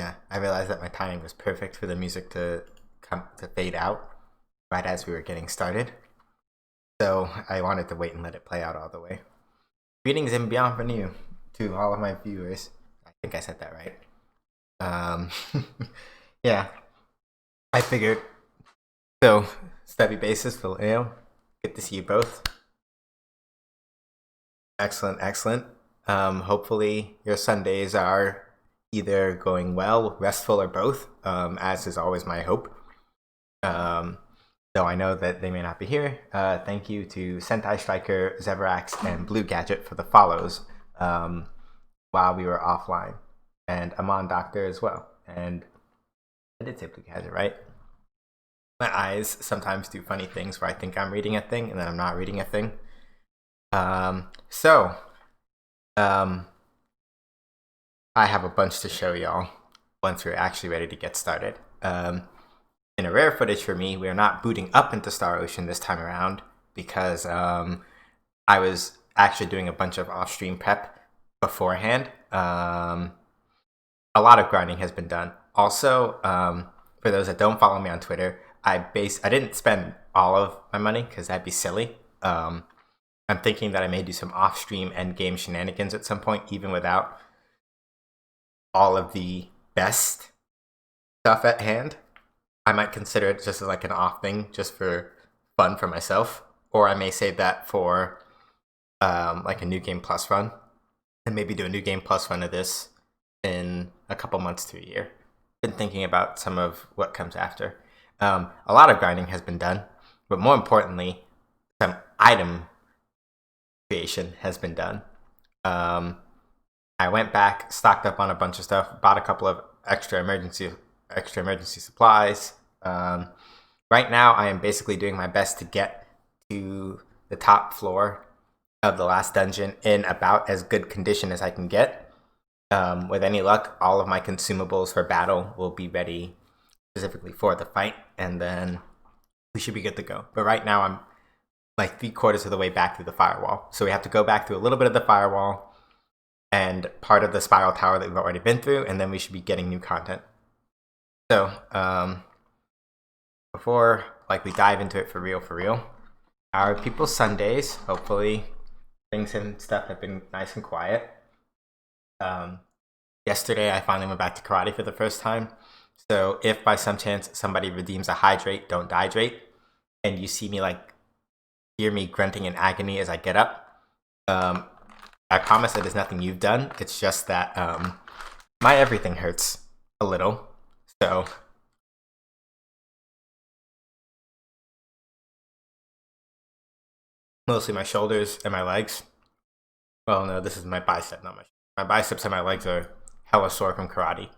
Yeah, I realized that my timing was perfect for the music to come to fade out right as we were getting started. So I wanted to wait and let it play out all the way. Greetings and bienvenue to all of my viewers. I think I said that right. Um, yeah, I figured. So, Stubby Basis, Phil, good to see you both. Excellent, excellent. Hopefully your Sundays are either going well, restful, or both, as is always my hope. Though I know that they may not be here. Thank you to Sentai Striker, Zeverax, and Blue Gadget for the follows while we were offline. And Amon Doctor as well. And I did say Blue Gadget, right? My eyes sometimes do funny things where I think I'm reading a thing and then I'm not reading a thing. I have a bunch to show y'all once we're actually ready to get started. In a rare footage for me, we are not booting up into Star Ocean this time around because I was actually doing a bunch of off-stream prep beforehand. A lot of grinding has been done. Also, for those that don't follow me on Twitter, I didn't spend all of my money because that'd be silly. I'm thinking that I may do some off-stream end-game shenanigans at some point, even without all of the best stuff at hand. I might consider it just as like an off thing, just for fun for myself. Or I may save that for like a New Game Plus run, and maybe do a New Game Plus run of this in a couple months to a year. Been thinking about some of what comes after. A lot of grinding has been done, but more importantly, some item creation has been done. I went back, stocked up on a bunch of stuff, bought a couple of extra emergency supplies. Right now, I am basically doing my best to get to the top floor of the last dungeon in about as good condition as I can get. With any luck, all of my consumables for battle will be ready specifically for the fight, and then we should be good to go. But right now, I'm like 3/4 of the way back through the firewall. So we have to go back through a little bit of the firewall and part of the spiral tower that we've already been through, and then we should be getting new content. So, before we dive into it for real, our people's Sundays, hopefully things and stuff have been nice and quiet. Yesterday I finally went back to karate for the first time. So if by some chance somebody redeems a hydrate, don't dehydrate, and you see me hear me grunting in agony as I get up, I promise it is nothing you've done. It's just that my everything hurts a little. So mostly my shoulders and my legs. Well, no, this is my bicep, not my biceps and my legs are hella sore from karate.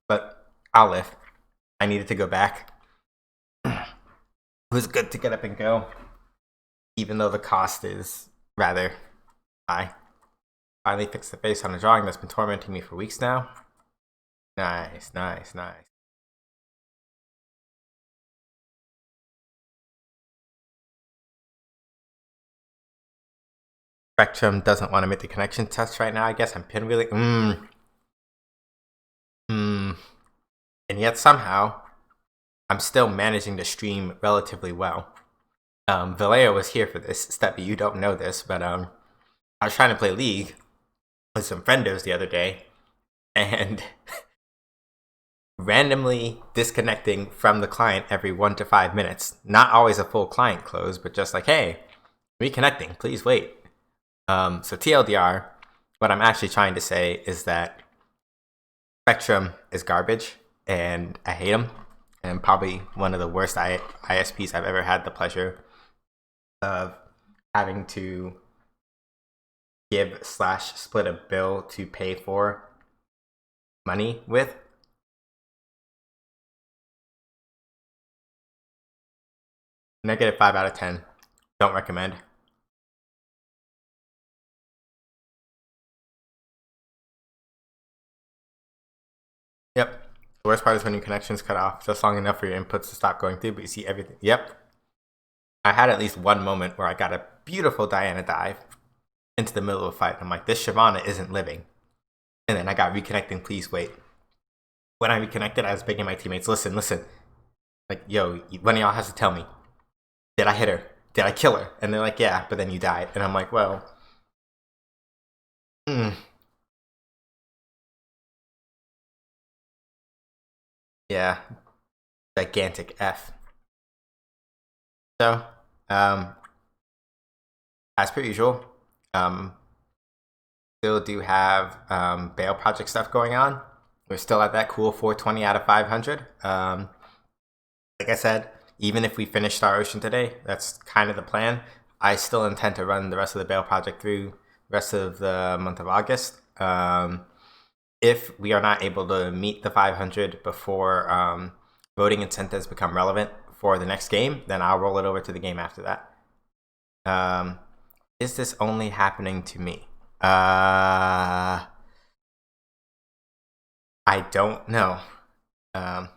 But I'll live. I needed to go back. It was good to get up and go, even though the cost is rather high. Finally fixed the face on a drawing that's been tormenting me for weeks now. Nice. Spectrum doesn't want to make the connection test right now. I guess I'm pinwheeling. And yet somehow I'm still managing to stream relatively well. Vallejo was here for this. Steffi, you don't know this, but I was trying to play League with some friendos the other day, and randomly disconnecting from the client every 1 to 5 minutes. Not always a full client close, but just like, hey, reconnecting, please wait. So TLDR, what I'm actually trying to say is that Spectrum is garbage, and I hate them, and probably one of the worst ISPs I've ever had the pleasure of having to give/split a bill to pay for money with. -5 out of 10. Don't recommend. Yep. The worst part is when your connection's cut off just long enough for your inputs to stop going through, but you see everything. Yep. I had at least one moment where I got a beautiful Diana dive into the middle of a fight. I'm like, this Shyvana isn't living. And then I got reconnecting, please wait. when I reconnected, I was begging my teammates, listen, like, yo, one of y'all has to tell me, did I hit her? Did I kill her? And they're like, yeah, but then you died. And I'm like, well, yeah, gigantic F. So, as per usual, still do have bail project stuff going on. We're still at that cool 420 out of 500. Like I said, even if we finish Star Ocean today, that's kind of the plan. I still intend to run the rest of the bail project through the rest of the month of August. If we are not able to meet the 500 before voting incentives become relevant for the next game, then I'll roll it over to the game after that. Is this only happening to me? I don't know. Can't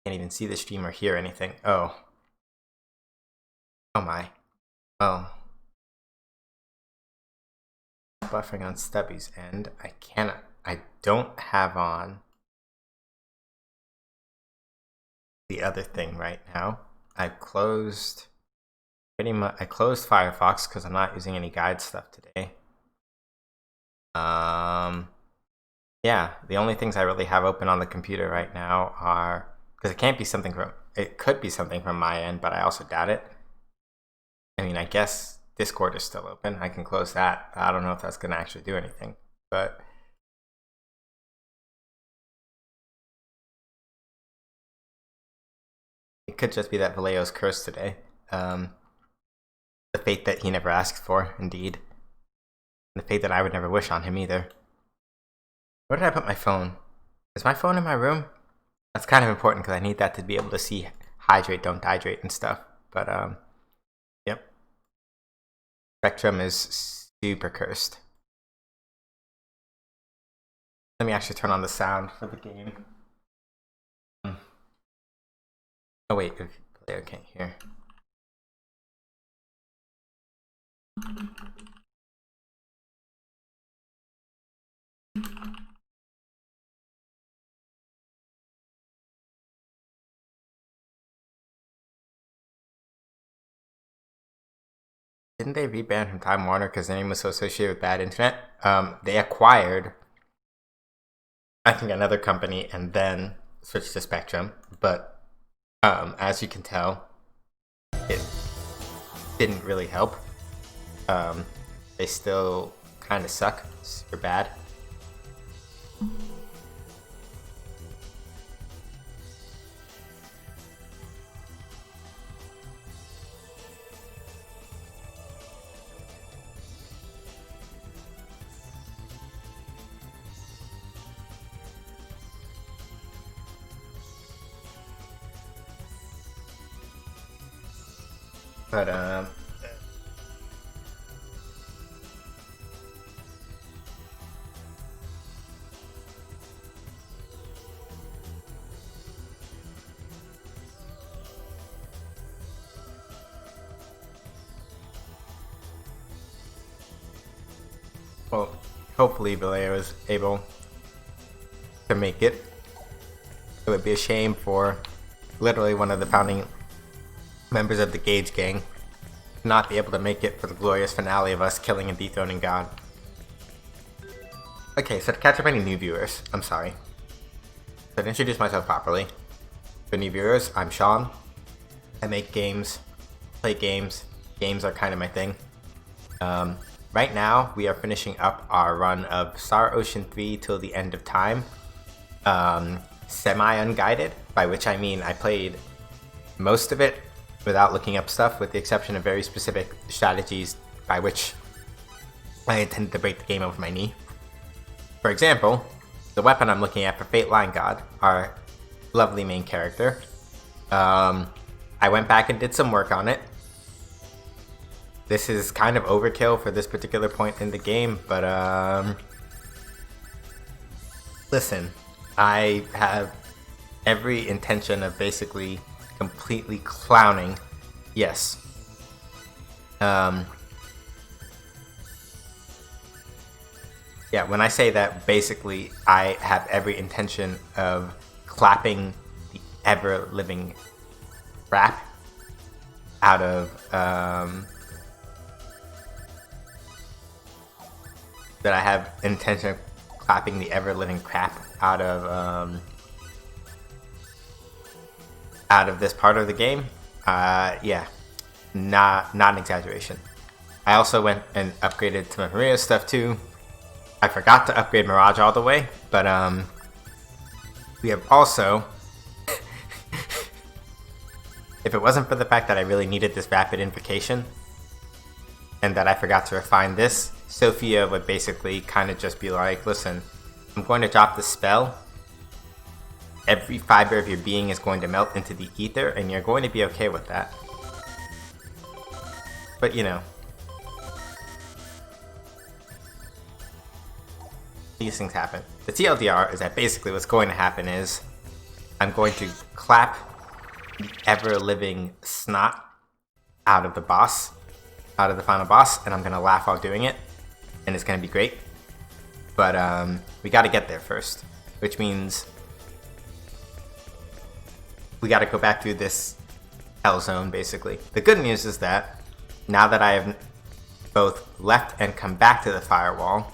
even see the stream or hear anything. Oh my. Oh. Buffering on Stubby's end. I don't have on the other thing right now. I closed Firefox because I'm not using any guide stuff today. Yeah, the only things I really have open on the computer right now are, because it could be something from my end, but I also doubt it. I mean, I guess Discord is still open. I can close that. I don't know if that's going to actually do anything, but it could just be that Vallejo's cursed today. The fate that he never asked for, indeed. The fate that I would never wish on him either. Where did I put my phone? Is my phone in my room? That's kind of important because I need that to be able to see hydrate, don't dehydrate and stuff. But, yep. Spectrum is super cursed. Let me actually turn on the sound for the game. Oh wait, player can't hear. Didn't they reban from Time Warner because their name was so associated with bad internet? They acquired, I think, another company and then switched to Spectrum. But as you can tell, it didn't really help. They still kind of suck. Super bad. But well, hopefully Vallejo is able to make it. It would be a shame for literally one of the founding members of the Gage Gang to not be able to make it for the glorious finale of us killing and dethroning God. Okay, so to catch up any new viewers, I'm sorry. So to introduce myself properly, for new viewers, I'm Sean. I make games, play games. Games are kind of my thing. Right now, we are finishing up our run of Star Ocean 3 till the end of time. Semi-unguided, by which I mean I played most of it without looking up stuff, with the exception of very specific strategies by which I intended to break the game over my knee. For example, the weapon I'm looking at for Fate Line God, our lovely main character, I went back and did some work on it. This is kind of overkill for this particular point in the game, but listen, I have every intention of basically completely clowning. Yes. Yeah, when I say that, basically, I have every intention of clapping the ever-living crap out of that I have intention of clapping the ever-living crap out of this part of the game. Yeah, not an exaggeration. I also went and upgraded to my Maria stuff too. I forgot to upgrade Mirage all the way, but we have also, if it wasn't for the fact that I really needed this rapid invocation and that I forgot to refine this, Sophia would basically kind of just be like, listen, I'm going to drop the spell. Every fiber of your being is going to melt into the ether, and you're going to be okay with that. But you know, these things happen. The TLDR is that basically what's going to happen is I'm going to clap the ever-living snot out of the boss, out of the final boss, and I'm going to laugh while doing it, and it's going to be great. But we got to get there first, which means we got to go back through this hell zone, basically. The good news is that now that I have both left and come back to the firewall,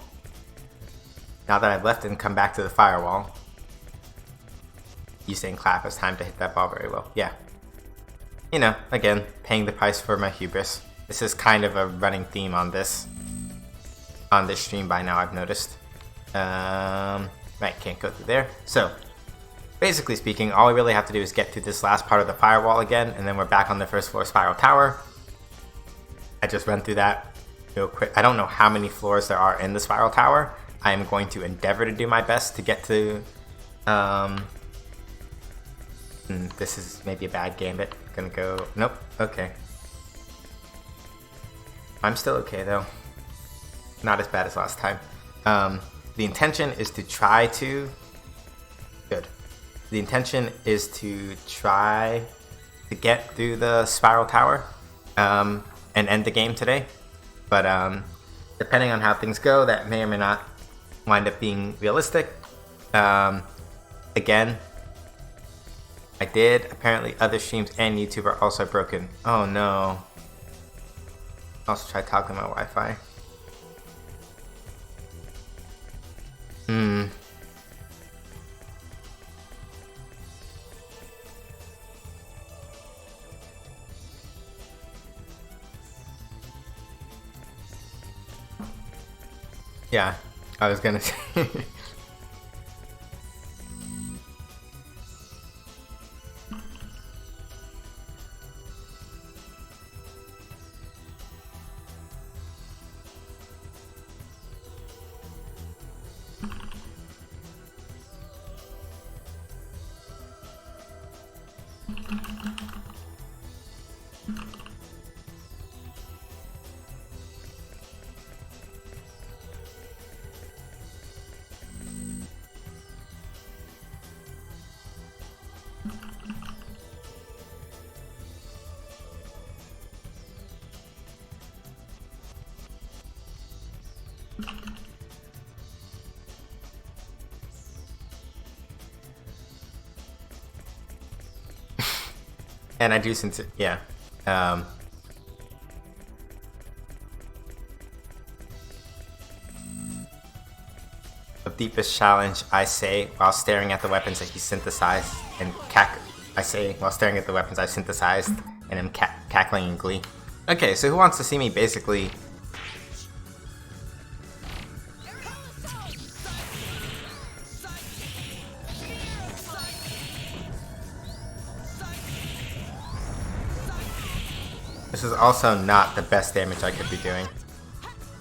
you saying clap, it's time to hit that ball very well. Yeah. You know, again, paying the price for my hubris. This is kind of a running theme on this stream by now, I've noticed. Right, can't go through there. So, basically speaking, all we really have to do is get through this last part of the firewall again, and then we're back on the first floor spiral tower. I just went through that real quick. I don't know how many floors there are in the spiral tower. I am going to endeavor to do my best to get to... this is maybe a bad gambit. Gonna go... Nope. Okay. I'm still okay, though. Not as bad as last time. The intention is to try to... Good. The intention is to try to get through the spiral tower and end the game today. But depending on how things go, that may or may not wind up being realistic. Again, I did. Apparently other streams and YouTube are also broken. Oh no. I'll also try toggling my Wi-Fi. Yeah, I was gonna say. And I do yeah. The deepest challenge, I say, while staring at the weapons that he synthesized and while staring at the weapons I synthesized and am cackling in glee. Okay, so who wants to see me basically... This is also not the best damage I could be doing.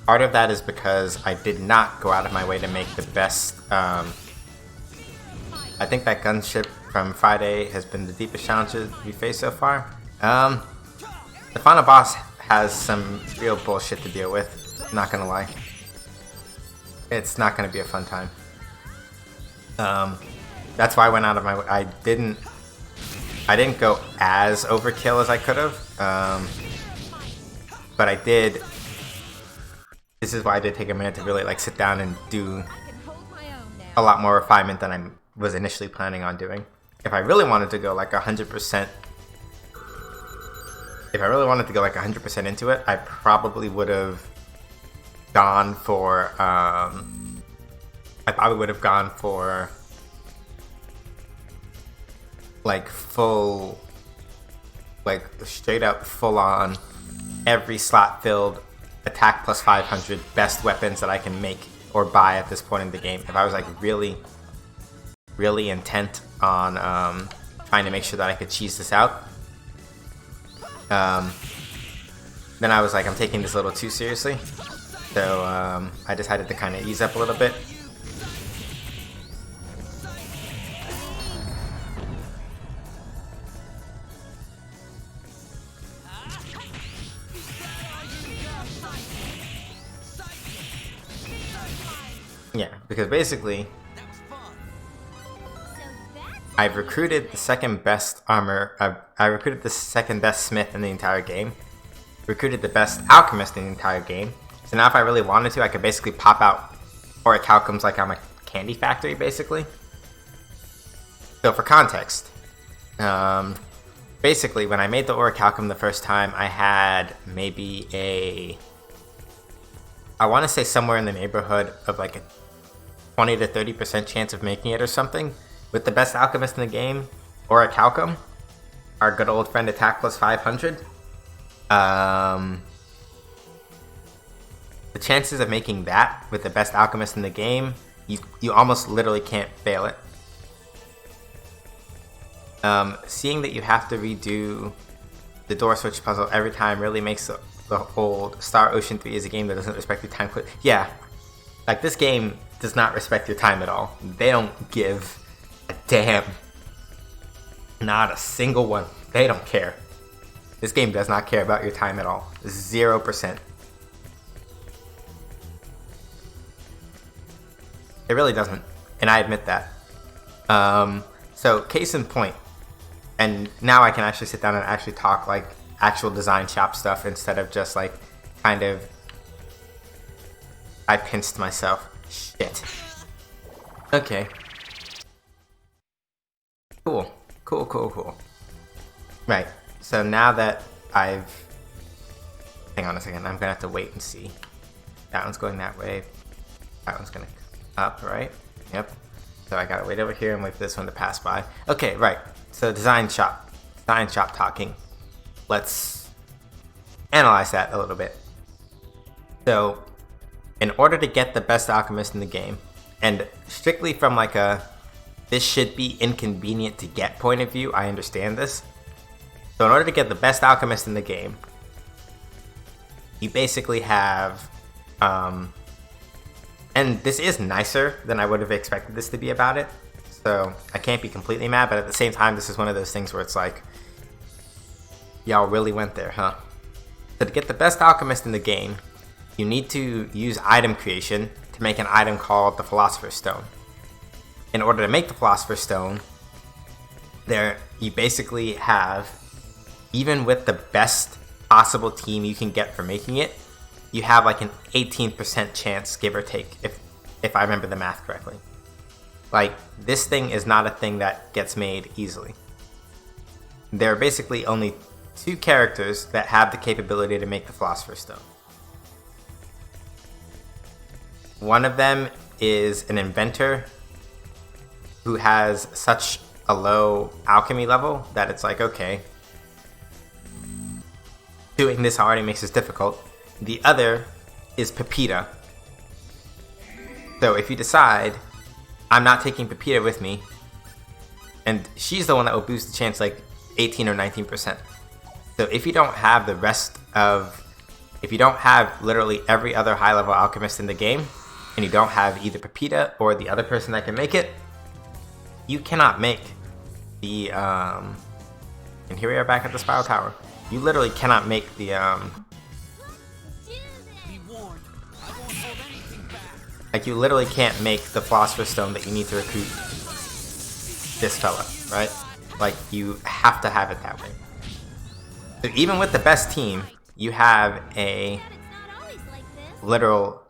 Part of that is because I did not go out of my way to make the best... I think that gunship from Friday has been the deepest challenge we faced so far. The final boss has some real bullshit to deal with, not gonna lie. It's not gonna be a fun time. That's why I went out of my way. I didn't go as overkill as I could have. But I did. This is why I did take a minute to really like sit down and do a lot more refinement than I was initially planning on doing. if I really wanted to go like 100%, into it, I probably would have gone for, like full, like straight up full on, every slot filled attack plus 500 best weapons that I can make or buy at this point in the game. If I was like really intent on trying to make sure that I could cheese this out, then I was like, I'm taking this a little too seriously. So I decided to kind of ease up a little bit. Yeah, because basically, I've recruited the second best armor. I recruited the second best smith in the entire game. Recruited the best alchemist in the entire game. So now, if I really wanted to, I could basically pop out orichalcums like I'm a candy factory, basically. So for context, basically, when I made the orichalcum the first time, I had maybe I want to say somewhere in the neighborhood of like a 20 to 30% chance of making it or something. With the best alchemist in the game, orichalcum, our good old friend attack plus 500. The chances of making that with the best alchemist in the game, you almost literally can't fail it. Seeing that you have to redo the door switch puzzle every time really makes the old Star Ocean 3 is a game that doesn't respect your time. Yeah, like this game does not respect your time at all. They don't give a damn. Not a single one. They don't care. This game does not care about your time at all. 0%. It really doesn't, and I admit that. So case in point, and now I can actually sit down and actually talk like actual design shop stuff instead of just like kind of, I pinced myself. Shit. Okay. Cool. Right, so now that hang on a second, I'm gonna have to wait and see. That one's going that way. That one's gonna up, right? Yep. So I gotta wait over here and wait for this one to pass by. Okay, right. So design shop talking. Let's analyze that a little bit. So, in order to get the best alchemist in the game, and strictly from like this should be inconvenient to get point of view, I understand this. So in order to get the best alchemist in the game, you basically have, and this is nicer than I would have expected this to be about it, so I can't be completely mad, but at the same time, this is one of those things where it's like, y'all really went there, huh? So to get the best alchemist in the game, you need to use item creation to make an item called the Philosopher's Stone. In order to make the Philosopher's Stone, you basically have, even with the best possible team you can get for making it, you have like an 18% chance, give or take, if I remember the math correctly. Like, this thing is not a thing that gets made easily. There are basically only 2 characters that have the capability to make the Philosopher's Stone. One of them is an inventor who has such a low alchemy level that it's like, okay, doing this already makes this difficult. The other is Pepita. So if you decide, I'm not taking Pepita with me, and she's the one that will boost the chance like 18 or 19%. So if you don't have if you don't have literally every other high level alchemist in the game, and you don't have either Pepita or the other person that can make it, you cannot make the, and here we are back at the Spiral Tower. You literally cannot make the, like you literally can't make the Philosopher's Stone that you need to recruit this fella, right? Like you have to have it that way. So even with the best team, you have a literal,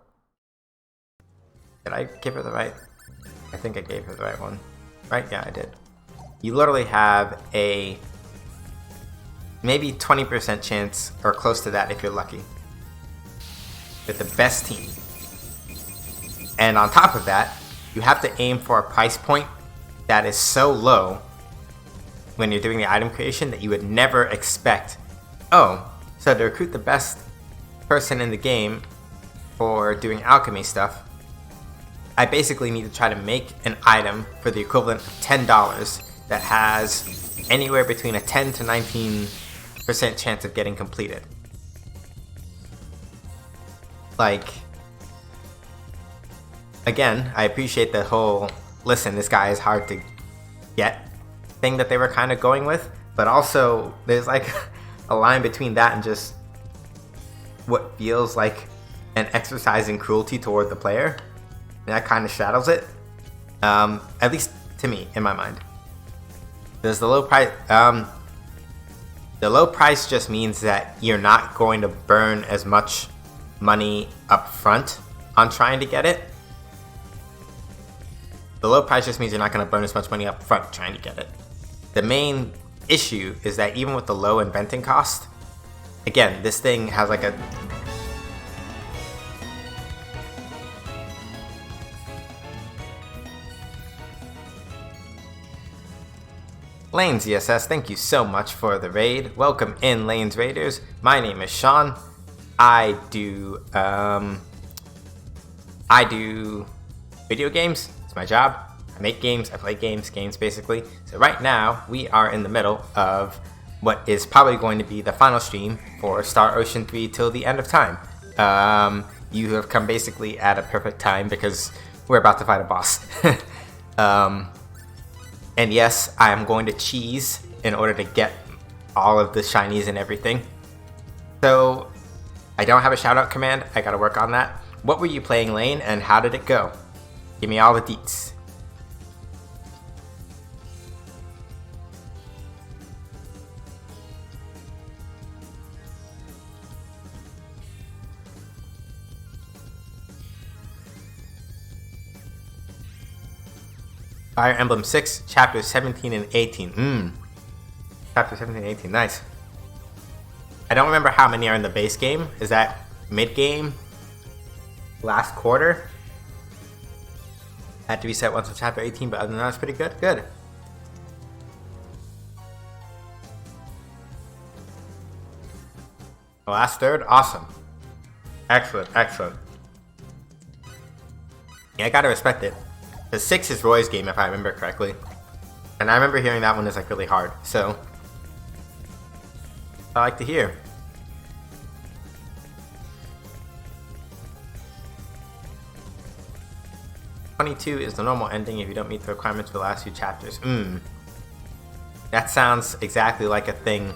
did I give her the right? I think I gave her the right one. Right? Yeah, I did. you literally have a maybe 20% chance, or close to that if you're lucky, with the best team. And on top of that, you have to aim for a price point that is so low when you're doing the item creation that you would never expect. Oh, so to recruit the best person in the game for doing alchemy stuff, I basically need to try to make an item for the equivalent of $10 that has anywhere between a 10 to 19% chance of getting completed. Like, again, I appreciate the whole, listen, this guy is hard to get thing that they were kind of going with, but also there's like a line between that and just what feels like an exercise in cruelty toward the player. And that kind of shadows it, at least to me, in my mind. There's the low price. The low price just means that you're not going to burn as much money up front on trying to get it. The low price just means you're not going to burn as much money up front trying to get it. The main issue is that even with the low inventing cost, again, this thing has like a... Lanes ESS, thank you so much for the raid. Welcome in, Lanes Raiders. My name is Sean. I do video games. It's my job. I make games, I play games basically. So right now, we are in the middle of what is probably going to be the final stream for Star Ocean 3 till the end of time. You have come basically at a perfect time because we're about to fight a boss. And yes, I am going to cheese in order to get all of the shinies and everything. So, I don't have a shoutout command. I gotta work on that. What were you playing, Lane, and how did it go? Give me all the deets. Fire Emblem 6, Chapters 17 and 18. Chapter 17 and 18, nice. I don't remember how many are in the base game. Is that mid-game? Last quarter? Had to reset once with Chapter 18, but other than that, it's pretty good. Good. The last third? Awesome. Excellent, excellent. Yeah, I gotta respect it. The 6 is Roy's game, if I remember correctly. And I remember hearing that one is like really hard, so I like to hear. "22 is the normal ending if you don't meet the requirements for the last few chapters." That sounds exactly like a thing.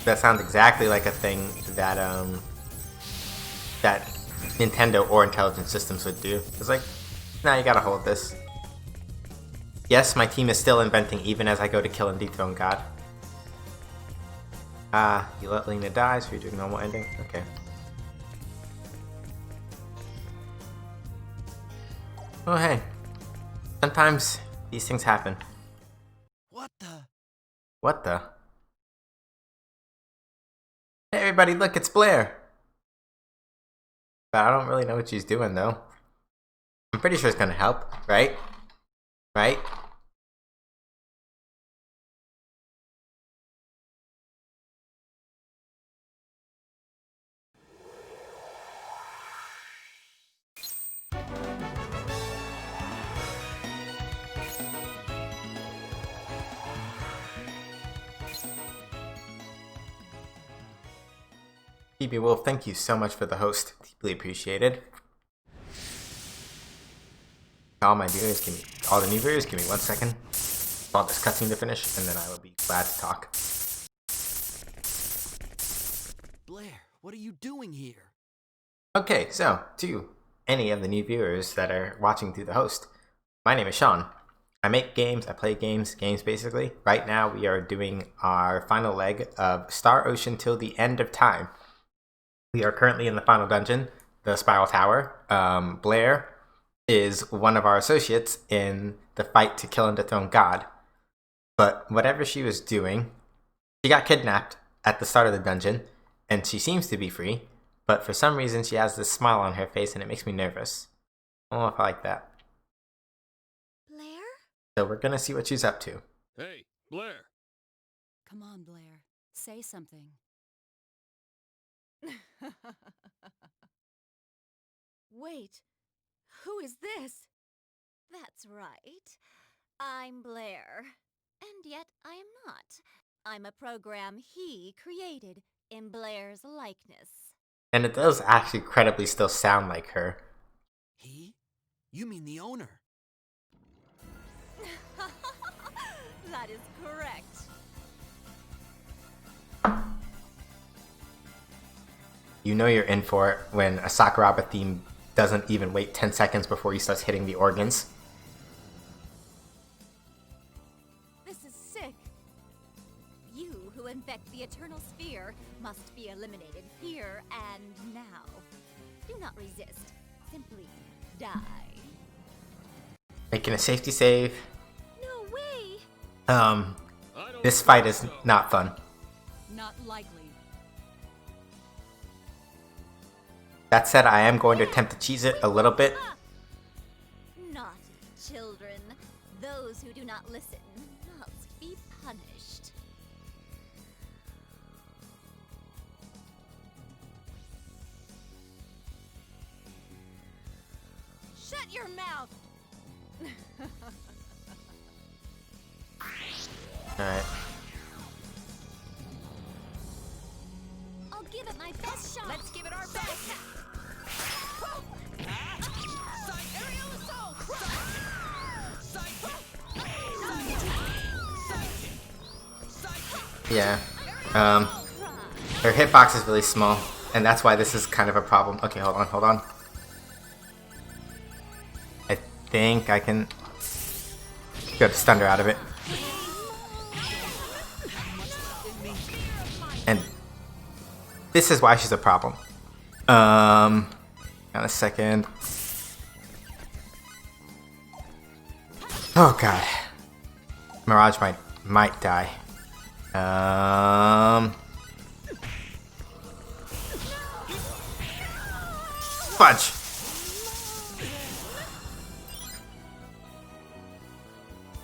That sounds exactly like a thing that that Nintendo or Intelligent Systems would do. It's like, nah, you gotta hold this. Yes, my team is still inventing even as I go to kill and dethrone God. You let Lena die, so you're doing normal ending? Okay. Oh, hey. Sometimes these things happen. What the? What the? Hey, everybody, look, it's Blair! But I don't really know what she's doing, though. I'm pretty sure it's gonna help, right? Right? Phoebe Wolf, thank you so much for the host. Deeply appreciated. All my viewers, all the new viewers, give me 1 second. I want this cutscene to finish, and then I will be glad to talk. Blair, what are you doing here? Okay, so, to any of the new viewers that are watching through the host, my name is Sean. I make games, I play games basically. Right now we are doing our final leg of Star Ocean till the end of time. We are currently in the final dungeon, the Spiral Tower. Blair is one of our associates in the fight to kill and dethrone God. But whatever she was doing, she got kidnapped at the start of the dungeon, and she seems to be free, but for some reason she has this smile on her face and it makes me nervous. I don't know if I like that. Blair? So we're gonna see what she's up to. Hey, Blair. Come on, Blair. Say something. Wait, who is this? That's right. I'm Blair. And yet I am not. I'm a program he created in Blair's likeness. And it does actually credibly still sound like her. He? You mean the owner? That is correct. You know you're in for it when a Sakuraba theme doesn't even wait 10 seconds before he starts hitting the organs. This is sick. You who infect the Eternal Sphere must be eliminated here and now. Do not resist. Simply die. Making a safety save. No way! This fight is not fun. Not likely. That said, I am going to attempt to cheese it a little bit. Naughty children. Those who do not listen must be punished. Shut your mouth! Alright. I'll give it my best shot. Let's give it our best. Yeah. Her hitbox is really small, and that's why this is kind of a problem. Okay, hold on. I think I can get stun her out of it. And this is why she's a problem. Got a second. Oh god. Mirage might die. Fudge.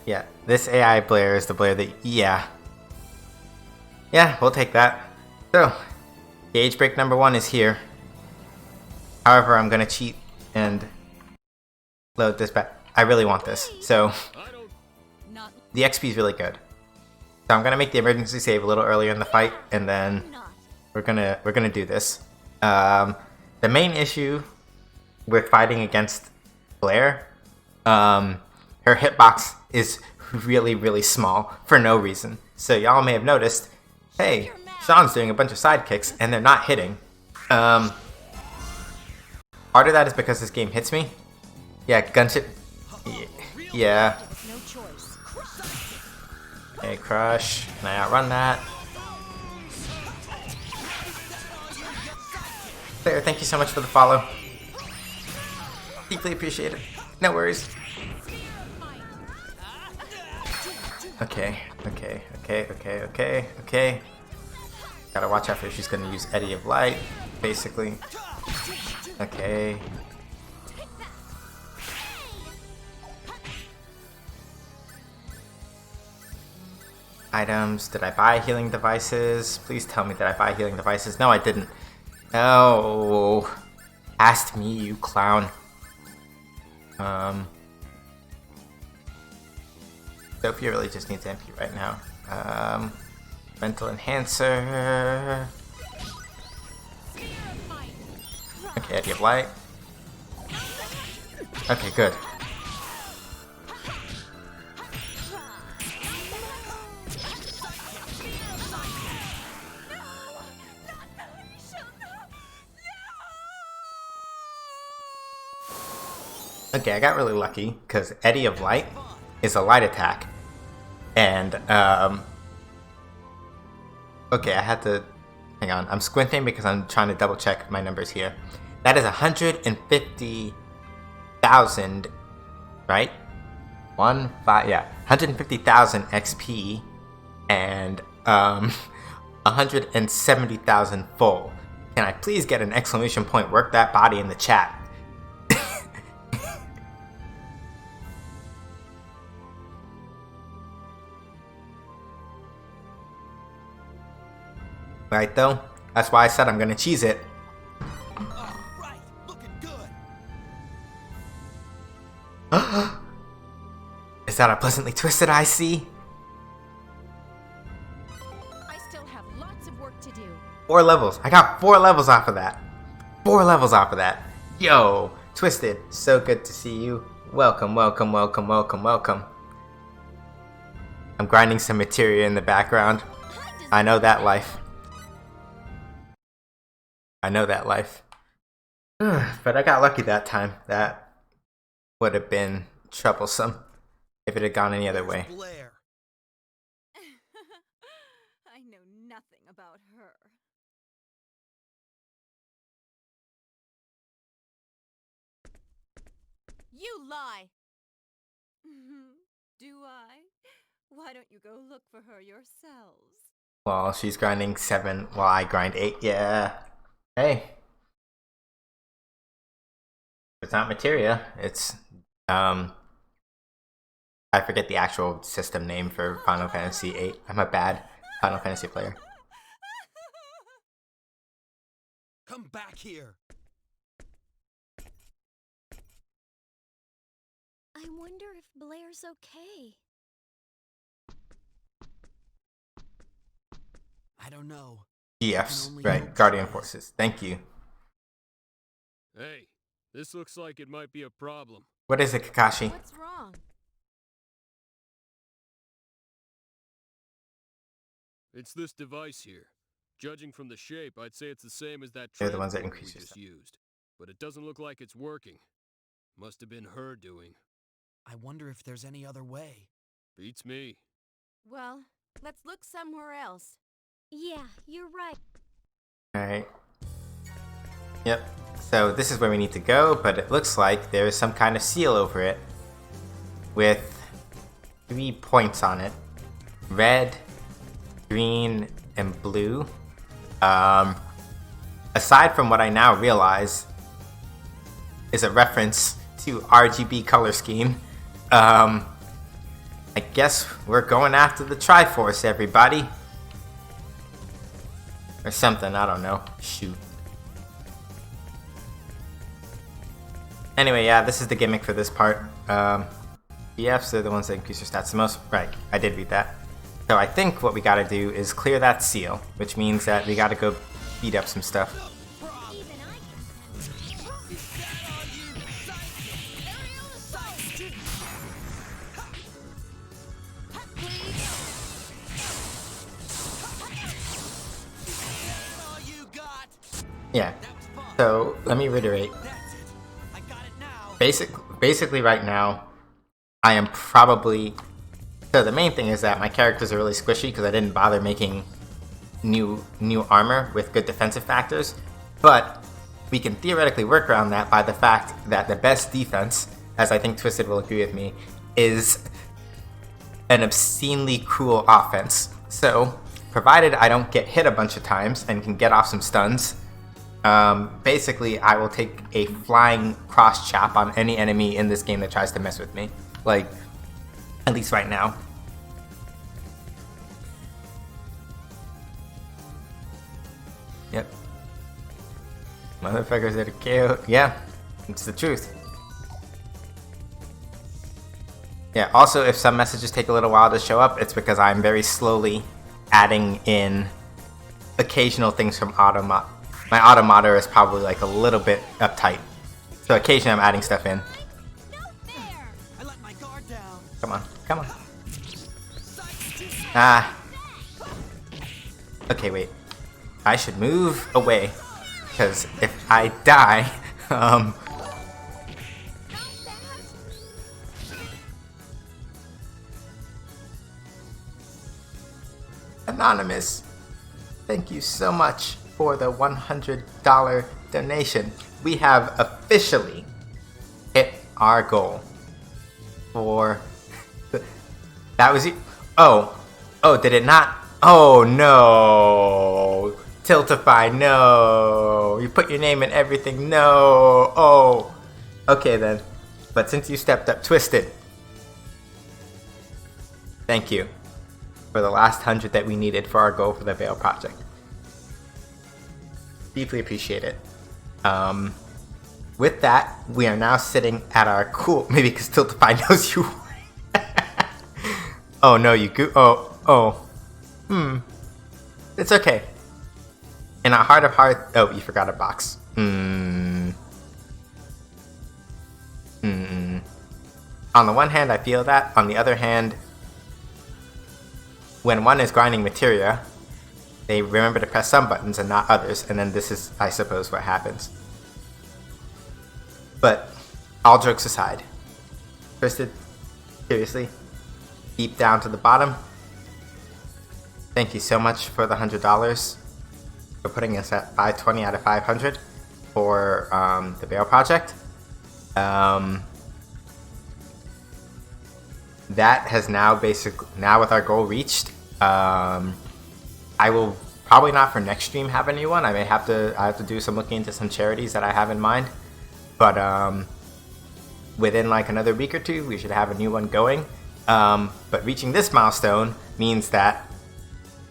Yeah, this AI Blair is the Blair that, yeah, we'll take that. So, gauge break number 1 is here. However, I'm gonna cheat and load this back. I really want this. So, the XP is really good. So I'm gonna make the emergency save a little earlier in the fight, and then we're gonna do this. The main issue with fighting against Blair, her hitbox is really small for no reason. So y'all may have noticed, hey, Sean's doing a bunch of sidekicks and they're not hitting. Part of that is because this game hits me. Yeah, gunship. Yeah. No choice. Okay, crush. Can I outrun that? Claire, thank you so much for the follow. Deeply appreciate it. No worries. Okay. Gotta watch out for if she's gonna use Eddy of Light, basically. Okay. Items. Did I buy healing devices? Please tell me that I buy healing devices. No, I didn't. No. Asked me, you clown. Sophia really just needs MP right now. Mental enhancer. Okay, Eddy of Light. Okay, good. Okay, I got really lucky because Eddy of Light is a light attack, and okay, I had to hang on. I'm squinting because I'm trying to double check my numbers here. That is 150,000, right? 150,000 XP and 170,000 full. Can I please get an exclamation point? Work that body in the chat. Right though? That's why I said I'm gonna cheese it. Right, looking good. Is that a pleasantly twisted I see? I still have lots of work to do. 4 levels. I got 4 levels off of that. 4 levels off of that. Yo, Twisted, so good to see you. Welcome, welcome, welcome, welcome, welcome. I'm grinding some materia in the background. I know that life. I know that life. But I got lucky that time. That would have been troublesome if it had gone any other way. Blair. I know nothing about her. You lie! Do I? Why don't you go look for her yourselves? Well, she's grinding 7 while I grind 8. Yeah. Hey. It's not materia. It's, I forget the actual system name for Final Fantasy VIII. I'm a bad Final Fantasy player. Come back here. I wonder if Blair's okay. I don't know. GFs, right. Guardian Forces. Thank you. Hey, this looks like it might be a problem. What is it, Kakashi? What's wrong? It's this device here. Judging from the shape, I'd say it's the same as that They're the ones that transporter increase we your just stuff. used. But it doesn't look like it's working. Must have been her doing. I wonder if there's any other way. Beats me. Well, let's look somewhere else. Yeah, you're right. Alright. Yep. So this is where we need to go, but it looks like there is some kind of seal over it with 3 points on it. Red, green, and blue. Aside from what I now realize is a reference to RGB color scheme, I guess we're going after the Triforce, everybody. Or something, I don't know. Shoot. Anyway, yeah, this is the gimmick for this part. BFs are the ones that increase your stats the most. Right, I did read that. So I think what we gotta do is clear that seal, which means that we gotta go beat up some stuff. Even I All you got. Yeah, That was fun. so let me reiterate. That's it. I got it now. Basically right now, I am probably... So the main thing is that my characters are really squishy because I didn't bother making new armor with good defensive factors. But we can theoretically work around that by the fact that the best defense, as I think Twisted will agree with me, is an obscenely cruel offense. So, provided I don't get hit a bunch of times and can get off some stuns, basically I will take a flying cross chop on any enemy in this game that tries to mess with me. Like, at least right now. Yep. Motherfuckers that are KO. Yeah, it's the truth. Yeah, also if some messages take a little while to show up, it's because I'm very slowly adding in occasional things from Automata. My Automata is probably like a little bit uptight. So occasionally I'm adding stuff in. no fair. I let my guard down. Come on, come on. Ah. Okay, wait. I should move away. Because if I die, Anonymous, thank you so much for the $100 donation. We have officially hit our goal for That was you. Oh. Oh, did it not? Oh, no. Tiltify, no. You put your name in everything, no. Oh. Okay, then. But since you stepped up, Twisted. Thank you for the last 100 that we needed for our goal for the Veil project. Deeply appreciate it. With that, we are now sitting at our cool. Maybe because Tiltify knows you. Oh no, you go. Oh. It's okay. In our heart of hearts. Oh, you forgot a box. On the one hand, I feel that. On the other hand, when one is grinding materia, they remember to press some buttons and not others, and then this is, I suppose, what happens. But, all jokes aside, Twisted, seriously, deep down to the bottom, thank you so much for the $100, for putting us at 520 out of 500 for the Veil project. That has now with our goal reached, I will probably not for next stream have a new one. I have to do some looking into some charities that I have in mind. But within like another week or two, we should have a new one going. But reaching this milestone means that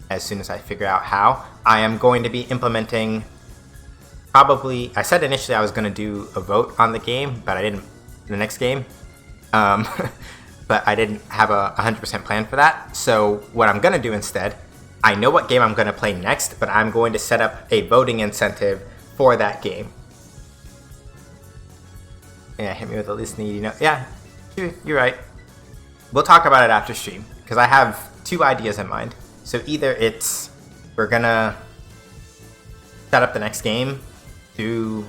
as soon as I figure out how, I am going to be implementing probably, I said initially I was going to do a vote on the game, but I didn't, the next game. But I didn't have a 100% plan for that. So what I'm going to do instead, I know what game I'm going to play next, but I'm going to set up a voting incentive for that game. Yeah, hit me with a listening, you know. Yeah, you're right. We'll talk about it after stream, because I have two ideas in mind. So either it's, we're going to set up the next game through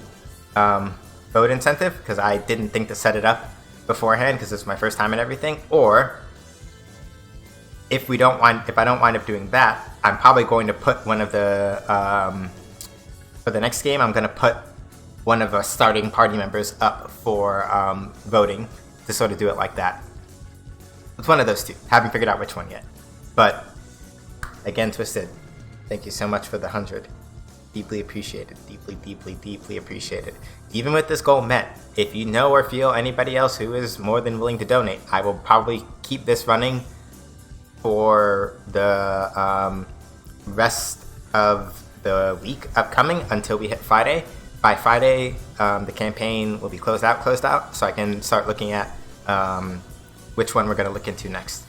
vote incentive, because I didn't think to set it up beforehand because it's my first time and everything, or if I don't wind up doing that, I'm probably going to put one of the for the next game, I'm going to put one of the starting party members up for voting to sort of do it like that. It's one of those two. Haven't figured out which one yet. But again, Twisted, thank you so much for the 100. Deeply appreciated. Deeply appreciated. Even with this goal met, if you know or feel anybody else who is more than willing to donate, I will probably keep this running for the rest of the week upcoming until we hit Friday. By Friday, the campaign will be closed out, so I can start looking at which one we're going to look into next.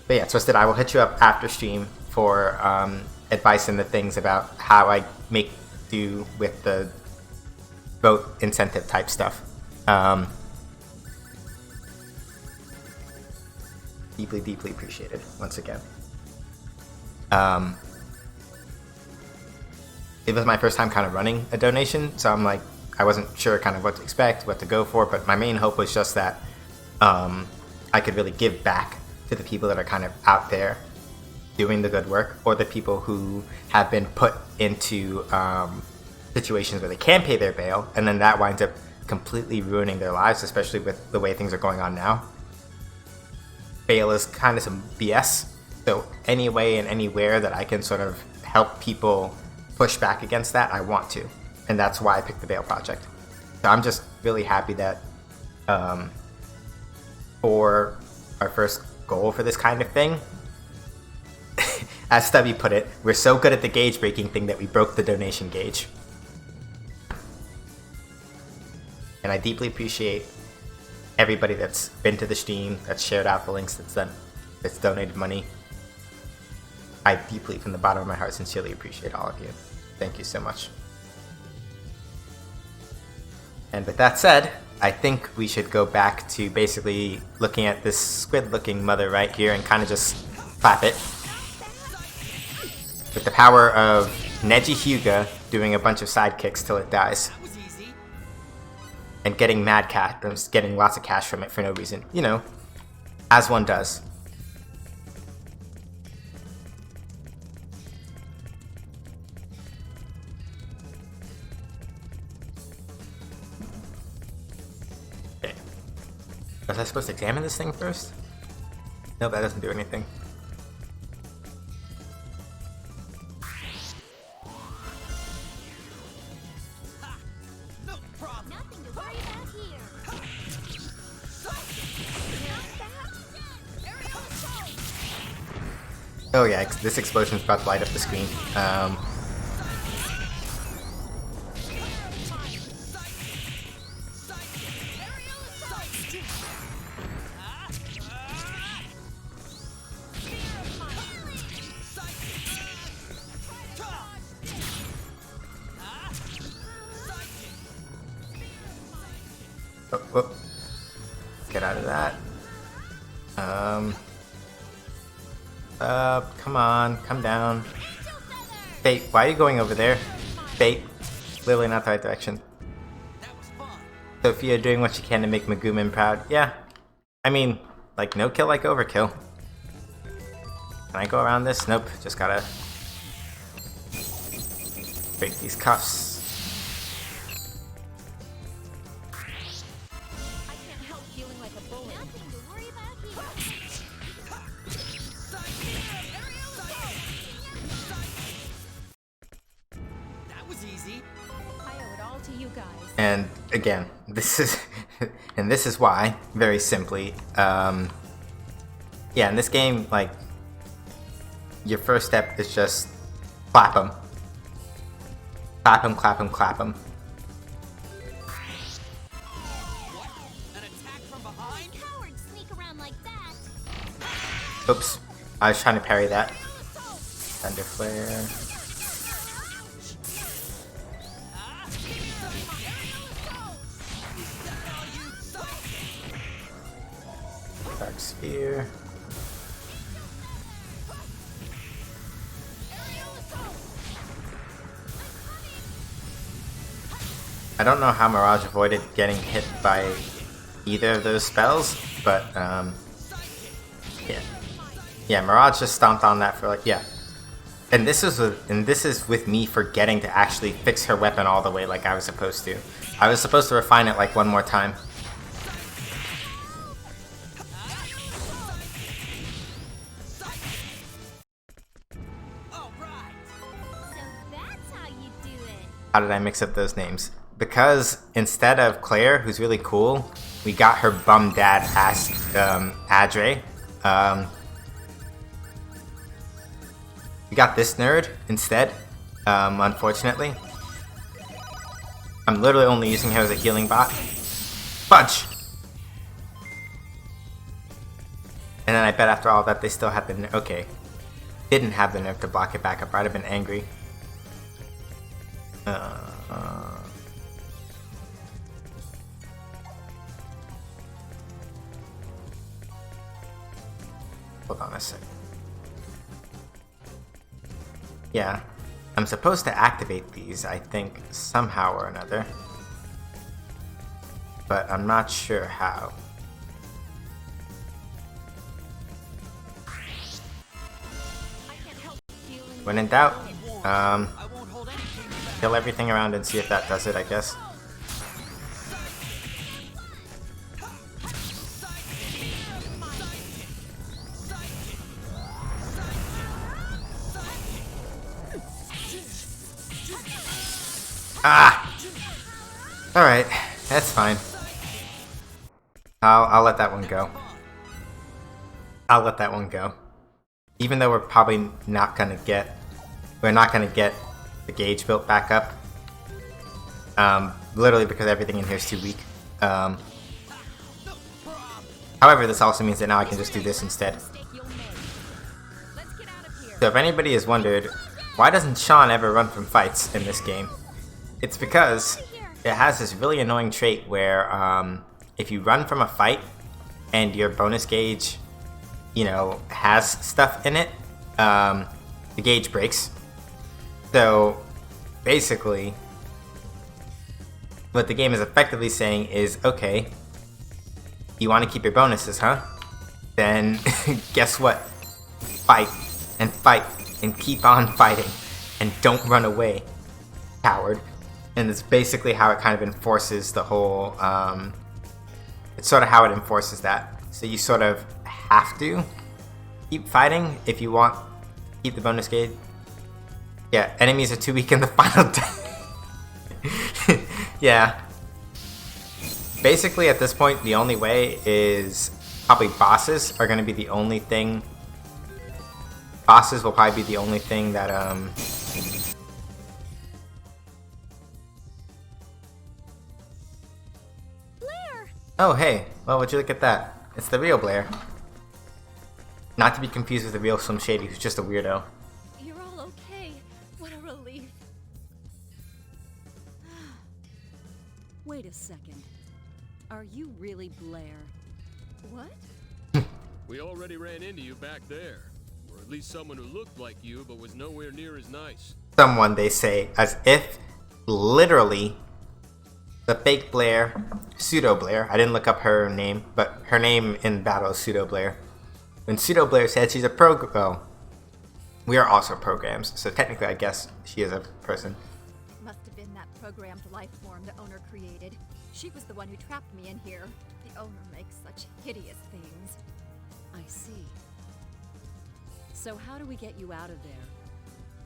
But yeah, Twisted, I will hit you up after stream for advice and the things about how I make do with the vote incentive type stuff. Deeply appreciated once again. It was my first time kind of running a donation, so I'm like, I wasn't sure kind of what to expect, what to go for, but my main hope was just that I could really give back to the people that are kind of out there doing the good work, or the people who have been put into situations where they can't pay their bail, and then that winds up completely ruining their lives, especially with the way things are going on now. Bail is kind of some BS, so any way and anywhere that I can sort of help people push back against that, I want to, and that's why I picked the Bail Project. So I'm just really happy that for our first goal for this kind of thing, as Stubby put it, we're so good at the gauge breaking thing that we broke the donation gauge. And I deeply appreciate everybody that's been to the stream, that's shared out the links, that's donated money. I deeply, from the bottom of my heart, sincerely appreciate all of you. Thank you so much. And with that said, I think we should go back to basically looking at this squid-looking mother right here and kind of just clap it. With the power of Neji Hyuga doing a bunch of sidekicks till it dies. That was easy. And getting getting lots of cash from it for no reason. You know, as one does. Okay. Was I supposed to examine this thing first? Nope, that doesn't do anything. No problem. Nothing to worry about here. Oh yeah, this explosion's about to light up the screen. Whoop. Get out of that. Come on, come down. Fate, why are you going over there? Fate, literally not the right direction. That was fun. Sophia doing what she can to make Megumin proud. Yeah. I mean, like, no kill like overkill. Can I go around this? Nope, just gotta break these cuffs. I can't help feeling like a bully. Nothing to worry about here. That was easy. I owe it all to you guys. And again, this is why, very simply, yeah, in this game, like, your first step is just clap them. Clap them, clap them, clap them. What? An attack from behind? Cowards sneak around like that. Oops, I was trying to parry that. Thunder Flare. Dark Sphere. I don't know how Mirage avoided getting hit by either of those spells, but yeah, Mirage just stomped on that for like, yeah. And this is with me forgetting to actually fix her weapon all the way like I was supposed to. I was supposed to refine it like one more time. All right. So that's how you do it. How did I mix up those names? Because instead of Claire, who's really cool, we got her bum dad ass Adre. We got this nerd instead, unfortunately. I'm literally only using her as a healing bot. Fudge! And then I bet after all that they still had the okay. Didn't have the nerve to block it back up. I'd have been angry. Hold on a sec. Yeah, I'm supposed to activate these, I think, somehow or another. But I'm not sure how. I can't help feeling When in doubt, I won't hold anything back. kill everything around and see if that does it, I guess. Ah! Alright, that's fine. I'll let that one go. I'll let that one go. Even though we're probably not gonna get the gauge built back up. Literally because everything in here is too weak. However, this also means that now I can just do this instead. mistake you'll make. Let's get out of here. So if anybody has wondered, why doesn't Sean ever run from fights in this game? It's because it has this really annoying trait where if you run from a fight and your bonus gauge, you know, has stuff in it, the gauge breaks. So basically, what the game is effectively saying is, okay, you want to keep your bonuses, huh? Then guess what? Fight and fight and keep on fighting and don't run away, coward. And it's basically how it kind of enforces the whole, it's sort of how it enforces that. So you sort of have to, keep fighting if you want. Keep the bonus gauge. Yeah, enemies are too weak in the final yeah. Basically, at this point, the only way is probably bosses are going to be the only thing. Bosses will probably be the only thing that, Blair! Oh, hey. Well, would you look at that? It's the real Blair. Not to be confused with the real Slim Shady, who's just a weirdo. You're all okay. What a relief. Wait a second. Are you really Blair? What? We already ran into you back there. Or at least someone who looked like you but was nowhere near as nice. Someone, they say, as if literally the fake Blair, pseudo Blair, I didn't look up her name, but her name in battle is pseudo Blair. When pseudo Blair said she's a well, we are also programs, so technically I guess she is a person. Must have been that programmed life form the owner created. She was the one who trapped me in here. The owner makes such hideous things. I see. So how do we get you out of there?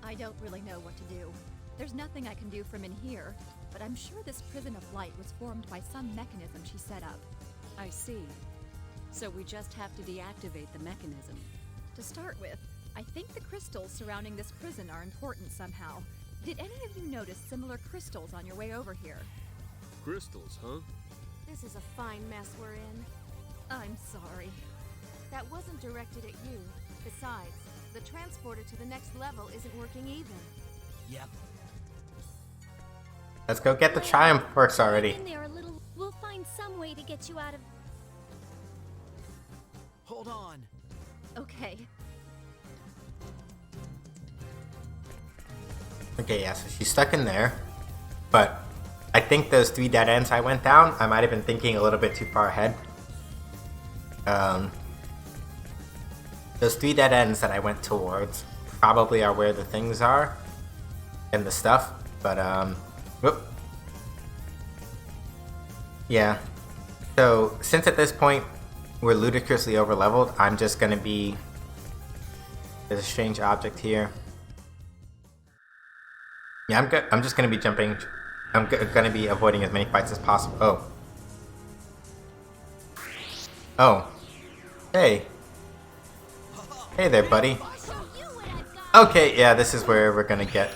I don't really know what to do. There's nothing I can do from in here, but I'm sure this prison of light was formed by some mechanism she set up. I see. So we just have to deactivate the mechanism. To start with, I think the crystals surrounding this prison are important somehow. Did any of you notice similar crystals on your way over here? Crystals, huh? This is a fine mess we're in. I'm sorry. That wasn't directed at you. Besides, the transporter to the next level isn't working either. Yep. Let's go get the Triumph perks already. In there a little. We'll find some way to get you out of. Hold on. Okay. Okay, yeah, so she's stuck in there, but I think those 3 dead ends I went down, I might have been thinking a little bit too far ahead. Those 3 dead ends that I went towards probably are where the things are and the stuff, but whoop. Yeah. So since at this point we're ludicrously over leveled, I'm just gonna be. There's a strange object here. Yeah, I'm just gonna be jumping. I'm gonna be avoiding as many fights as possible. Oh. Oh. Hey. Hey there, buddy. Okay, yeah, this is where we're gonna get.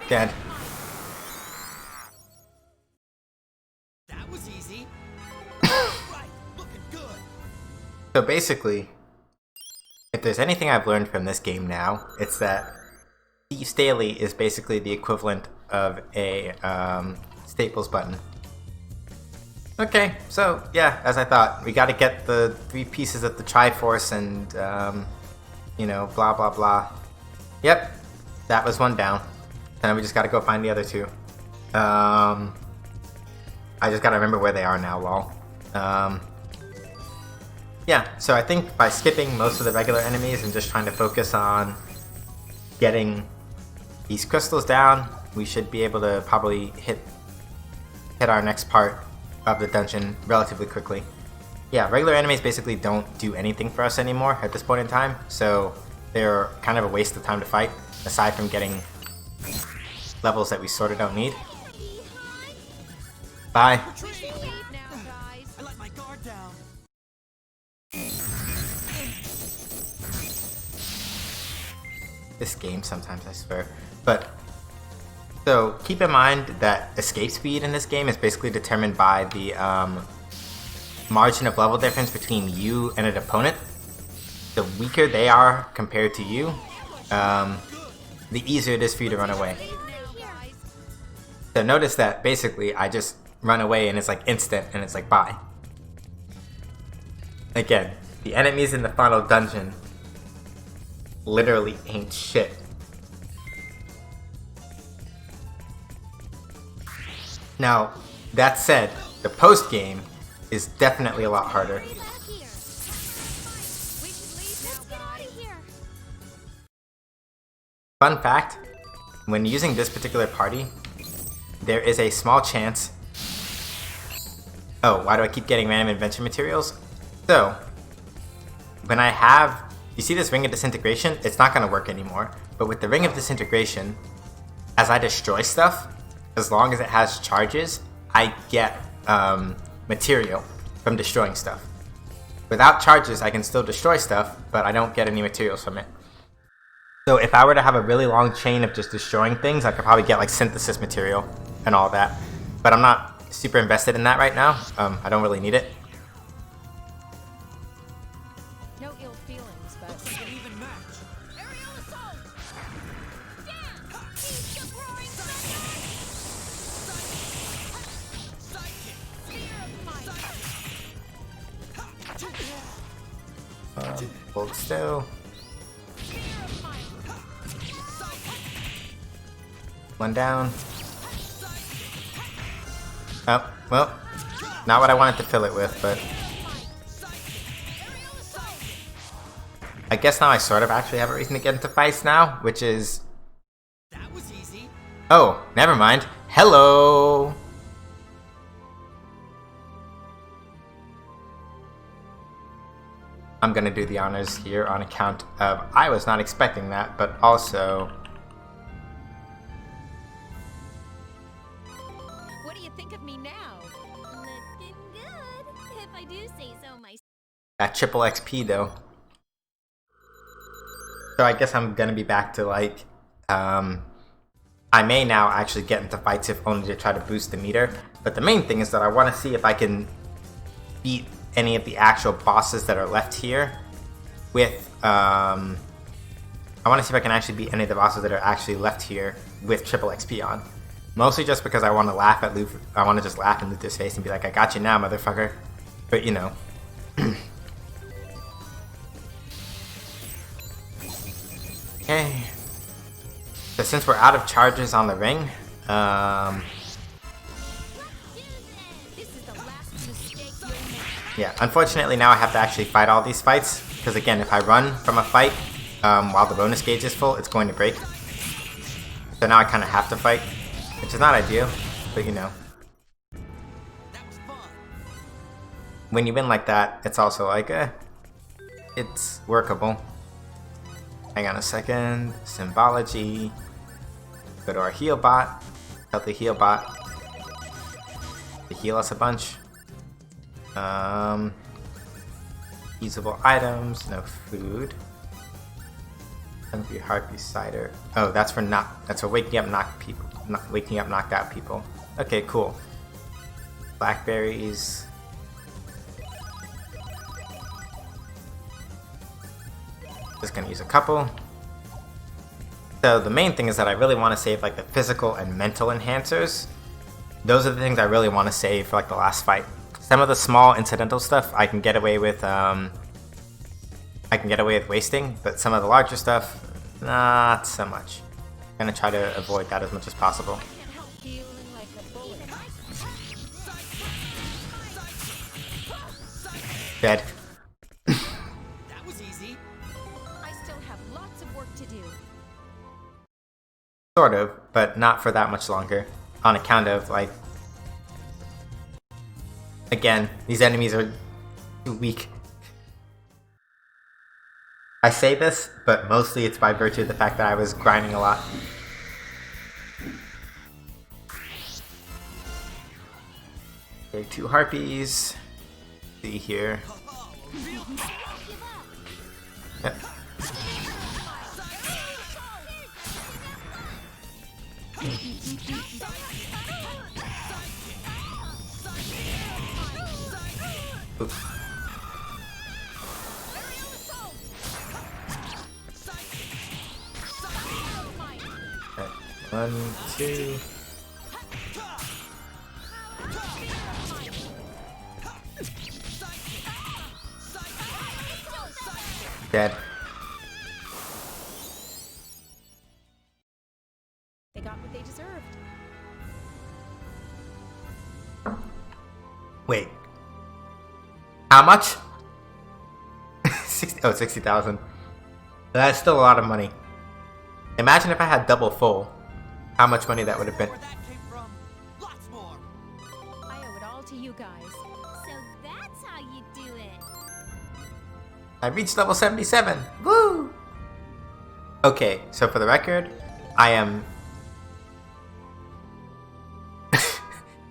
Dead. That was easy. Right, looking good. So basically, if there's anything I've learned from this game now, it's that Steve Staley is basically the equivalent of a Staples button. Okay, so yeah, as I thought, we gotta get the 3 pieces of the Triforce and, you know, blah blah blah. Yep, that was 1 down. Then we just gotta go find the other 2. I just gotta remember where they are now, lol. Yeah, so I think by skipping most of the regular enemies and just trying to focus on getting these crystals down, we should be able to probably hit our next part of the dungeon relatively quickly. Yeah, regular enemies basically don't do anything for us anymore at this point in time, so they're kind of a waste of time to fight, aside from getting levels that we sort of don't need. Bye. Retreat now, guys. I let my guard down. This game sometimes, I swear. But, so keep in mind that escape speed in this game is basically determined by the margin of level difference between you and an opponent. The weaker they are compared to you, the easier it is for you to run away. So notice that basically I just run away and it's like instant and it's like bye. Again, the enemies in the final dungeon literally ain't shit. Now, that said, the post game is definitely a lot harder. Fun fact, when using this particular party, there is a small chance... Oh, why do I keep getting random invention materials? So, when I have... You see this Ring of Disintegration? It's not going to work anymore. But with the Ring of Disintegration, as I destroy stuff, as long as it has charges, I get material from destroying stuff. Without charges, I can still destroy stuff, but I don't get any materials from it. So if I were to have a really long chain of just destroying things, I could probably get like synthesis material and all that. But I'm not super invested in that right now. I don't really need it. No ill feelings, but Doesn't even match. Aerial assault! Damn! He's just roaring thunder! Sidekick. Spear of might! Hold still. Spear of might! One down. Oh, well, not what I wanted to fill it with, but I guess now I sort of actually have a reason to get into fights now, which is... That was easy. Oh, never mind. Hello! I'm gonna do the honors here on account of I was not expecting that, but also... What do you think of me now? Looking good, if I do say so myself. That triple XP though. So I guess I'm gonna be back to like, I may now actually get into fights if only to try to boost the meter. But the main thing is that I want to see if I can beat any of the actual bosses that are left here with, I want to see if I can actually beat any of the bosses that are actually left here with triple XP on. Mostly just because I want to laugh at Luffy. I want to just laugh in Luther's face and be like, I got you now, motherfucker. But you know. Okay. So since we're out of charges on the ring, This is the last mistake you'll make. yeah, unfortunately now I have to actually fight all these fights, because again, if I run from a fight while the bonus gauge is full, it's going to break. So now I kind of have to fight, which is not ideal, but you know. That was fun. When you win like that, it's also like, it's workable. Hang on a second, symbology, go to our heal bot, tell the heal bot to heal us a bunch. Usable items, no food. Hungry Harpy cider. Oh, that's for waking up knocked out people. Okay, cool. Blackberries. Just gonna use a couple. So the main thing is that I really want to save like the physical and mental enhancers. Those are the things I really want to save for like the last fight. Some of the small incidental stuff I can get away with wasting, but some of the larger stuff, not so much. I'm gonna try to avoid that as much as possible. can't help feeling like a bullet. Dead. That was easy. I still have lots of work to do. Sort of, but not for that much longer. On account of, like... Again, these enemies are too weak. I say this, but mostly it's by virtue of the fact that I was grinding a lot. Okay, 2 harpies. See here. Yep. Oops. Okay, 1, 2. Dead. They got what they deserved. Wait. How much? 60,000. That's still a lot of money. Imagine if I had double full. How much money that would have been. Where that came from? Lots more. I owe it all to you guys. So that's how you do it. I reached level 77. Woo! Okay, so for the record, I am...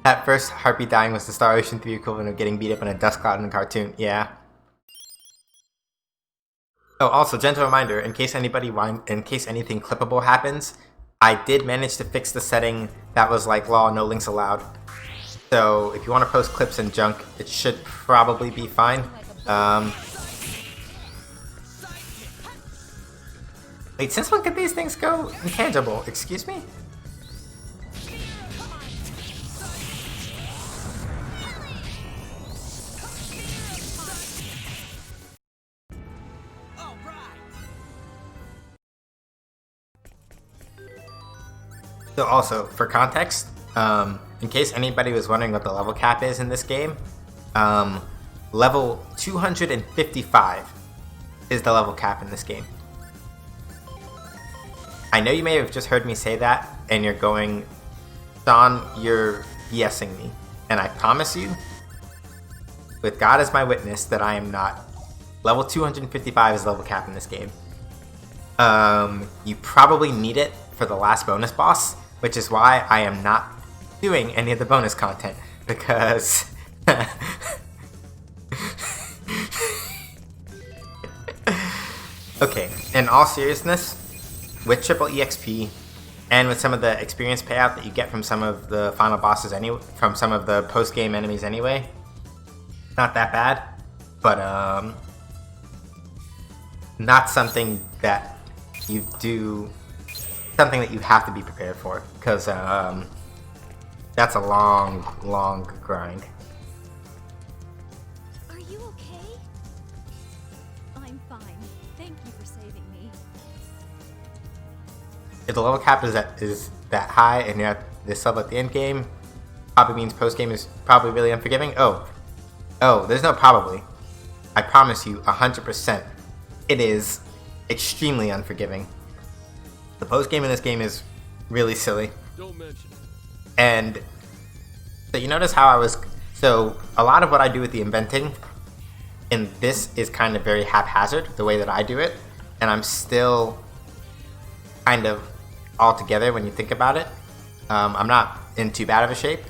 At first, Harpy dying was the Star Ocean 3 equivalent of getting beat up in a dust cloud in a cartoon. Yeah. Oh, also, gentle reminder, in case anything clippable happens, I did manage to fix the setting that was like law, no links allowed. So if you want to post clips and junk, it should probably be fine. Wait, since when can these things go intangible? Excuse me? All right. So also, for context, in case anybody was wondering what the level cap is in this game, level 255 is the level cap in this game. I know you may have just heard me say that, and you're going, Sean, you're BSing me. And I promise you, with God as my witness, that I am not. Level 255 is level cap in this game. You probably need it for the last bonus boss, which is why I am not doing any of the bonus content, because... Okay, in all seriousness, with triple EXP, and with some of the experience payout that you get from some of the final bosses anyway, from some of the post-game enemies anyway, not that bad, but not something that you do, something that you have to be prepared for, because that's a long grind. Are you okay? I'm fine. Thank you for saving me. If the level cap is that high and you're at this level at the end game, probably means post game is probably really unforgiving. Oh, there's no probably. I promise you, 100%, it is extremely unforgiving. The post game in this game is really silly. Don't mention it. And so you notice how so a lot of what I do with the inventing in this is kind of very haphazard, the way that I do it, and I'm still kind of all together when you think about it. I'm not in too bad of a shape,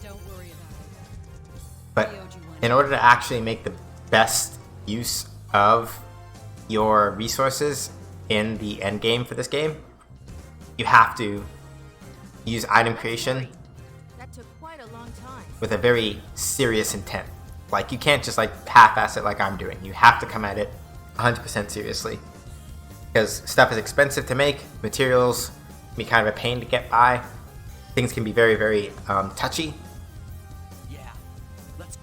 Don't worry about but I owed you one. in order to actually make the best use of your resources in the end game for this game, you have to use item creation That took quite a long time. with a very serious intent. Like, you can't just like half-ass it like I'm doing. You have to come at it 100% seriously. Because stuff is expensive to make, materials can be kind of a pain to get by, things can be very, very touchy. Yeah. Let's.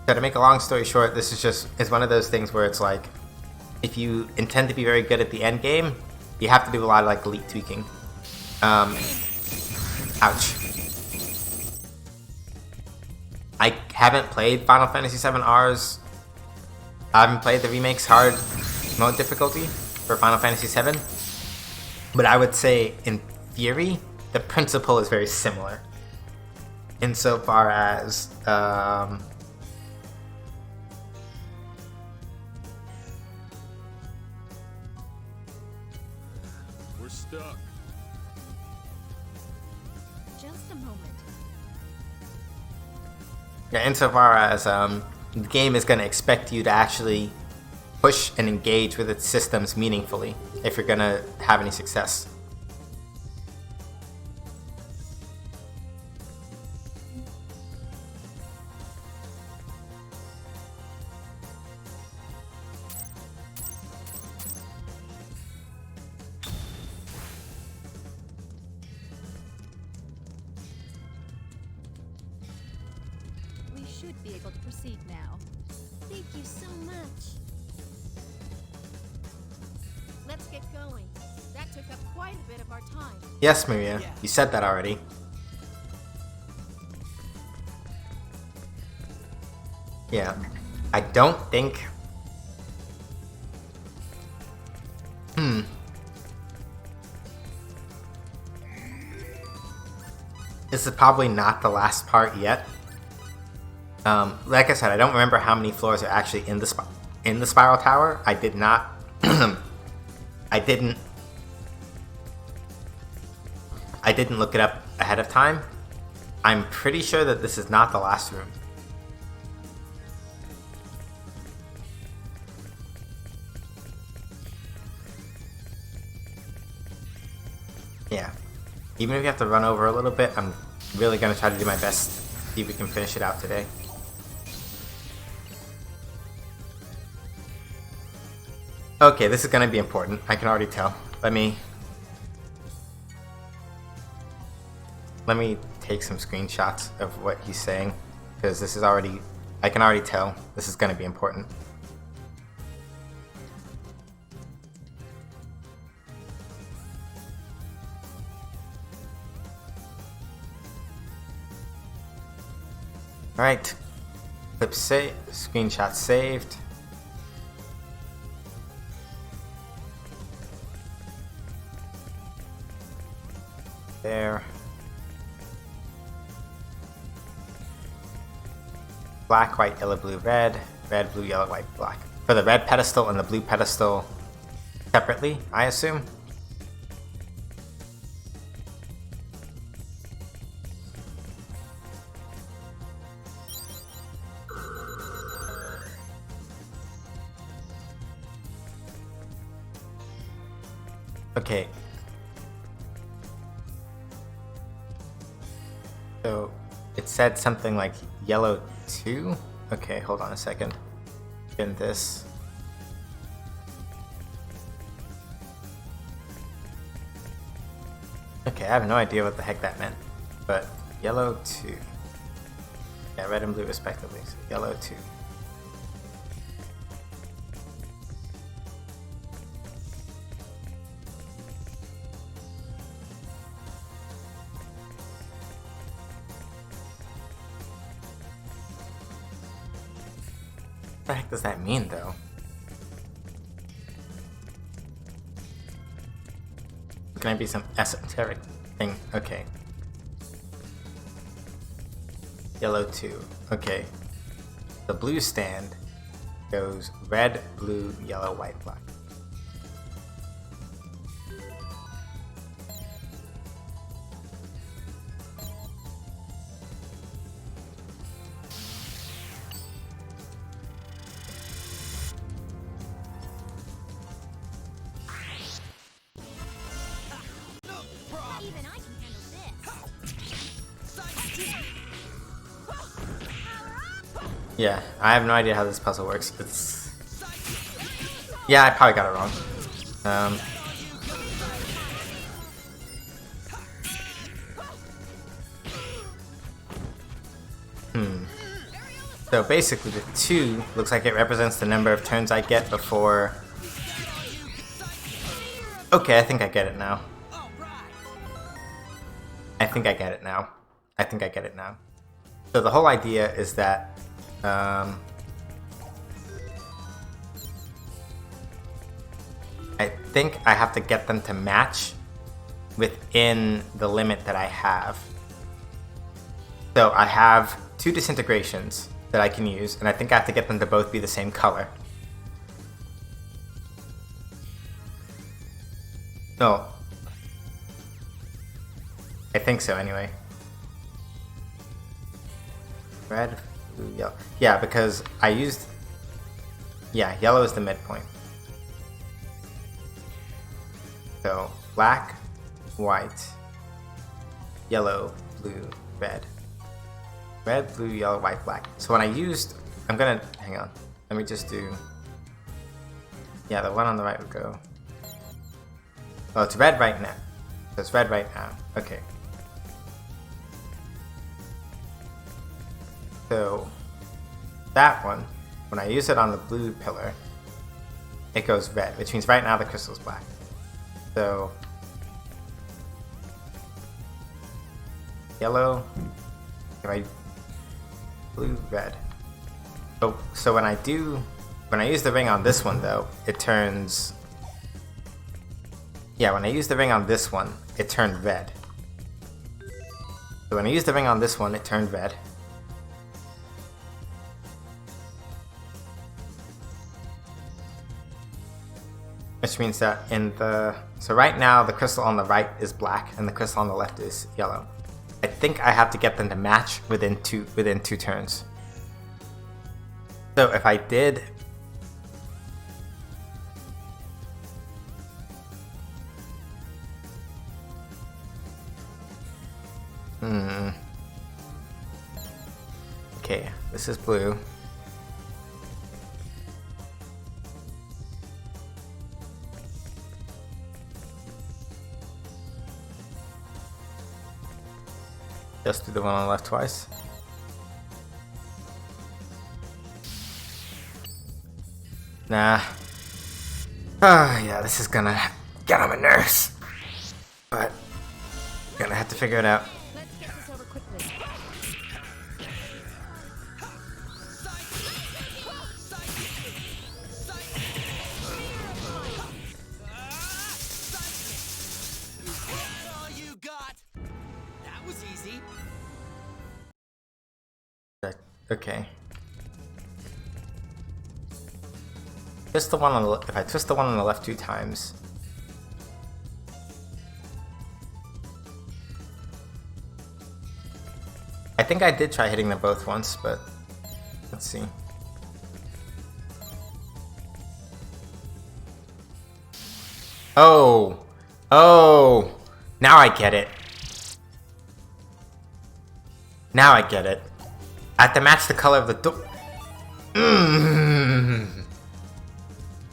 So to make a long story short, this is one of those things where it's like, if you intend to be very good at the end game, you have to do a lot of like elite tweaking. Ouch. I haven't played Final Fantasy VII R's. I haven't played the remake's hard mode difficulty for Final Fantasy VII, but I would say in theory the principle is very similar. Insofar as We're stuck. Just a moment. insofar as the game is going to expect you to actually push and engage with its systems meaningfully if you're going to have any success. We should be able to proceed now. Thank you so much. Let's get going. That took up quite a bit of our time. Yes, Maria, you said that already. Yeah, I don't think this is probably not the last part yet. Like I said, I don't remember how many floors are actually in the spiral tower. I did not. I didn't look it up ahead of time. I'm pretty sure that this is not the last room. Yeah. Even if you have to run over a little bit, I'm really going to try to do my best to see if we can finish it out today. Okay, this is going to be important. I can already tell. Let me take some screenshots of what he's saying, because this is already, I can already tell this is going to be important. Alright, clip save, screenshot saved. There. Black, white, yellow, blue, red. Red, blue, yellow, white, black. For the red pedestal and the blue pedestal separately, I assume. Okay. So it said something like yellow 2? Okay, hold on a second. In this. Okay, I have no idea what the heck that meant. But yellow 2. Yeah, red and blue respectively. So yellow 2. What the heck does that mean, though? Can I be some esoteric thing? Okay. Yellow 2. Okay. The blue stand goes red, blue, yellow, white, black. Even I can handle this. Yeah, I have no idea how this puzzle works. It's... Yeah, I probably got it wrong. So basically the 2 looks like it represents the number of turns I get before... Okay, I think I get it now. I think I get it now. I think I get it now. So the whole idea is that I think I have to get them to match within the limit that I have. So I have 2 disintegrations that I can use, and I think I have to get them to both be the same color. No. I think so, anyway. Red, blue, yellow. Yeah, because I used... Yeah, yellow is the midpoint. So, black, white, yellow, blue, red. Red, blue, yellow, white, black. So when I used... I'm gonna... Hang on. Let me just do... Yeah, the one on the right would go... Oh, it's red right now. So it's red right now. Okay. So that one, when I use it on the blue pillar, it goes red, which means right now the crystal's black. So yellow, right, blue, red. So when I use the ring on this one though, it turns... Yeah, when I use the ring on this one, it turned red. So when I used the ring on this one, it turned red. Which means that so right now the crystal on the right is black and the crystal on the left is yellow. I think I have to get them to match within two turns. So if I did Okay, this is blue. Just do the one on the left twice. Nah. Ah, yeah, this is gonna get on my nerves. But gonna have to figure it out. Let's get this over quickly. All you got. That was easy. Okay. Twist the one on the if I twist the one on the left 2 times. I think I did try hitting them both once, but let's see. Oh! Oh! Now I get it. Now I get it. I have to match the color of the door.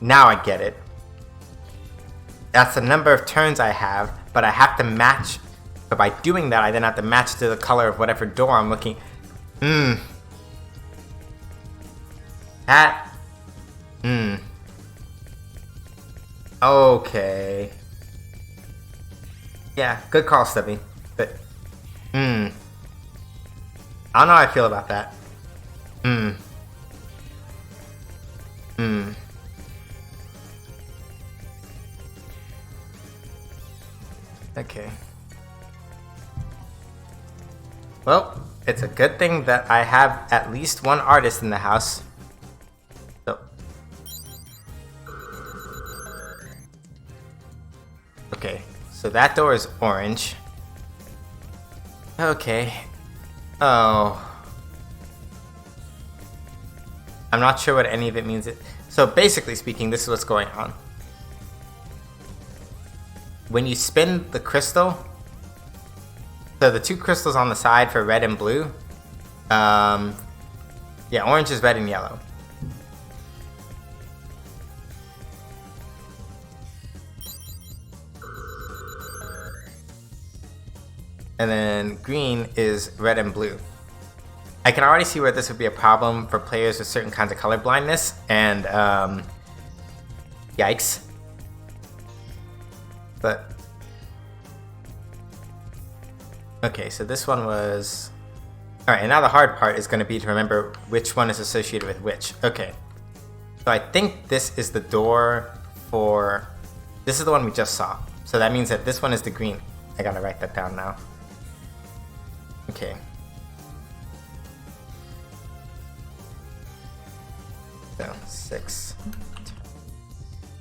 Now I get it. That's the number of turns I have, but I have to match. But by doing that, I then have to match to the color of whatever door I'm looking. That. Okay. Yeah, good call, Stubby. But. I don't know how I feel about that. Okay. Well, it's a good thing that I have at least one artist in the house. So. Okay, so that door is orange. Okay. Oh. I'm not sure what any of it means. So basically speaking, this is what's going on. When you spin the crystal, so the 2 crystals on the side for red and blue, yeah, orange is red and yellow. And then green is red and blue. I can already see where this would be a problem for players with certain kinds of color blindness, and yikes. But okay, so this one was alright, and now the hard part is going to be to remember which one is associated with which. Okay, so I think this is the door for this is the one we just saw, so that means that this one is the green. I gotta write that down now. Okay. So 6.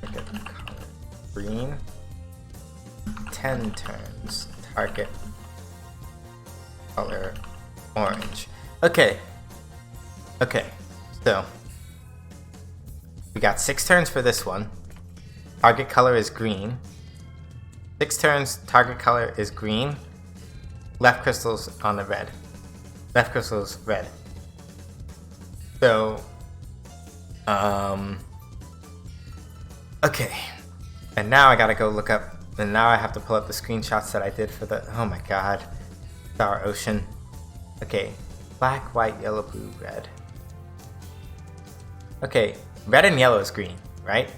Target color green. 10 turns. Target color orange. Okay. Okay. So we got 6 turns for this one. Target color is green. 6 turns. Target color is green. Left crystal's on the red. Left crystal's red. So, okay. And now I gotta go look up, and now I have to pull up the screenshots that I did for the, oh my god, Star Ocean. Okay, black, white, yellow, blue, red. Okay, red and yellow is green, right?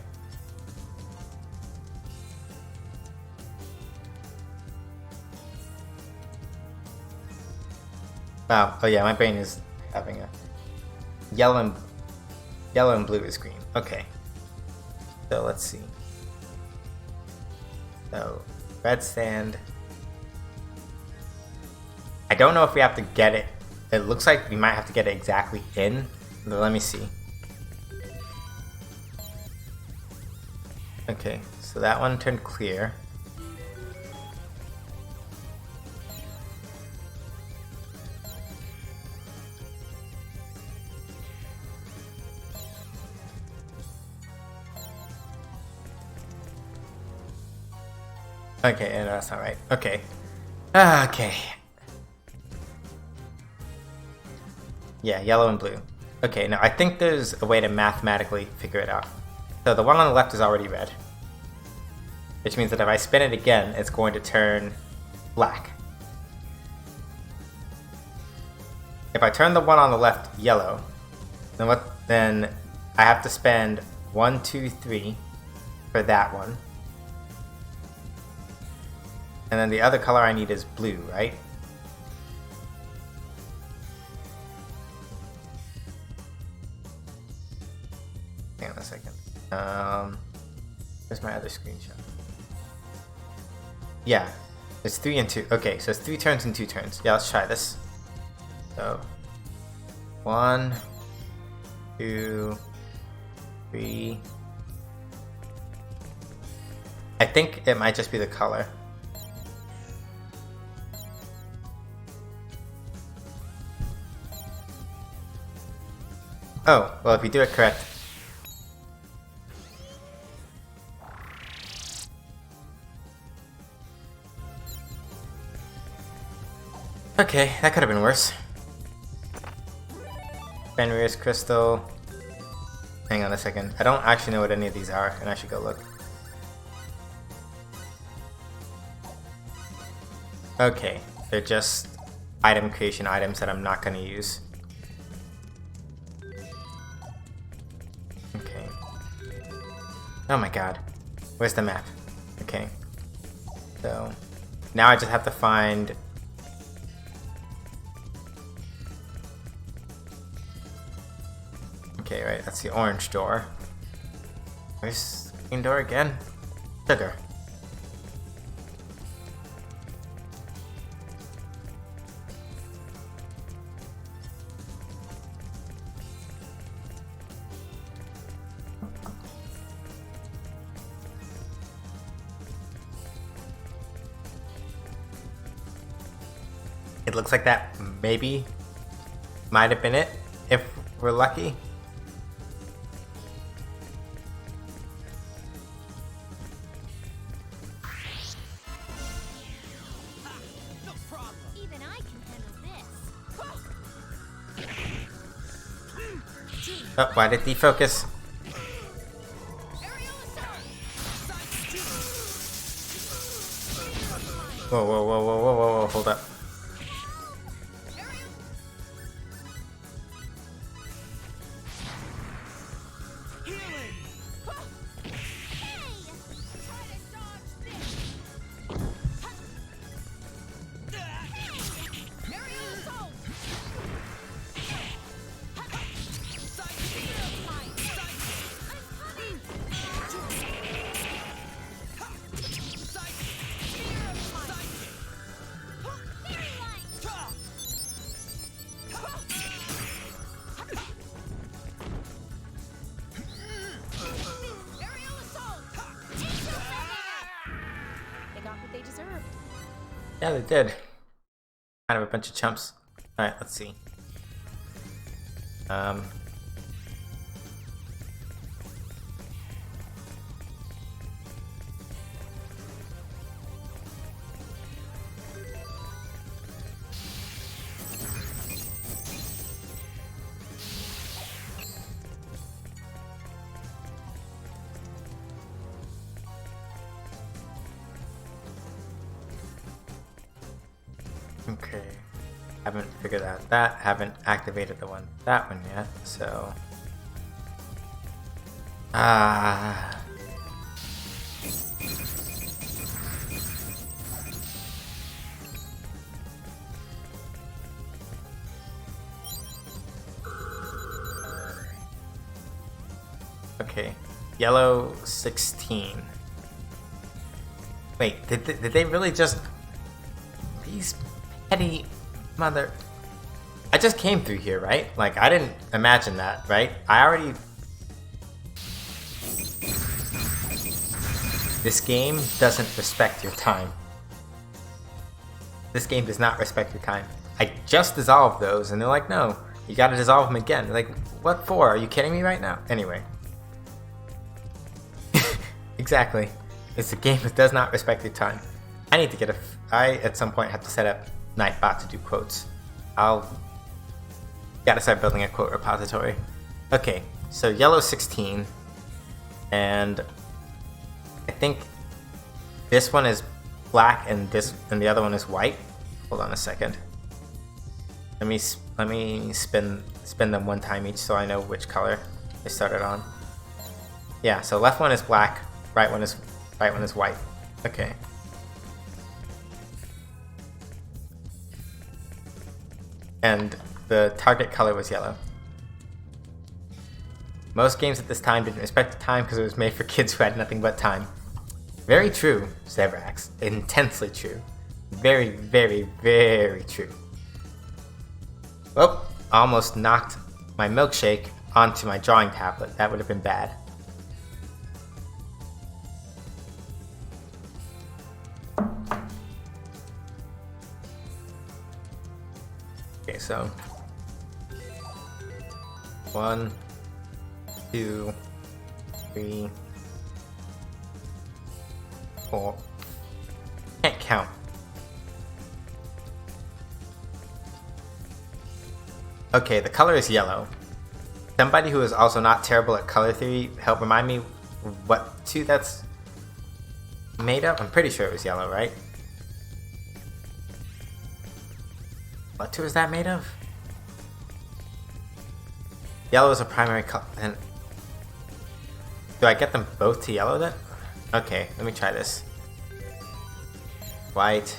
Wow. Oh yeah, my brain is having a yellow and blue is green. Okay. So let's see. So red sand. I don't know if we have to get it. It looks like we might have to get it exactly in. But let me see. Okay, so that one turned clear. Okay, and that's not right. Okay. Okay. Yeah, yellow and blue. Okay, now I think there's a way to mathematically figure it out. So the one on the left is already red. Which means that if I spin it again, it's going to turn black. If I turn the one on the left yellow, then I have to spend 1, 2, 3 for that one. And then the other color I need is blue, right? Hang on a second. Where's my other screenshot? Yeah, it's 3 and 2. Okay, so it's 3 turns and 2 turns. Yeah, let's try this. So, 1, 2, 3. I think it might just be the color. Oh, well, if you do it correct. Okay, that could have been worse. Fenrir's crystal. Hang on a second. I don't actually know what any of these are, and I should go look. Okay, they're just item creation items that I'm not going to use. Okay. Oh my god. Where's the map? Okay. So, now I just have to find... Okay, right, that's the orange door. Where's the green door again? Sugar. It looks like that maybe might have been it, if we're lucky. No problem. Even I can handle this. Oh, why did defocus? Whoa, whoa, whoa, whoa, whoa, whoa, whoa, hold up. They got what they deserved. Yeah, they did. Kind of a bunch of chumps. Alright, let's see. Okay. Haven't figured out that. Haven't activated that one yet, so... Okay. Yellow 16. Wait, did they really just... These petty Mother... I just came through here, right? Like, I didn't imagine that, right? I already... This game doesn't respect your time. This game does not respect your time. I just dissolved those, and they're like, no, you gotta dissolve them again. Like, what for? Are you kidding me right now? Anyway. Exactly. It's a game that does not respect your time. I need to get I, at some point, have to set up Nightbot to do quotes. Gotta start building a quote repository. Okay, so yellow 16, and I think this one is black and the other one is white. Hold on a second. Let me spin them one time each so I know which color they started on. Yeah, so left one is black, right one is white. Okay. And the target color was yellow. Most games at this time didn't respect the time because it was made for kids who had nothing but time. Very true, Zevrax. Intensely true. Very, very, very true. Oh, almost knocked my milkshake onto my drawing tablet. That would have been bad. Okay, so 1, 2, 3, 4. Can't count. Okay, the color is yellow. Somebody who is also not terrible at color theory, help remind me what 2 that's made of? I'm pretty sure it was yellow, right? What 2 is that made of? Yellow is a primary color. And do I get them both to yellow then? Okay, let me try this. White,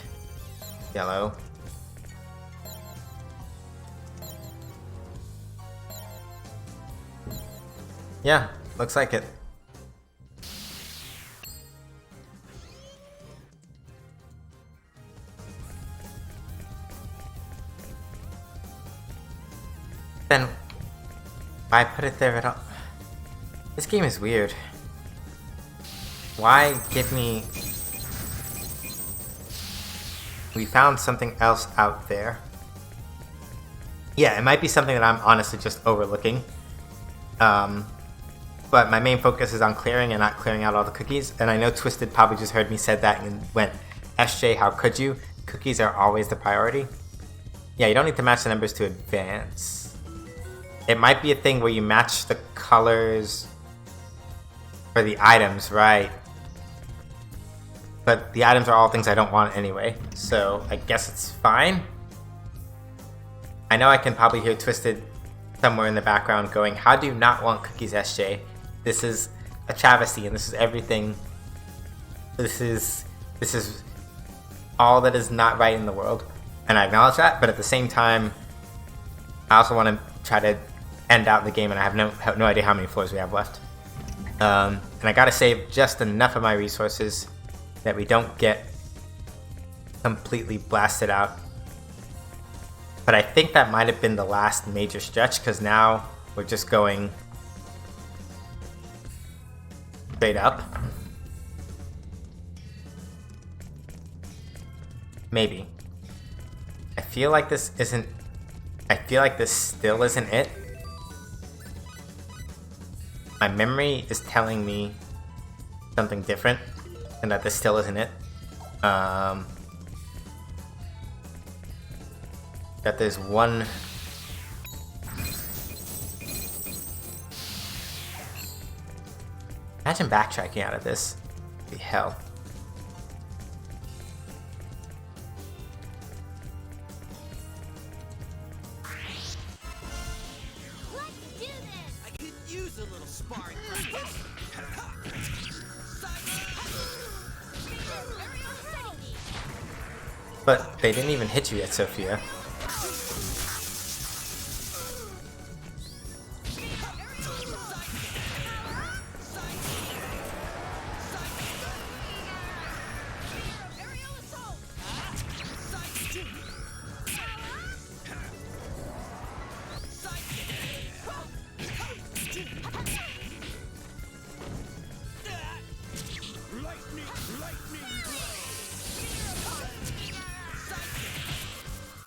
yellow. Yeah, looks like it. Then why put it there at all? This game is weird. Why give me... We found something else out there. Yeah, it might be something that I'm honestly just overlooking. But my main focus is on clearing and not clearing out all the cookies. And I know Twisted probably just heard me said that and went, SJ, how could you? Cookies are always the priority. Yeah, you don't need to match the numbers to advance. It might be a thing where you match the colors for the items, right? But the items are all things I don't want anyway, so I guess it's fine. I know I can probably hear Twisted somewhere in the background going, how do you not want cookies, SJ? This is a travesty and this is everything. This is all that is not right in the world. And I acknowledge that, but at the same time, I also want to try to end out the game, and I have no idea how many floors we have left. And I gotta save just enough of my resources that we don't get completely blasted out. But I think that might have been the last major stretch, because now we're just going straight up. Maybe. I feel like this still isn't it. My memory is telling me something different, and that this still isn't it. That there's one... Imagine backtracking out of this. It'd be hell. Let's do this! I could use a little sparring practice. But they didn't even hit you yet, Sophia.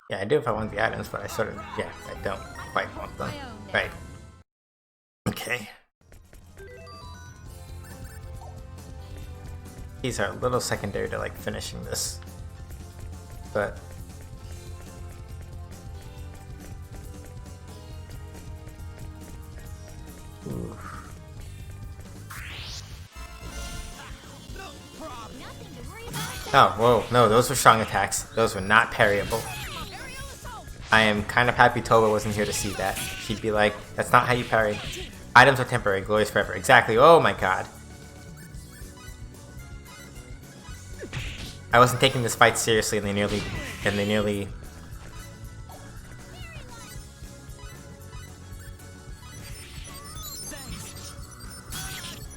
Yeah, I do if I want the items, but I sort of, yeah, I don't quite want them. Right. Okay. These are a little secondary to like finishing this, but ooh. Oh, whoa, no, those were strong attacks. Those were not parryable. I am kind of happy Tova wasn't here to see that. She'd be like, that's not how you parry. Items are temporary, glories forever. Exactly, oh my god. I wasn't taking this fight seriously and they nearly...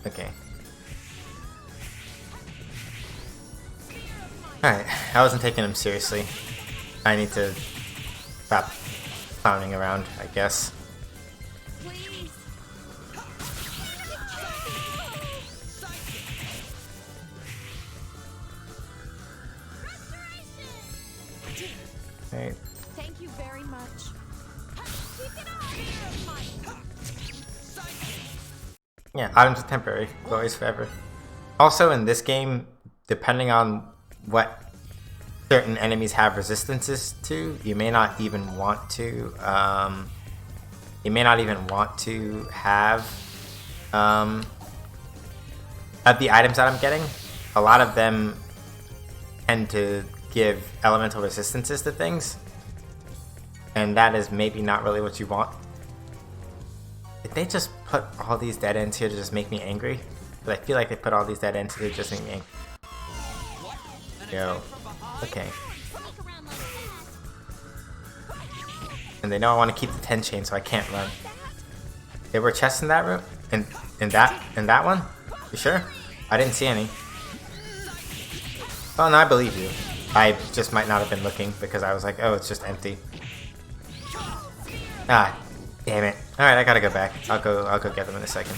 Okay. Alright, I wasn't taking him seriously. I need to stop clowning around, I guess. Right. Thank you very much. Yeah, items are temporary, glories forever. Also in this game, depending on what certain enemies have resistances to, you may not even want to have of the items that I'm getting. A lot of them tend to give elemental resistances to things, and that is maybe not really what you want. Did they just put all these dead ends here to just make me angry? But I feel like they put all these dead ends here to just make me angry. Yo. Okay. And they know I want to keep the 10 chain, so I can't run. There were chests in that room? In that one? You sure? I didn't see any. Oh no, I believe you. I just might not have been looking because I was like, oh, it's just empty. Ah, damn it. Alright, I gotta go back. I'll go get them in a second.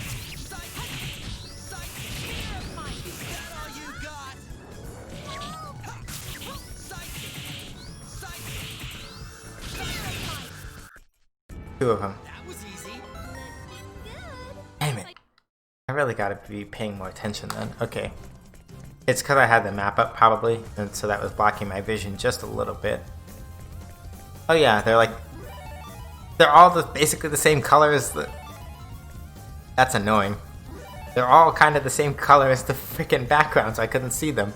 Two of them. Damn it. I really gotta be paying more attention then. Okay. It's because I had the map up probably, and so that was blocking my vision just a little bit. Oh yeah, they're all basically the same color as the... That's annoying. They're all kind of the same color as the freaking background, so I couldn't see them.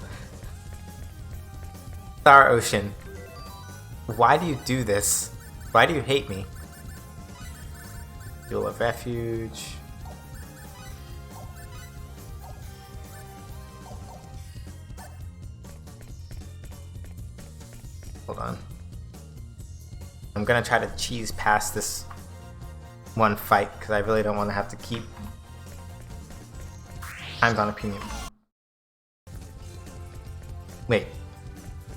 Star Ocean. Why do you do this? Why do you hate me? Duel of Refuge. Hold on. I'm gonna try to cheese past this one fight because I really don't want to have to keep times on opinion. Wait,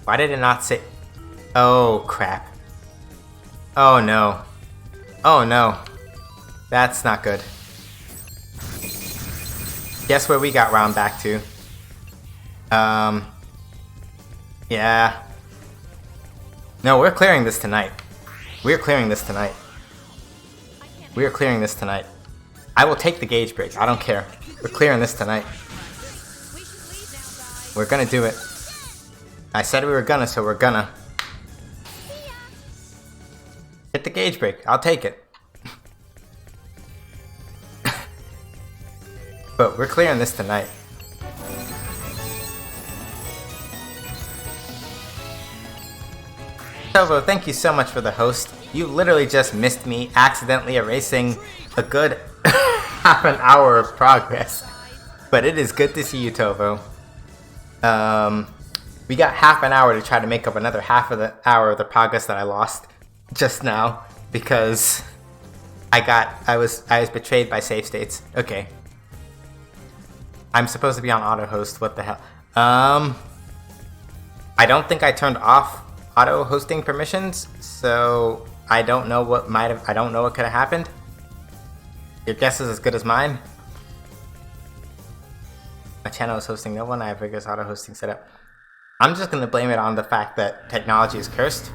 why did it not say? Oh crap! Oh no! Oh no! That's not good. Guess where we got round back to? Yeah. No, we're clearing this tonight. We're clearing this tonight. We are clearing this tonight. I will take the gauge break. I don't care. We're clearing this tonight. We're gonna do it. I said we were gonna, so we're gonna. Hit the gauge break. I'll take it. But we're clearing this tonight. Tovo, thank you so much for the host. You literally just missed me accidentally erasing a good half an hour of progress. But it is good to see you, Tovo. We got half an hour to try to make up another half of the hour of the progress that I lost just now because I was betrayed by save states. Okay. I'm supposed to be on auto host. What the hell? I don't think I turned off auto hosting permissions, so I don't know what I don't know what could have happened. Your guess is as good as mine. channel is hosting no one. I have rigorous auto hosting set up. I'm just gonna blame it on the fact that technology is cursed.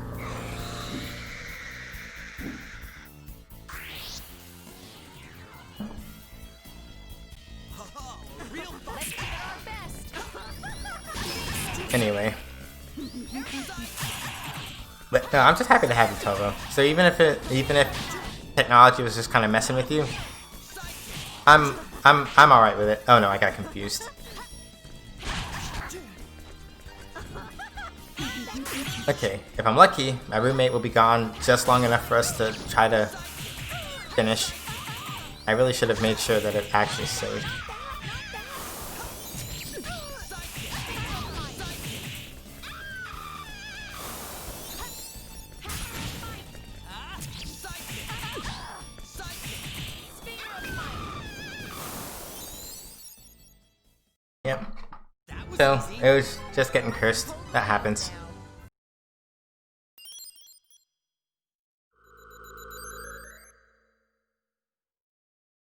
Anyway. But no, I'm just happy to have you, Toro. So even if technology was just kind of messing with you, I'm alright with it. Oh no, I got confused. Okay, if I'm lucky, my roommate will be gone just long enough for us to try to finish. I really should have made sure that it actually saved. Yep. So, it was just getting cursed. That happens.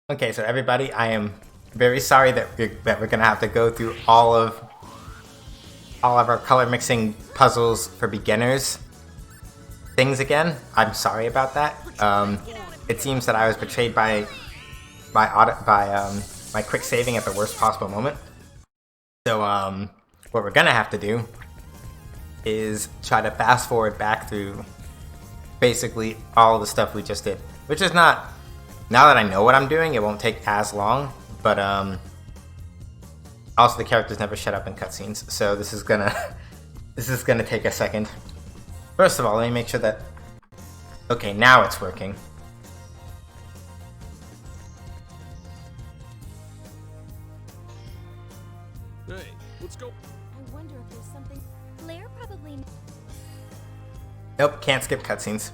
Okay, so everybody, I am very sorry that we're gonna have to go through all of our color mixing puzzles for beginners things again. I'm sorry about that. It seems that I was betrayed by my quick saving at the worst possible moment. So what we're gonna have to do is try to fast forward back through basically all the stuff we just did, which is not. Now that I know what I'm doing, it won't take as long, but also the characters never shut up in cutscenes, so this is gonna take a second. First of all, let me make sure that, okay, now it's working. Hey, let's go. I wonder if there's something. Blair probably. Nope, can't skip cutscenes.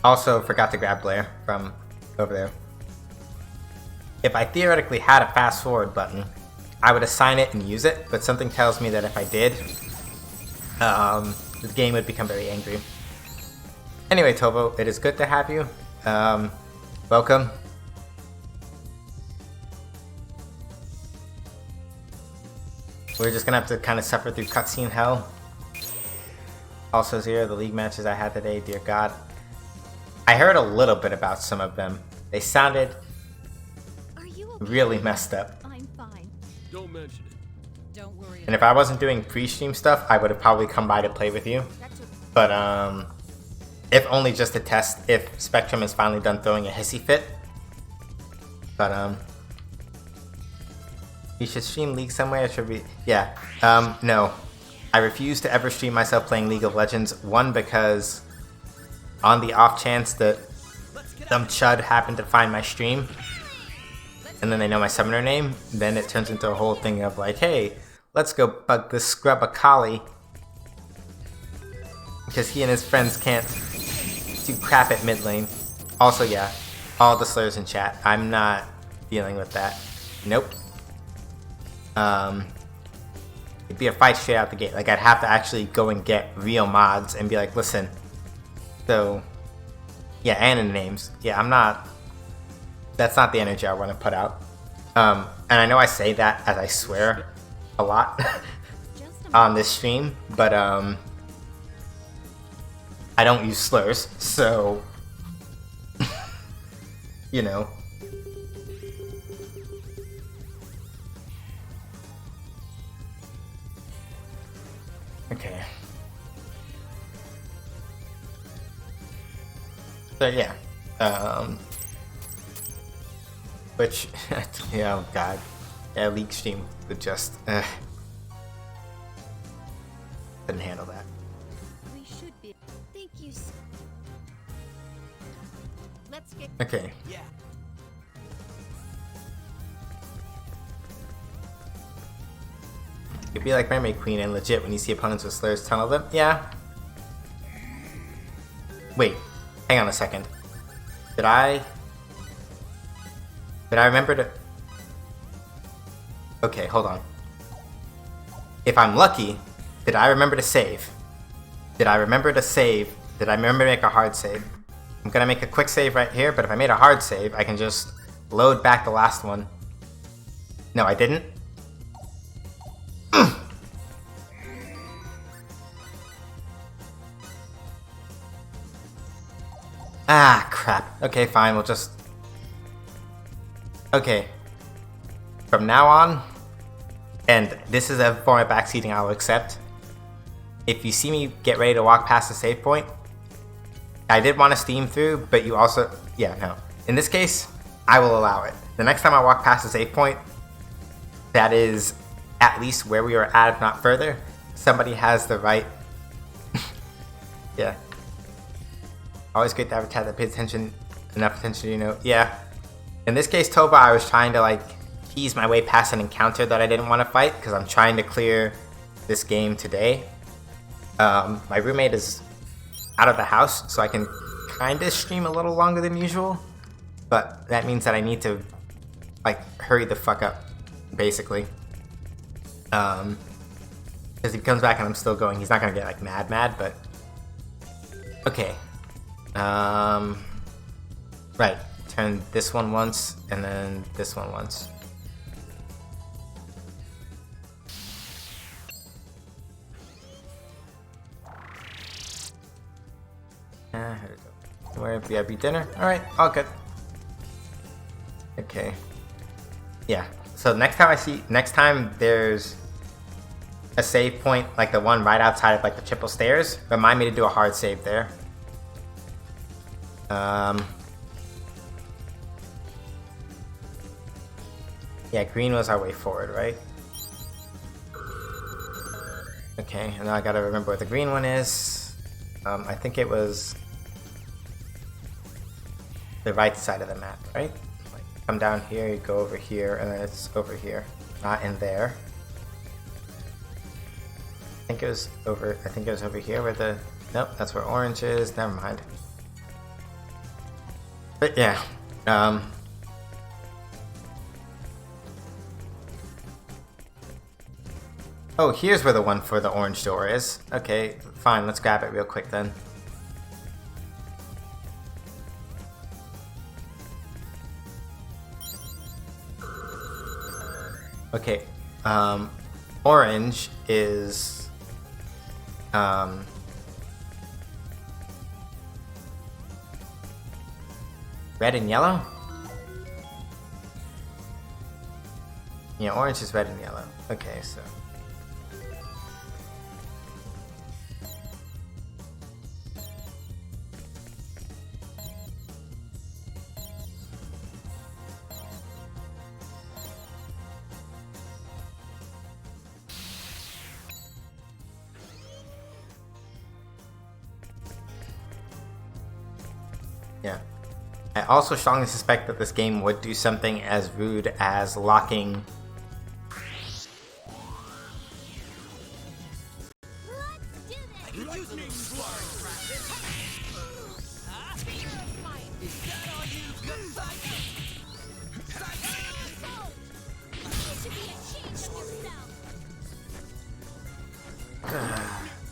Also, forgot to grab Blair from over there. If I theoretically had a fast forward button, I would assign it and use it, but something tells me that if I did, the game would become very angry. Anyway, Tovo, it is good to have you. Welcome. We're just gonna have to kind of suffer through cutscene hell. Also, Zero, the league matches I had today, dear God. I heard a little bit about some of them. They sounded Are you okay? really messed up. I'm fine. Don't mention it. Don't worry. And if I wasn't doing pre-stream stuff, I would have probably come by to play with you. But if only just to test if Spectrum is finally done throwing a hissy fit. But you should stream League somewhere. It should be, yeah. No, I refuse to ever stream myself playing League of Legends. One, because on the off chance that some chud happened to find my stream, and then they know my summoner name, then it turns into a whole thing of like, hey, let's go bug this scrub Akali, because he and his friends can't do crap at mid lane. Also, yeah, all the slurs in chat. I'm not dealing with that. Nope. It'd be a fight straight out the gate. Like, I'd have to actually go and get real mods and be like, listen, so, yeah, and in names. Yeah, I'm not, that's not the energy I want to put out. And I know I say that as I swear a lot on this stream, but I don't use slurs, so, you know. Okay. So yeah, which, yeah, oh god, yeah, League stream would just, couldn't handle that. We should be. Thank you. Let's get. Okay. Yeah. You'd be like Mermaid Queen and legit when you see opponents with slurs, tunnel them. Yeah. Wait, hang on a second. Did I remember to... Okay, hold on. If I'm lucky, did I remember to save? Did I remember to save? Did I remember to make a hard save? I'm gonna make a quick save right here, but if I made a hard save, I can just load back the last one. No, I didn't? Ah, crap. Okay, fine, we'll just... Okay. From now on, and this is a form of backseating I'll accept, if you see me get ready to walk past the save point, I did want to steam through, but you also... Yeah, no. In this case, I will allow it. The next time I walk past the save point, that is at least where we were at, if not further, somebody has the right... Yeah. Always great to have a chat that pays enough attention, you know. Yeah. In this case, Toba, I was trying to, like, tease my way past an encounter that I didn't want to fight, because I'm trying to clear this game today. My roommate is out of the house, so I can kind of stream a little longer than usual. But that means that I need to, like, hurry the fuck up, basically. Because if he comes back and I'm still going, he's not going to get, like, mad, but... Okay. Right. Turn this one once, and then this one once. Here we go. Where VIP dinner? Alright, all good. Okay. Yeah. So next time there's a save point, like the one right outside of like the triple stairs, remind me to do a hard save there. Yeah, green was our way forward, right? Okay, and now I gotta remember where the green one is. I think it was the right side of the map, right? Like, come down here, you go over here, and then it's over here, not in there. I think it was over here where the... Nope, that's where orange is. Never mind. But yeah, oh, here's where the one for the orange door is. Okay, fine, let's grab it real quick then. Okay, orange is, red and yellow? Yeah, orange is red and yellow. Okay, so... Yeah. I also strongly suspect that this game would do something as rude as locking...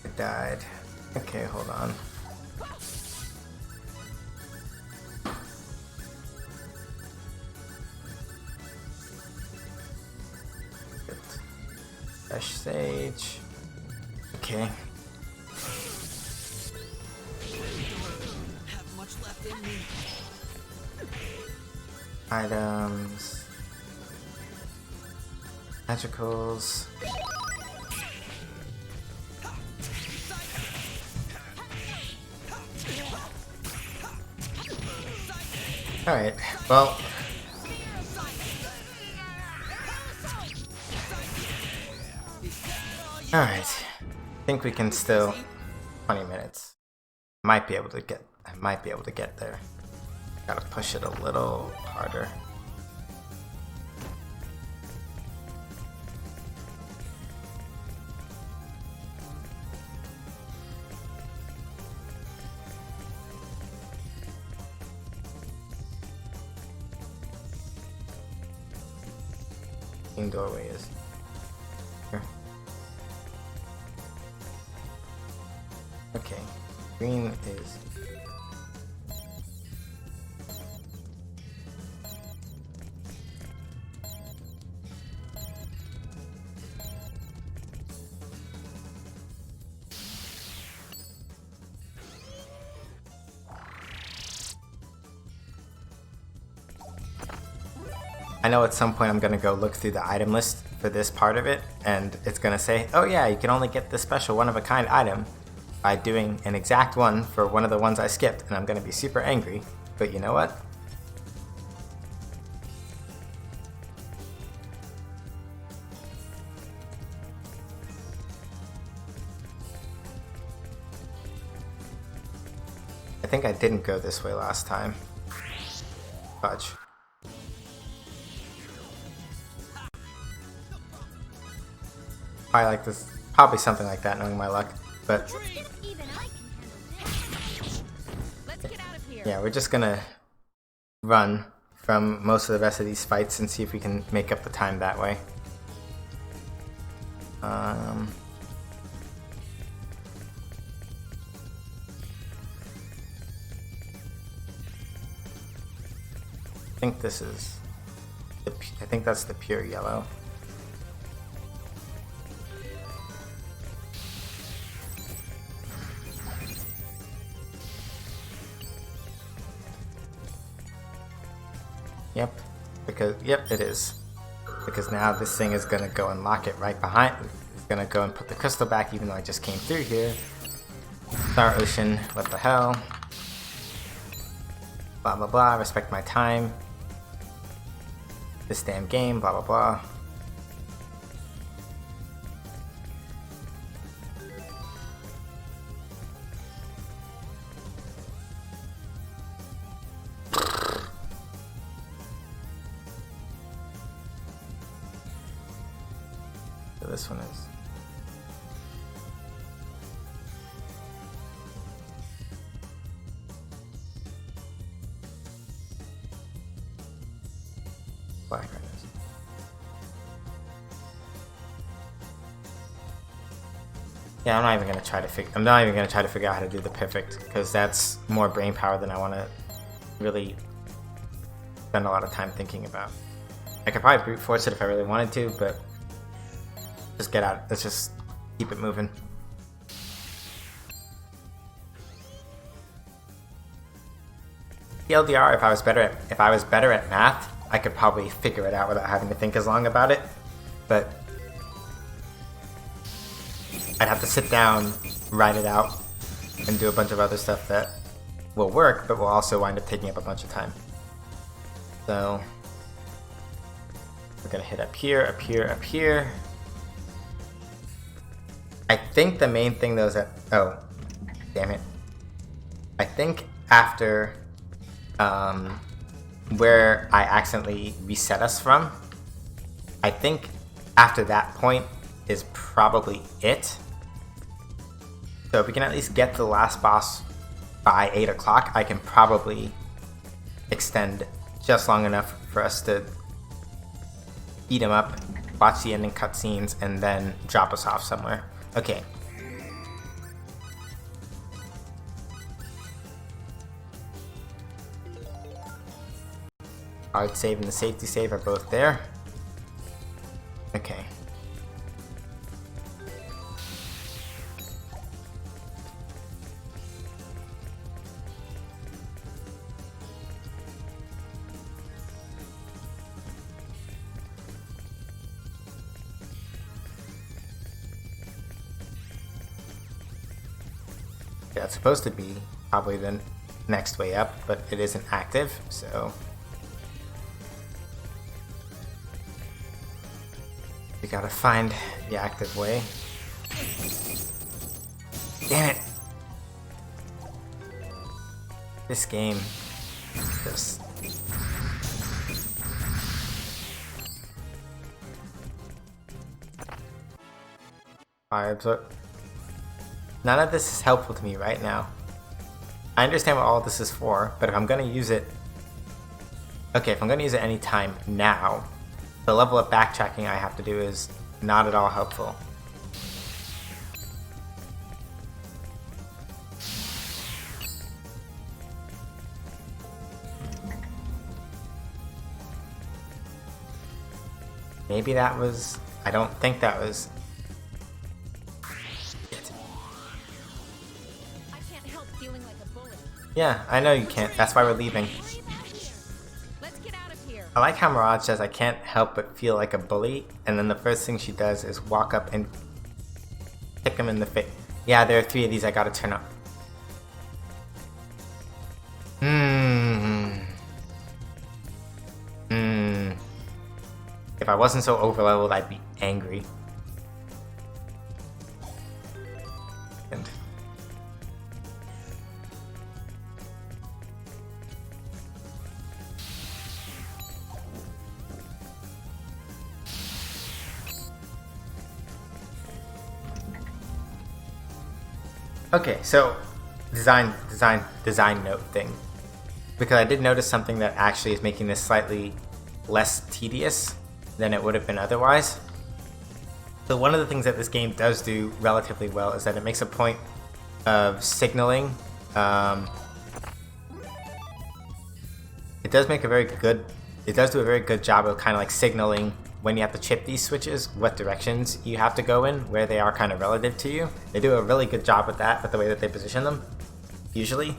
It died. Okay, hold on. Fresh sage. Okay. Have much left in me. Items. Magicals. Alright, well... Alright, I think we can still... 20 minutes. I might be able to get there. Gotta push it a little harder. Doorway is here. Okay, green is I know at some point I'm gonna go look through the item list for this part of it, and it's gonna say, oh yeah, you can only get this special one-of-a-kind item by doing an exact one for one of the ones I skipped, and I'm gonna be super angry. But you know what? I think I didn't go this way last time. Fudge. Probably like this, probably something like that, knowing my luck. But Even I can handle this. Let's get out of here. yeah, we're just gonna run from most of the rest of these fights and see if we can make up the time that way. I think this is, I think that's the pure yellow. Yep, because, yep, it is. Because now this thing is gonna go and lock it right behind, it's gonna go and put the crystal back even though I just came through here. Star Ocean, what the hell? Blah blah blah, respect my time. This damn game, blah blah blah. So this one is. Black right now. Yeah, I'm not even gonna try to figure out how to do the perfect, because that's more brain power than I want to really spend a lot of time thinking about. I could probably brute force it if I really wanted to, but just get out. Let's just keep it moving. TLDR, if I was better at math, I could probably figure it out without having to think as long about it. But I'd have to sit down, write it out, and do a bunch of other stuff that will work, but will also wind up taking up a bunch of time. So we're gonna hit up here, up here, up here. I think the main thing though is that, oh, damn it. I think after where I accidentally reset us from, I think after that point is probably it. So if we can at least get the last boss by 8 o'clock, I can probably extend just long enough for us to eat him up, watch the ending cutscenes, and then drop us off somewhere. Okay. Hard save and the safety save are both there. Okay. That's supposed to be probably the next way up, but it isn't active, so we gotta find the active way. Damn it! This game just... Fire absorb. None of this is helpful to me right now. I understand what all this is for, but if I'm gonna use it... Okay, if I'm gonna use it anytime now, the level of backtracking I have to do is not at all helpful. Maybe that was... I don't think that was... Feeling like a bullet. Yeah, I know you can't. That's why we're leaving. Let's get out of here. I like how Mirage says I can't help but feel like a bully, and then the first thing she does is walk up and kick him in the face. Yeah, there are 3 of these I gotta turn up. If I wasn't so overleveled, I'd be angry. And okay, so design note thing. Because I did notice something that actually is making this slightly less tedious than it would have been otherwise. So one of the things that this game does do relatively well is that it makes a point of signaling. It does do a very good job of kind of like signaling when you have to chip these switches, what directions you have to go in, where they are kind of relative to you. They do a really good job with that, with the way that they position them, usually.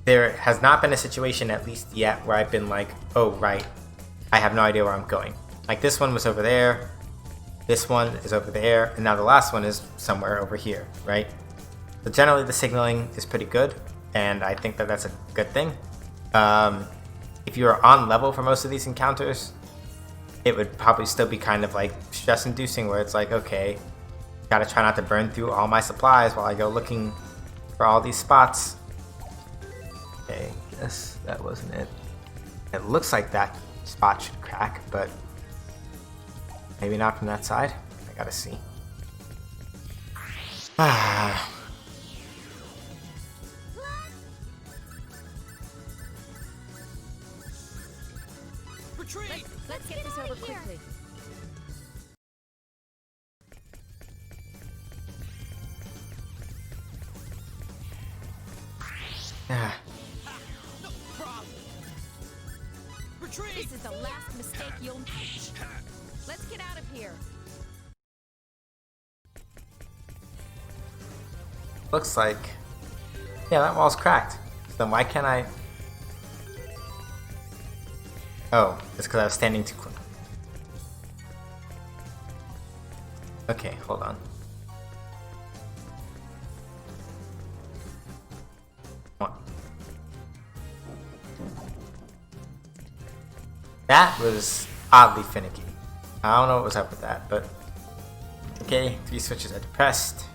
There has not been a situation, at least yet, where I've been like, oh, right, I have no idea where I'm going. Like this one was over there, this one is over there, and now the last one is somewhere over here, right? So generally the signaling is pretty good, and I think that that's a good thing. If you are on level for most of these encounters, it would probably still be kind of like stress-inducing, where it's like, okay, gotta try not to burn through all my supplies while I go looking for all these spots. Okay, guess that wasn't it. It looks like that spot should crack, but maybe not from that side. I gotta see. Retreat! Let's get this over quickly. Ah. No problem. Retreat! This is the last mistake you'll make. Let's get out of here. Looks like, yeah, that wall's cracked. So then why can't I? Oh, it's because I was standing too close. Okay, hold on. What? That was oddly finicky. I don't know what was up with that, but okay, 3 switches are depressed.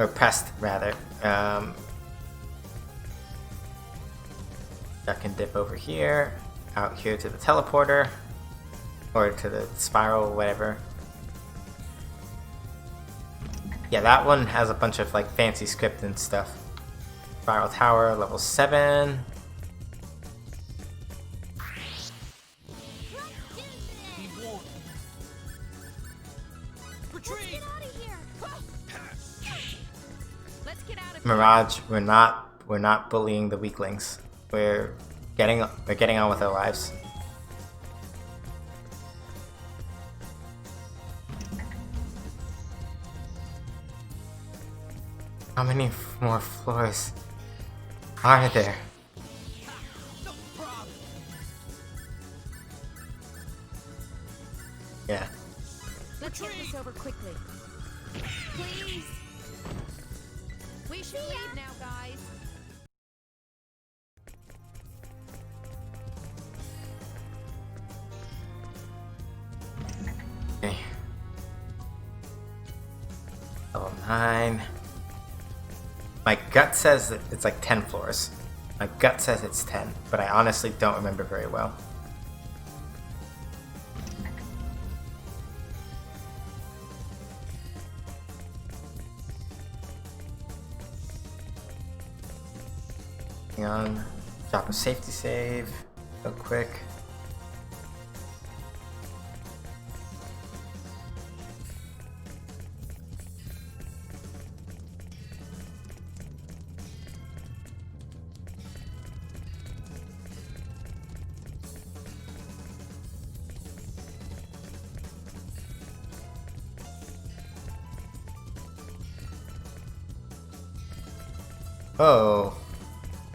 Or pressed, rather. Duck and dip over here, out here to the teleporter, or to the spiral, whatever. Yeah, that one has a bunch of like fancy script and stuff. Spiral tower, level 7. Be warned. Retreat! Let's get out of here. Mirage, we're not bullying the weaklings. We're getting on with our lives. How many more floors are there? No problem. Yeah. Let's get this over quickly. Please. We should leave now, guys. Okay. Level 9. My gut says that it's like 10 floors. My gut says it's 10, but I honestly don't remember very well. Hang on. Drop a safety save real quick. Whoa.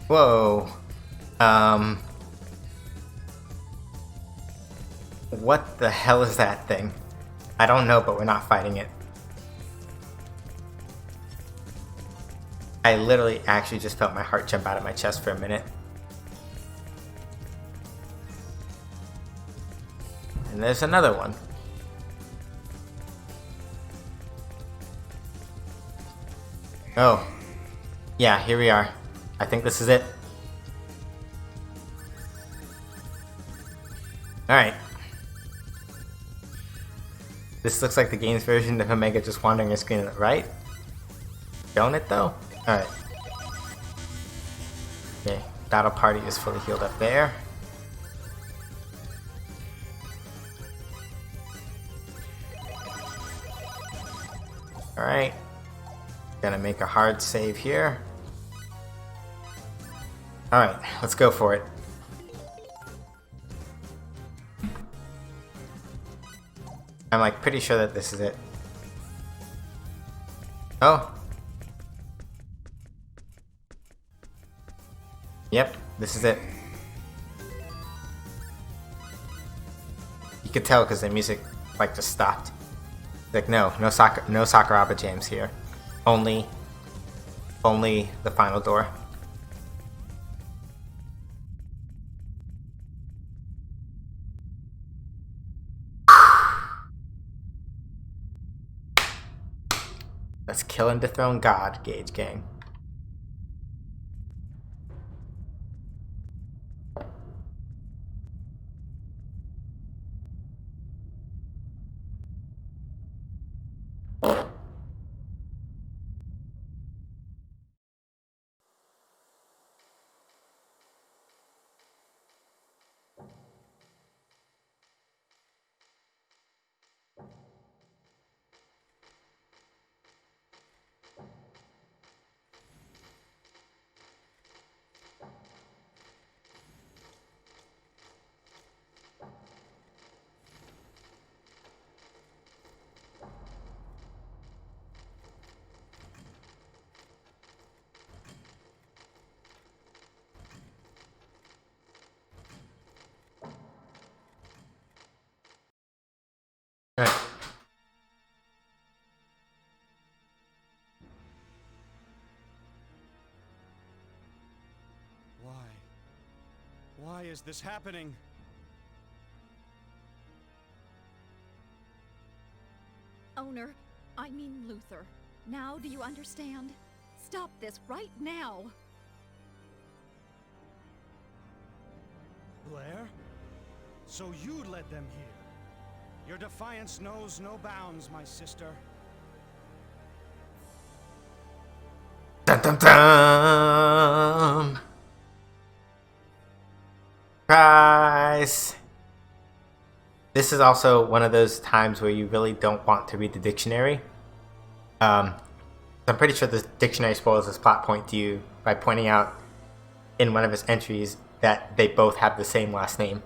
Whoa. What the hell is that thing? I don't know, but we're not fighting it. I literally actually just felt my heart jump out of my chest for a minute. And there's another one. Oh. Yeah, here we are. I think this is it. Alright. This looks like the game's version of Omega just wandering a screen, right? Don't it though? Alright. Okay, Battle Party is fully healed up there. Alright. Gonna make a hard save here. Alright, let's go for it. I'm like pretty sure that this is it. Oh. Yep, this is it. You could tell because the music like just stopped. Like no Sakuraba jams here. Only the final door. Let's kill and dethrone God, Gage Gang. Alright. Why is this happening? Owner, I mean Luther. Now do you understand? Stop this right now! Blair? So you led them here. Your defiance knows no bounds, my sister. Dun dun dun! Surprise! This is also one of those times where you really don't want to read the dictionary. I'm pretty sure the dictionary spoils this plot point to you by pointing out in one of its entries that they both have the same last name.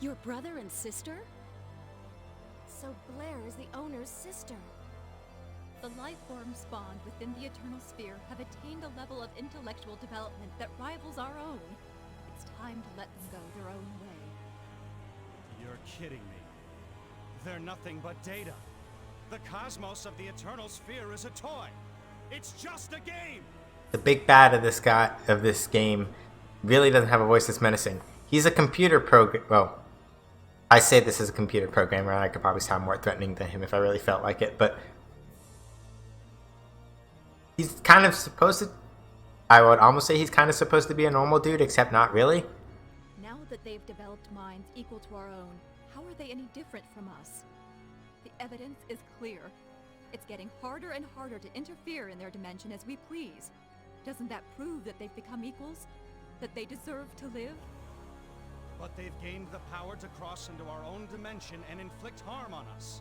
Your brother and sister? So Blair is the owner's sister. The life forms spawned within the Eternal Sphere have attained a level of intellectual development that rivals our own. It's time to let them go their own way. You're kidding me. They're nothing but data. The cosmos of the Eternal Sphere is a toy. It's just a game. The big bad of this game really doesn't have a voice that's menacing. He's a computer program. Well, I say this as a computer programmer, and I could probably sound more threatening than him if I really felt like it, but he's kind of supposed to. I would almost say he's kind of supposed to be a normal dude, except not really. Now that they've developed minds equal to our own, how are they any different from us? The evidence is clear. It's getting harder and harder to interfere in their dimension as we please. Doesn't that prove that they've become equals? That they deserve to live? But they've gained the power to cross into our own dimension and inflict harm on us.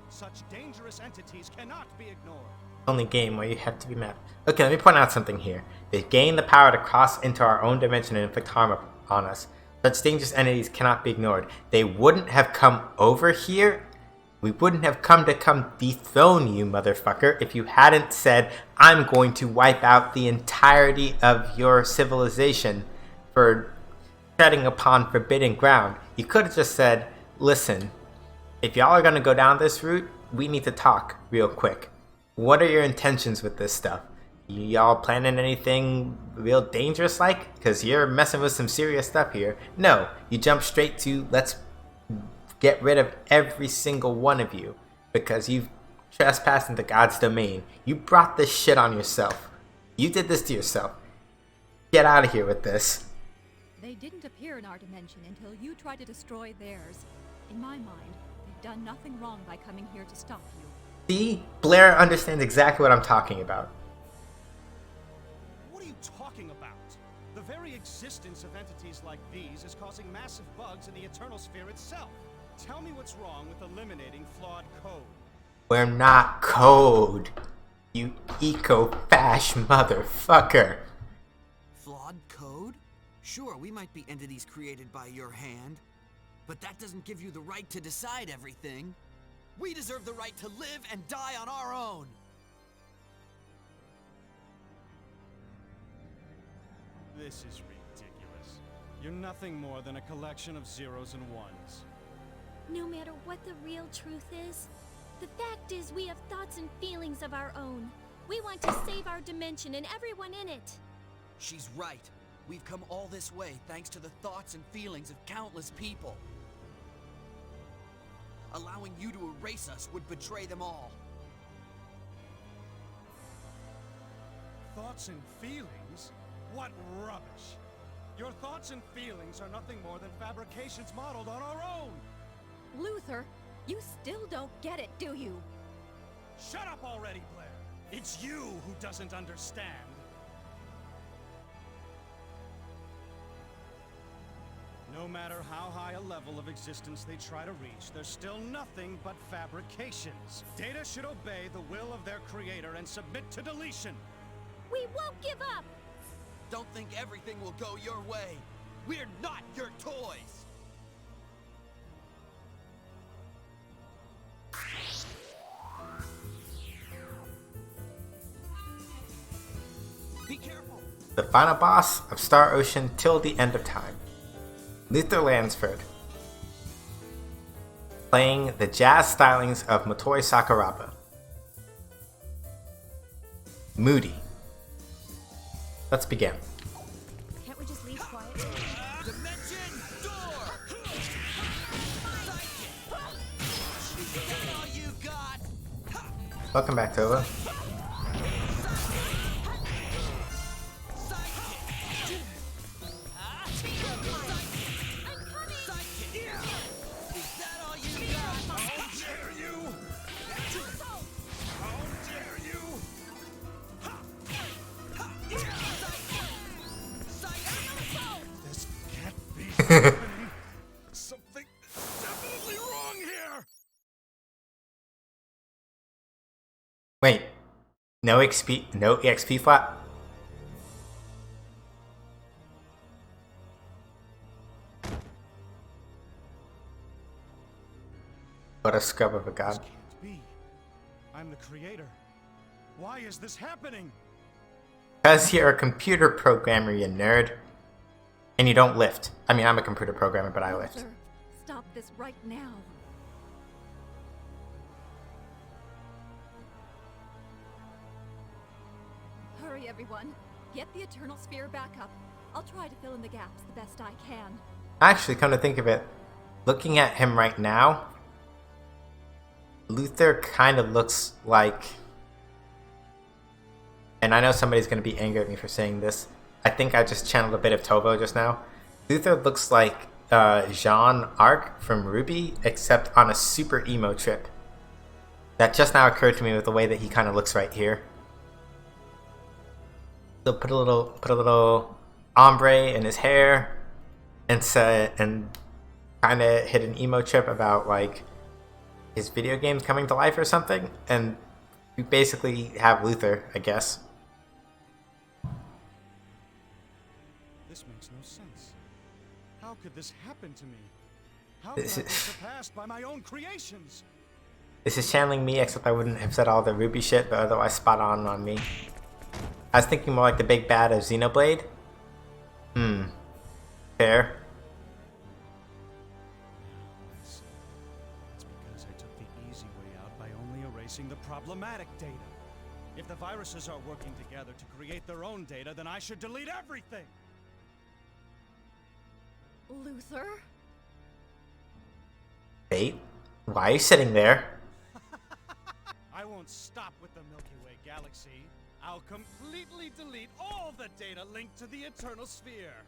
Such dangerous entities cannot be ignored. Only game where you have to be mad. Okay, let me point out something here. They've gained the power to cross into our own dimension and inflict harm on us. Such dangerous entities cannot be ignored. They wouldn't have come over here We wouldn't have come dethrone you, motherfucker, if you hadn't said, I'm going to wipe out the entirety of your civilization for treading upon forbidden ground. You could have just said, listen, if y'all are going to go down this route, we need to talk real quick. What are your intentions with this stuff? Y'all planning anything real dangerous like? Because you're messing with some serious stuff here. No, you jump straight to, let's get rid of every single one of you because you've trespassed into God's domain. You brought this shit on yourself. You did this to yourself. Get out of here with this. They didn't appear in our dimension until you tried to destroy theirs. In my mind, they've done nothing wrong by coming here to stop you. See? Blair understands exactly what I'm talking about. What are you talking about? The very existence of entities like these is causing massive bugs in the Eternal Sphere itself. Tell me what's wrong with eliminating flawed code. We're not code, you eco-fash motherfucker. Flawed code? Sure, we might be entities created by your hand, but that doesn't give you the right to decide everything. We deserve the right to live and die on our own. This is ridiculous. You're nothing more than a collection of zeros and ones. No matter what the real truth is, the fact is we have thoughts and feelings of our own. We want to save our dimension and everyone in it. She's right. We've come all this way thanks to the thoughts and feelings of countless people. Allowing you to erase us would betray them all. Thoughts and feelings? What rubbish! Your thoughts and feelings are nothing more than fabrications modeled on our own! Luther, you still don't get it, do you? Shut up already, Blair! It's you who doesn't understand. No matter how high a level of existence they try to reach, they're still nothing but fabrications. Data should obey the will of their creator and submit to deletion. We won't give up! Don't think everything will go your way. We're not your toys! Be careful! The final boss of Star Ocean till the end of time. Luther Lansford. Playing the jazz stylings of Motoi Sakuraba. Moody. Let's begin. Can't we just leave quietly? Dimension door! Is that all you got? Welcome back, Tova. Is that all you got? How dare you! How dare you! This can't be happening. Something is definitely wrong here! Wait. No XP, no EXP flat? What a scrub of a This god. can't be. I'm the creator. Why is this happening? Because you're a computer programmer, you nerd. And you don't lift. I mean, I'm a computer programmer, but I lift. Luther, stop this right now. Hurry, everyone. Get the Eternal Sphere back up. I'll try to fill in the gaps the best I can. Actually, come to think of it, looking at him right now, Luther kind of looks like, and I know somebody's going to be angry at me for saying this, I think I just channeled a bit of Tovo just now. Luther looks like Jean Arc from Ruby, except on a super emo trip. That just now occurred to me with the way that he kind of looks right here. So put a little ombre in his hair, and kind of hit an emo trip about like his video games coming to life or something, and we basically have Luther, I guess. This makes no sense. How could this happen to me? How This could I be is- surpassed by my own creations? This is channeling me, except I wouldn't have said all the ruby shit, but otherwise spot on me. I was thinking more like the big bad of Xenoblade. Fair. It's because I took the easy way out by only erasing the problematic data. If the viruses are working together to create their own data, then I should delete everything! Luther? Fate? Why are you sitting there? I won't stop with the Milky Way galaxy. I'll completely delete all the data linked to the Eternal Sphere.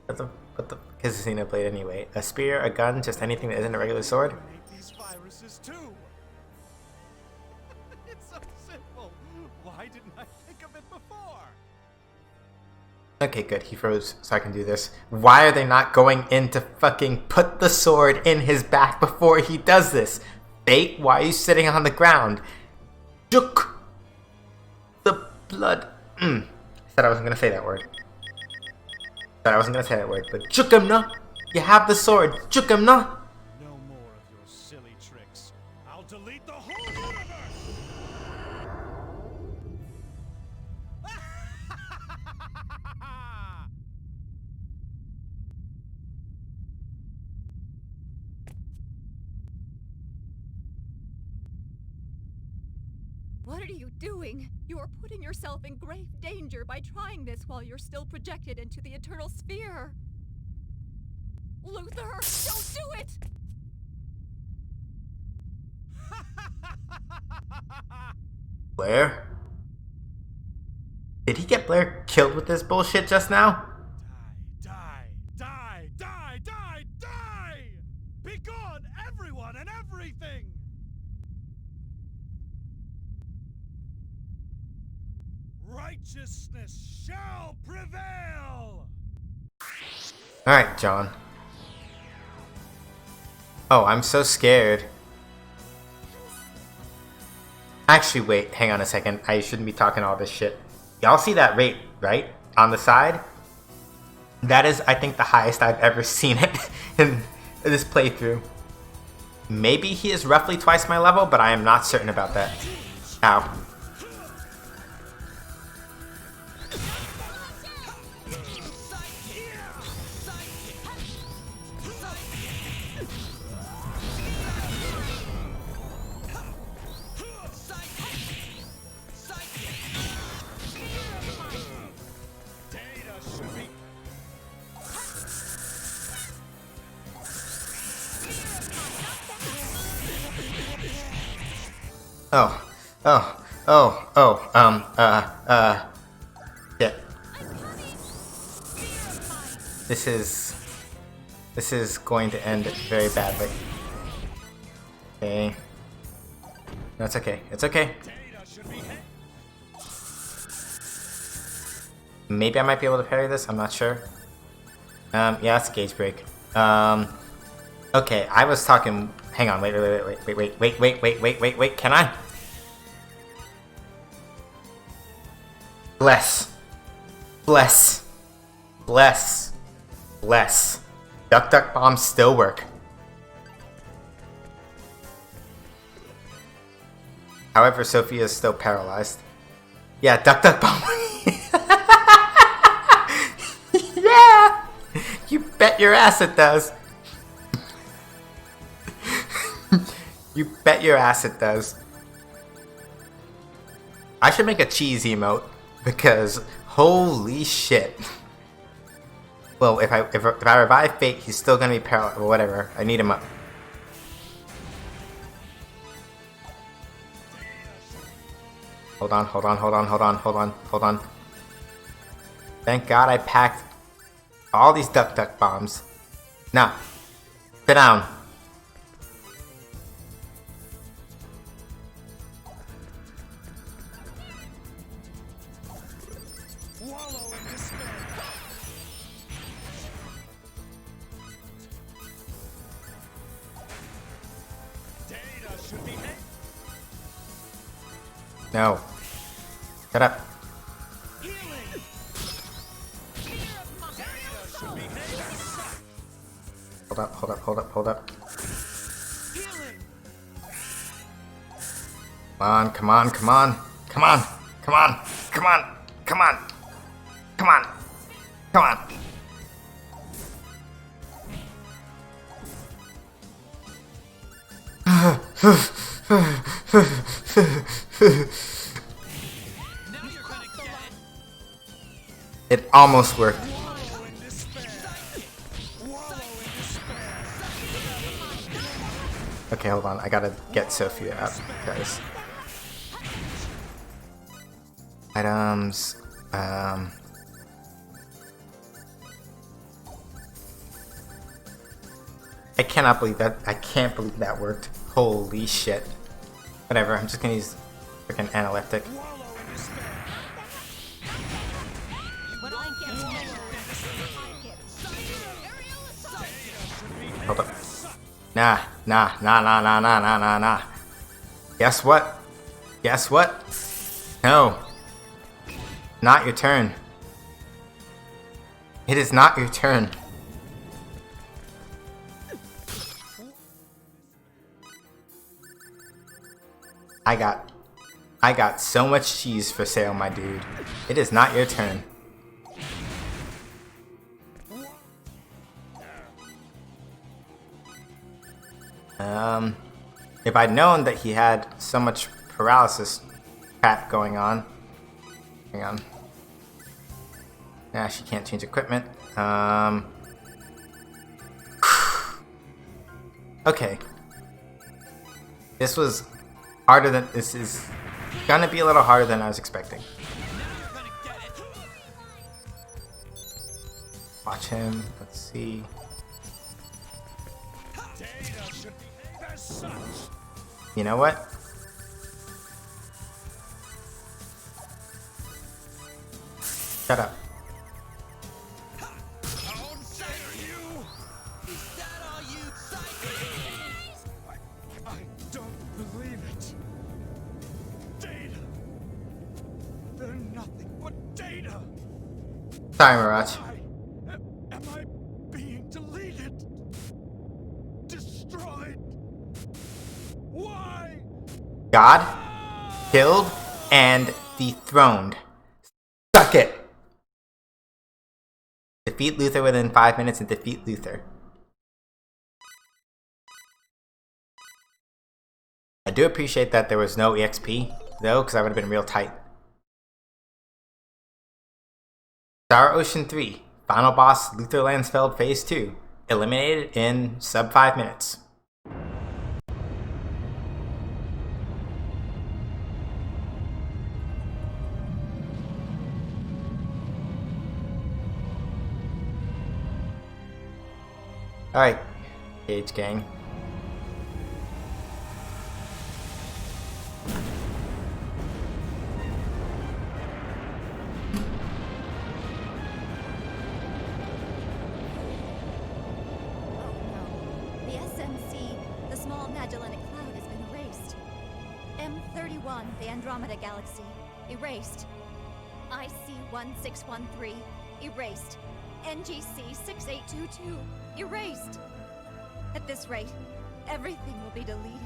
What the fuck is a Xenoblade anyway? A spear, a gun, just anything that isn't a regular sword? Eliminate these viruses too. It's so simple. Why didn't I think of it before? Okay, good. He froze, so I can do this. Why are they not going in to fucking put the sword in his back before he does this? Fate, why are you sitting on the ground? Juk! The blood. I said I wasn't gonna say that word. But Jukumna! You have the sword! Jukumna! No more of your silly tricks. I'll delete the whole universe! What are you doing? You are putting yourself in grave danger by trying this while you're still projected into the Eternal Sphere. Luther, don't do it! Blair? Did he get Blair killed with this bullshit just now? Die, die, die, die, die, die! Be gone, everyone and everything! Righteousness shall prevail! Alright, John. Oh, I'm so scared. Actually, wait, hang on a second. I shouldn't be talking all this shit. Y'all see that rate, right? On the side? That is, I think, the highest I've ever seen it in this playthrough. Maybe he is roughly twice my level, but I am not certain about that. Ow. Shit. This is going to end very badly. Okay. No, it's okay. It's okay. Maybe I might be able to parry this. I'm not sure. Yeah, it's a gauge break. Okay, I was talking. Hang on. Wait. Can I? Bless. Duck bombs still work. However, Sophia is still paralyzed. Yeah, duck bomb. Yeah! You bet your ass it does. You bet your ass it does. I should make a cheese emote because holy shit. Well, if I revive Fate, he's still gonna be paralyzed or whatever. I need him up. Hold on. Thank God I packed all these duck bombs. Now, sit down. Wallow in despair. Data should be hit. No. Shut up. Healing. Data should be hit. Hold up, hold up, hold up, hold up. Come on, come on, come on, come on, come on, come on, come on, come on, come on. It almost worked. Okay, hold on. I gotta get Sophia up because items. I cannot believe that. I can't believe that worked. Holy shit. Whatever. I'm just gonna use freaking analytic. Hold up. Nah. Guess what? Guess what? No. Not your turn. It is not your turn. I got so much cheese for sale, my dude. It is not your turn. If I'd known that he had so much paralysis crap going on. Hang on. Nah, she can't change equipment. Okay. This was harder than, this is gonna be a little harder than I was expecting. Watch him, let's see. You know what? Shut up. I don't believe it. Data. They're nothing but data. Sorry, Mirage. Am I being deleted? Destroyed? Why? God, killed, and dethroned. Suck it! Defeat Luther within 5 minutes and defeat Luther. I do appreciate that there was no EXP, though, because I would have been real tight. Star Ocean 3, Final Boss Luther Lansfeld Phase 2, eliminated in sub 5 minutes. Alright, Gage Gang. The SMC, the Small Magellanic Cloud, has been erased. M31, the Andromeda Galaxy, erased. IC1613, erased. NGC 6822, erased. At this rate, everything will be deleted.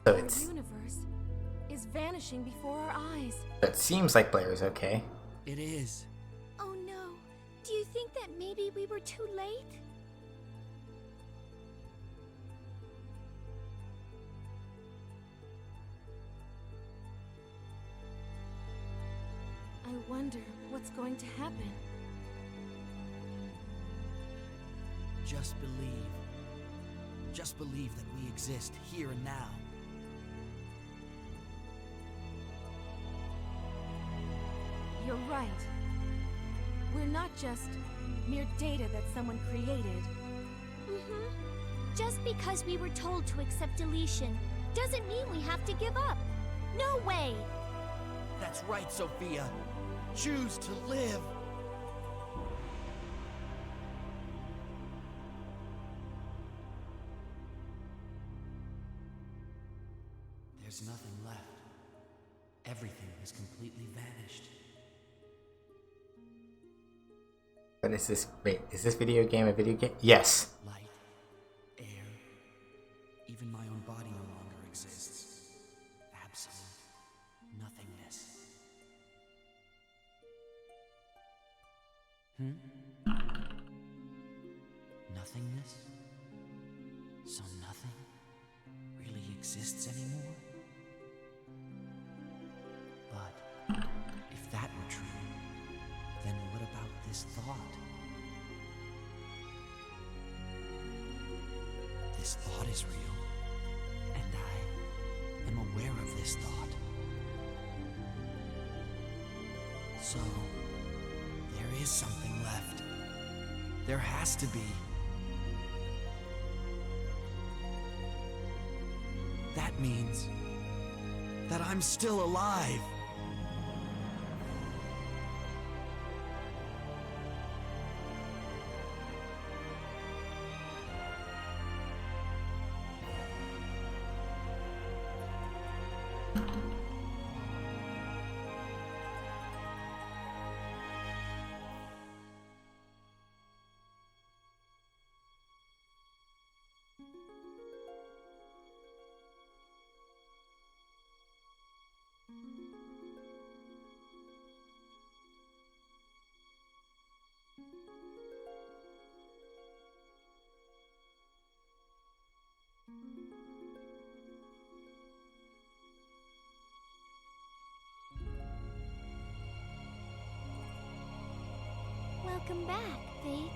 So Our it's, universe is vanishing before our eyes. it seems like Blair's okay. It is. Oh no. Do you think that maybe we were too late? I wonder what's going to happen. Just believe. Just believe that we exist here and now. You're right. We're not just mere data that someone created. Just because we were told to accept deletion doesn't mean we have to give up. No way! That's right, Sophia. Choose to live. There's nothing left. Everything has completely vanished. What is this? Wait, is this video game a video game? Yes. Light, air, even my own body no longer exists. Absolute nothingness. Nothingness? So nothing really exists anymore? But if that were true, then what about this thought? This thought is real, and I am aware of this thought. So, there is something left. There has to be. That means that I'm still alive. Welcome back, Fate.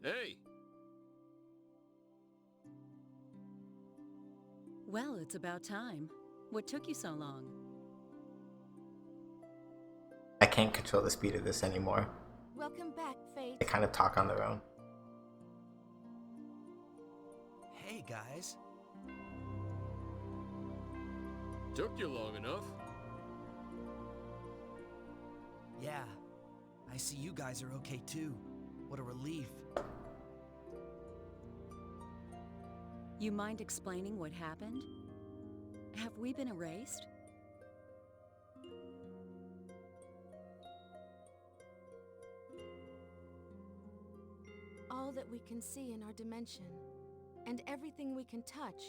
Hey! Well, it's about time. What took you so long? I can't control the speed of this anymore. Welcome back, Fate. They kind of talk on their own. Hey, guys. Took you long enough. Yeah, I see you guys are okay too. What a relief. You mind explaining what happened? Have we been erased? All that we can see in our dimension, and everything we can touch.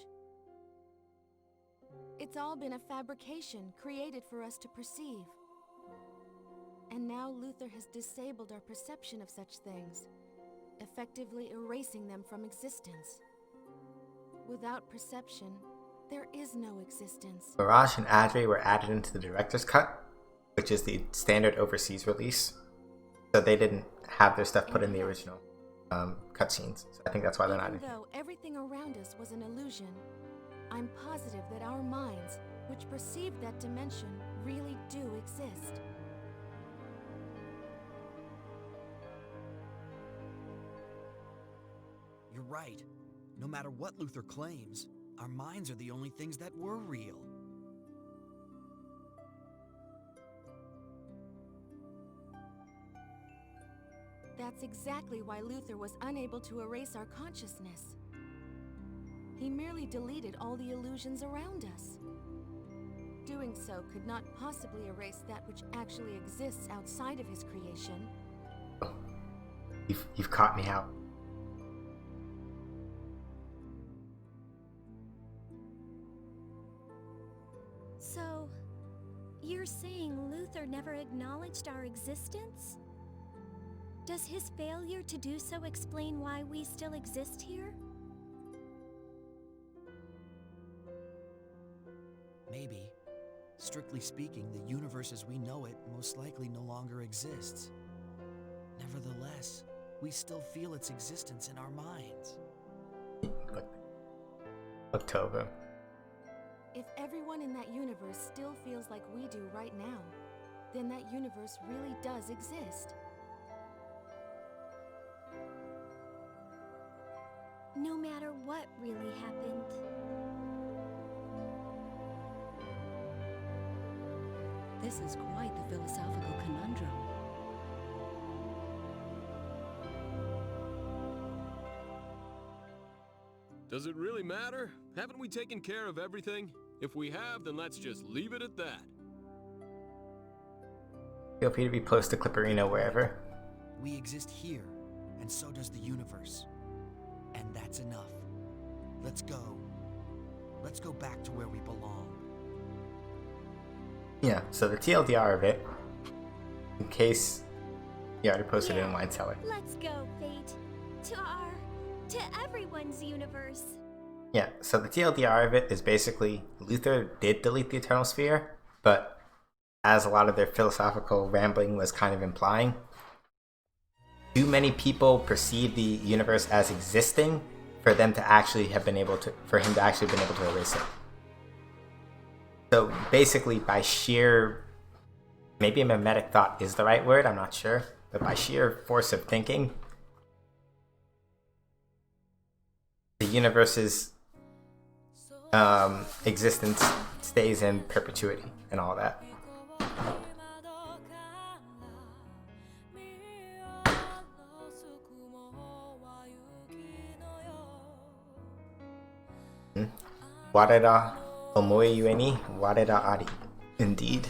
It's all been a fabrication created for us to perceive. And now Luther has disabled our perception of such things, effectively erasing them from existence. Without perception, there is no existence. Mirage and Adri were added into the director's cut, which is the standard overseas release. So they didn't have their stuff put in the original cutscenes. So I think that's why they're not in Even here. though everything around us was an illusion, I'm positive that our minds, which perceive that dimension, really do exist. You're right. No matter what Luther claims, our minds are the only things that were real. That's exactly why Luther was unable to erase our consciousness. He merely deleted all the illusions around us. Doing so could not possibly erase that which actually exists outside of his creation. You've caught me out. So, you're saying Luther never acknowledged our existence? Does his failure to do so explain why we still exist here? Maybe. Strictly speaking, the universe as we know it most likely no longer exists. Nevertheless, we still feel its existence in our minds. October. If everyone in that universe still feels like we do right now, then that universe really does exist. No matter what really happened. This is quite the philosophical conundrum. Does it really matter? Haven't we taken care of everything? If we have, then let's just leave it at that. Feel free to repost the Clipperino wherever. We exist here, and so does the universe. And that's enough. Let's go. Let's go back to where we belong. Yeah, so the TLDR of it, in case you already posted it in Wine Cellar. Let's go, Fate. To everyone's universe. Yeah, so the TLDR of it is basically Luther did delete the Eternal Sphere, but as a lot of their philosophical rambling was kind of implying, too many people perceive the universe as existing for them to actually have been able to, for him to actually have been able to erase it. So basically by sheer, maybe mimetic thought is the right word, I'm not sure, but by sheer force of thinking, the universe's existence stays in perpetuity and all that. Warera omoi yueni warera ari. Indeed.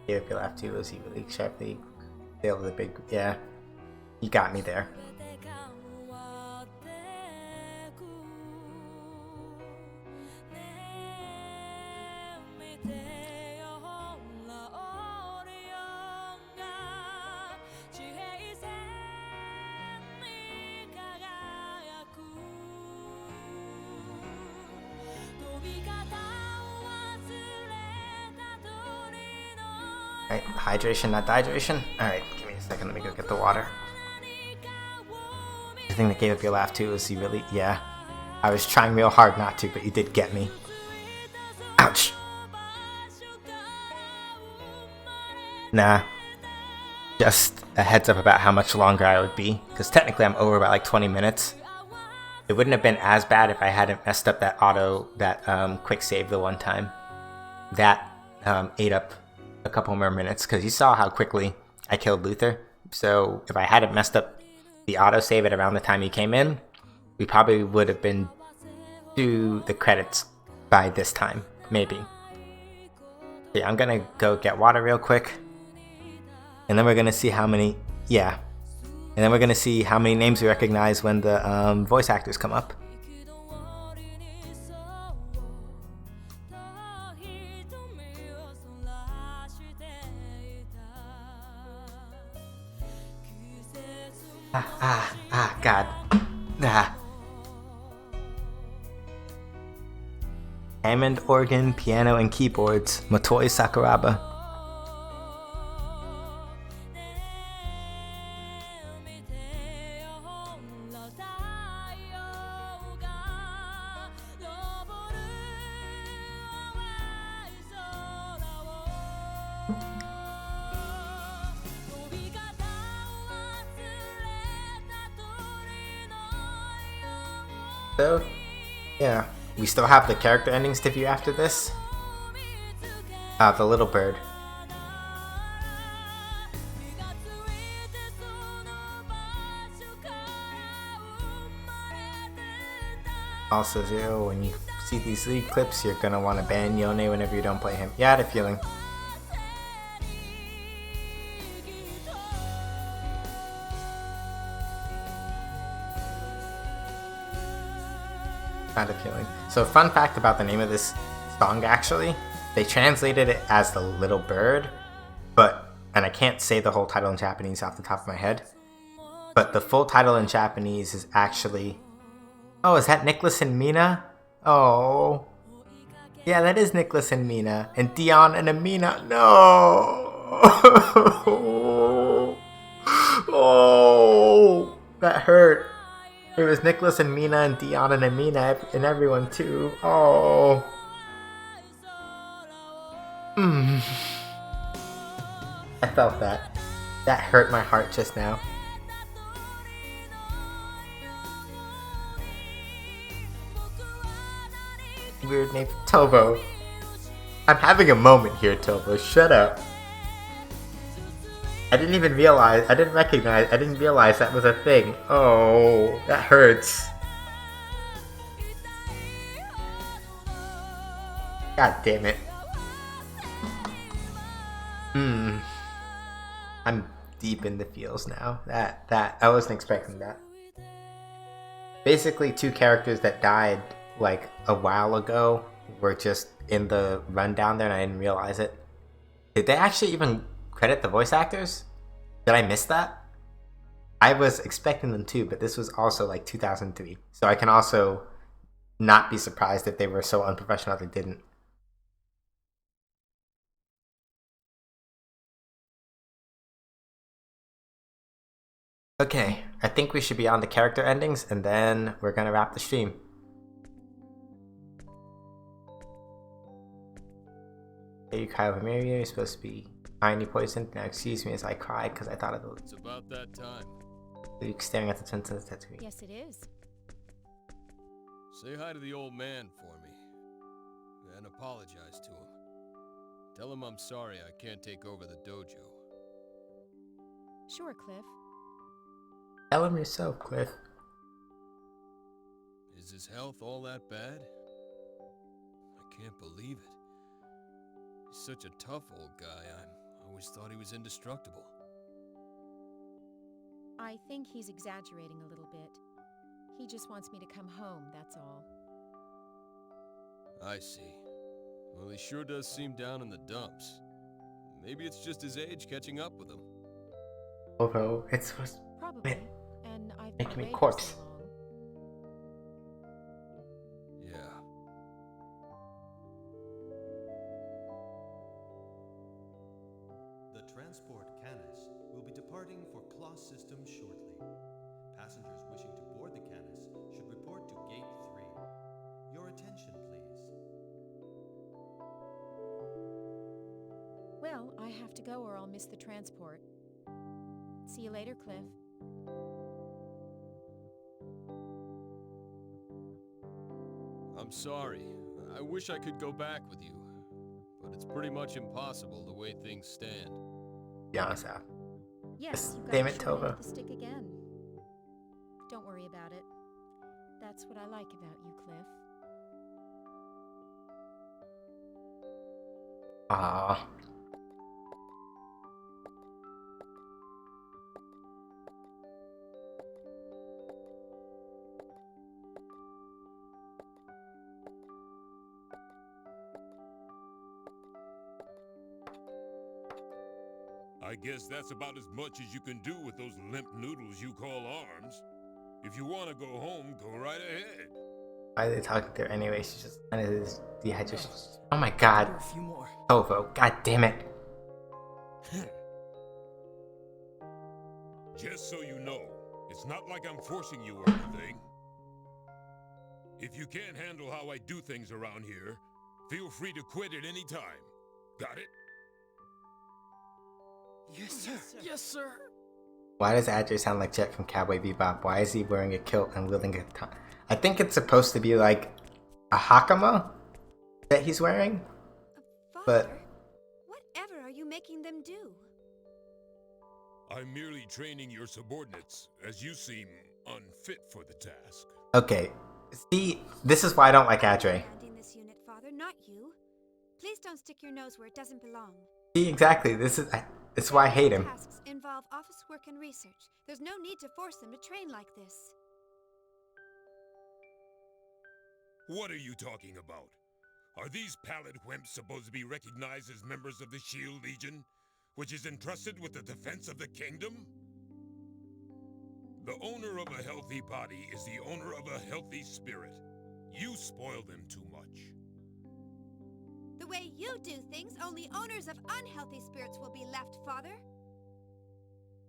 Yeah, if you'll have to, was he really sharply failed the big, yeah, you got me there. Alright, hydration, not dehydration. Alright, give me a second, let me go get the water. The thing that gave up your laugh too is you really, yeah. I was trying real hard not to, but you did get me. Ouch. Nah. Just a heads up about how much longer I would be, because technically I'm over by like 20 minutes. It wouldn't have been as bad if I hadn't messed up that quick save the one time. That ate up a couple more minutes, because you saw how quickly I killed Luther. So if I hadn't messed up the autosave at around the time he came in, we probably would have been to the credits by this time, maybe. Yeah, I'm gonna go get water real quick, and then we're gonna see how many, yeah, and then we're gonna see how many names we recognize when the voice actors come up. God. Hammond organ, piano, and keyboards, Motoi Sakuraba. So, yeah, we still have the character endings to view after this. The little bird. Also, Zero, when you see these lead clips, you're gonna want to ban Yone whenever you don't play him. Yeah, I had a feeling. Kind of feeling. So fun fact about the name of this song, actually, they translated it as the little bird, and I can't say the whole title in Japanese off the top of my head, but the full title in Japanese is actually, oh, is that Nicholas and Mina? Oh, Yeah, that is Nicholas and Mina. And Dion and Amina. No! Oh! That hurt. It was Nicholas and Mina and Dion and Amina and everyone too. Oh. I felt that. That hurt my heart just now. Weird name, Tovo. I'm having a moment here, Tovo. Shut up. I didn't realize that was a thing. Oh, that hurts. God damn it. I'm deep in the feels now. That I wasn't expecting that. Basically, two characters that died like a while ago were just in the rundown there and I didn't realize it. Did they actually even credit the voice actors? Did I miss that? I was expecting them to, but this was also like 2003. So I can also not be surprised if they were so unprofessional they didn't. Okay, I think we should be on the character endings and then we're gonna wrap the stream. Hey, you cry over Mary, you're supposed to be tiny poisoned. Now excuse me as I cried because I thought of the... It's about that time. Luke staring at the twin sun's tattoo. Yes, it is. Say hi to the old man for me. And apologize to him. Tell him I'm sorry I can't take over the dojo. Sure, Cliff. Tell him yourself, Cliff. Is his health all that bad? I can't believe it. He's such a tough old guy. I always thought he was indestructible. I think he's exaggerating a little bit. He just wants me to come home, that's all. I see. Well, he sure does seem down in the dumps. Maybe it's just his age catching up with him. Although it's supposed to Probably. And I've make been me away for corpse. so long. Yeah. The transport Canis will be departing for Claw System shortly. Passengers wishing to board the Canis should report to Gate 3. Your attention, please. Well, I have to go or I'll miss the transport. See you later, Cliff. I'm sorry. I wish I could go back with you. But it's pretty much impossible the way things stand. be honest, Al. Yes, you got Damn a it, short end Tova. of the stick again. Don't worry about it. That's what I like about you, Cliff. Ah. I guess that's about as much as you can do with those limp noodles you call arms. If you want to go home, go right ahead. Why are they talking to her anyway? She's just kind of this dehydration. Oh my god. A few more. Ovo, god damn it. Just so you know, it's not like I'm forcing you or anything. If you can't handle how I do things around here, feel free to quit at any time. Got it? Yes, sir. Yes, sir. Why does Adri sound like Jet from Cowboy Bebop? Why is he wearing a kilt and wielding a katana? I think it's supposed to be like a hakama that he's wearing. But Father, whatever are you making them do? I'm merely training your subordinates, as you seem unfit for the task. okay, see, this is why I don't like Adri. In this unit, Father, not you. Please don't stick your nose where it doesn't belong. See, exactly. This is why I hate him. Tasks involve office work and research. There's no need to force them to train like this. What are you talking about? Are these pallid wimps supposed to be recognized as members of the Shield Legion, which is entrusted with the defense of the kingdom? The owner of a healthy body is the owner of a healthy spirit. You spoil them too much. the way you do things, only owners of unhealthy spirits will be left, Father.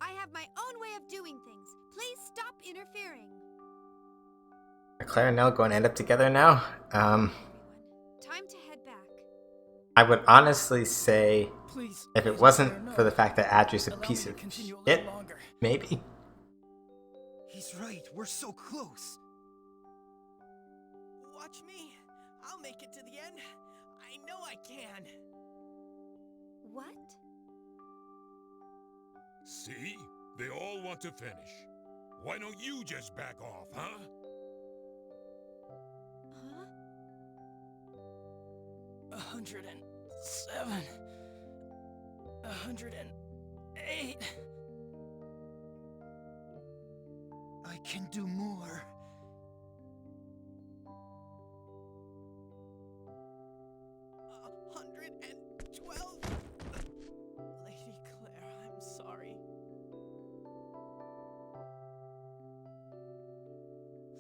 I have my own way of doing things. Please stop interfering. Are Claire and Nell going to end up together now? Time to head back. I would honestly say, Please, if it Agent wasn't Claire, no. for the fact that Adri's a Allow piece me of to continue a shit, little longer. maybe. He's right. We're so close. Watch me. I'll make it to the end. I know I can. What? See? They all want to finish. Why don't you just back off, huh? Huh? 107. 108. I can do more. Lady Claire, I'm sorry.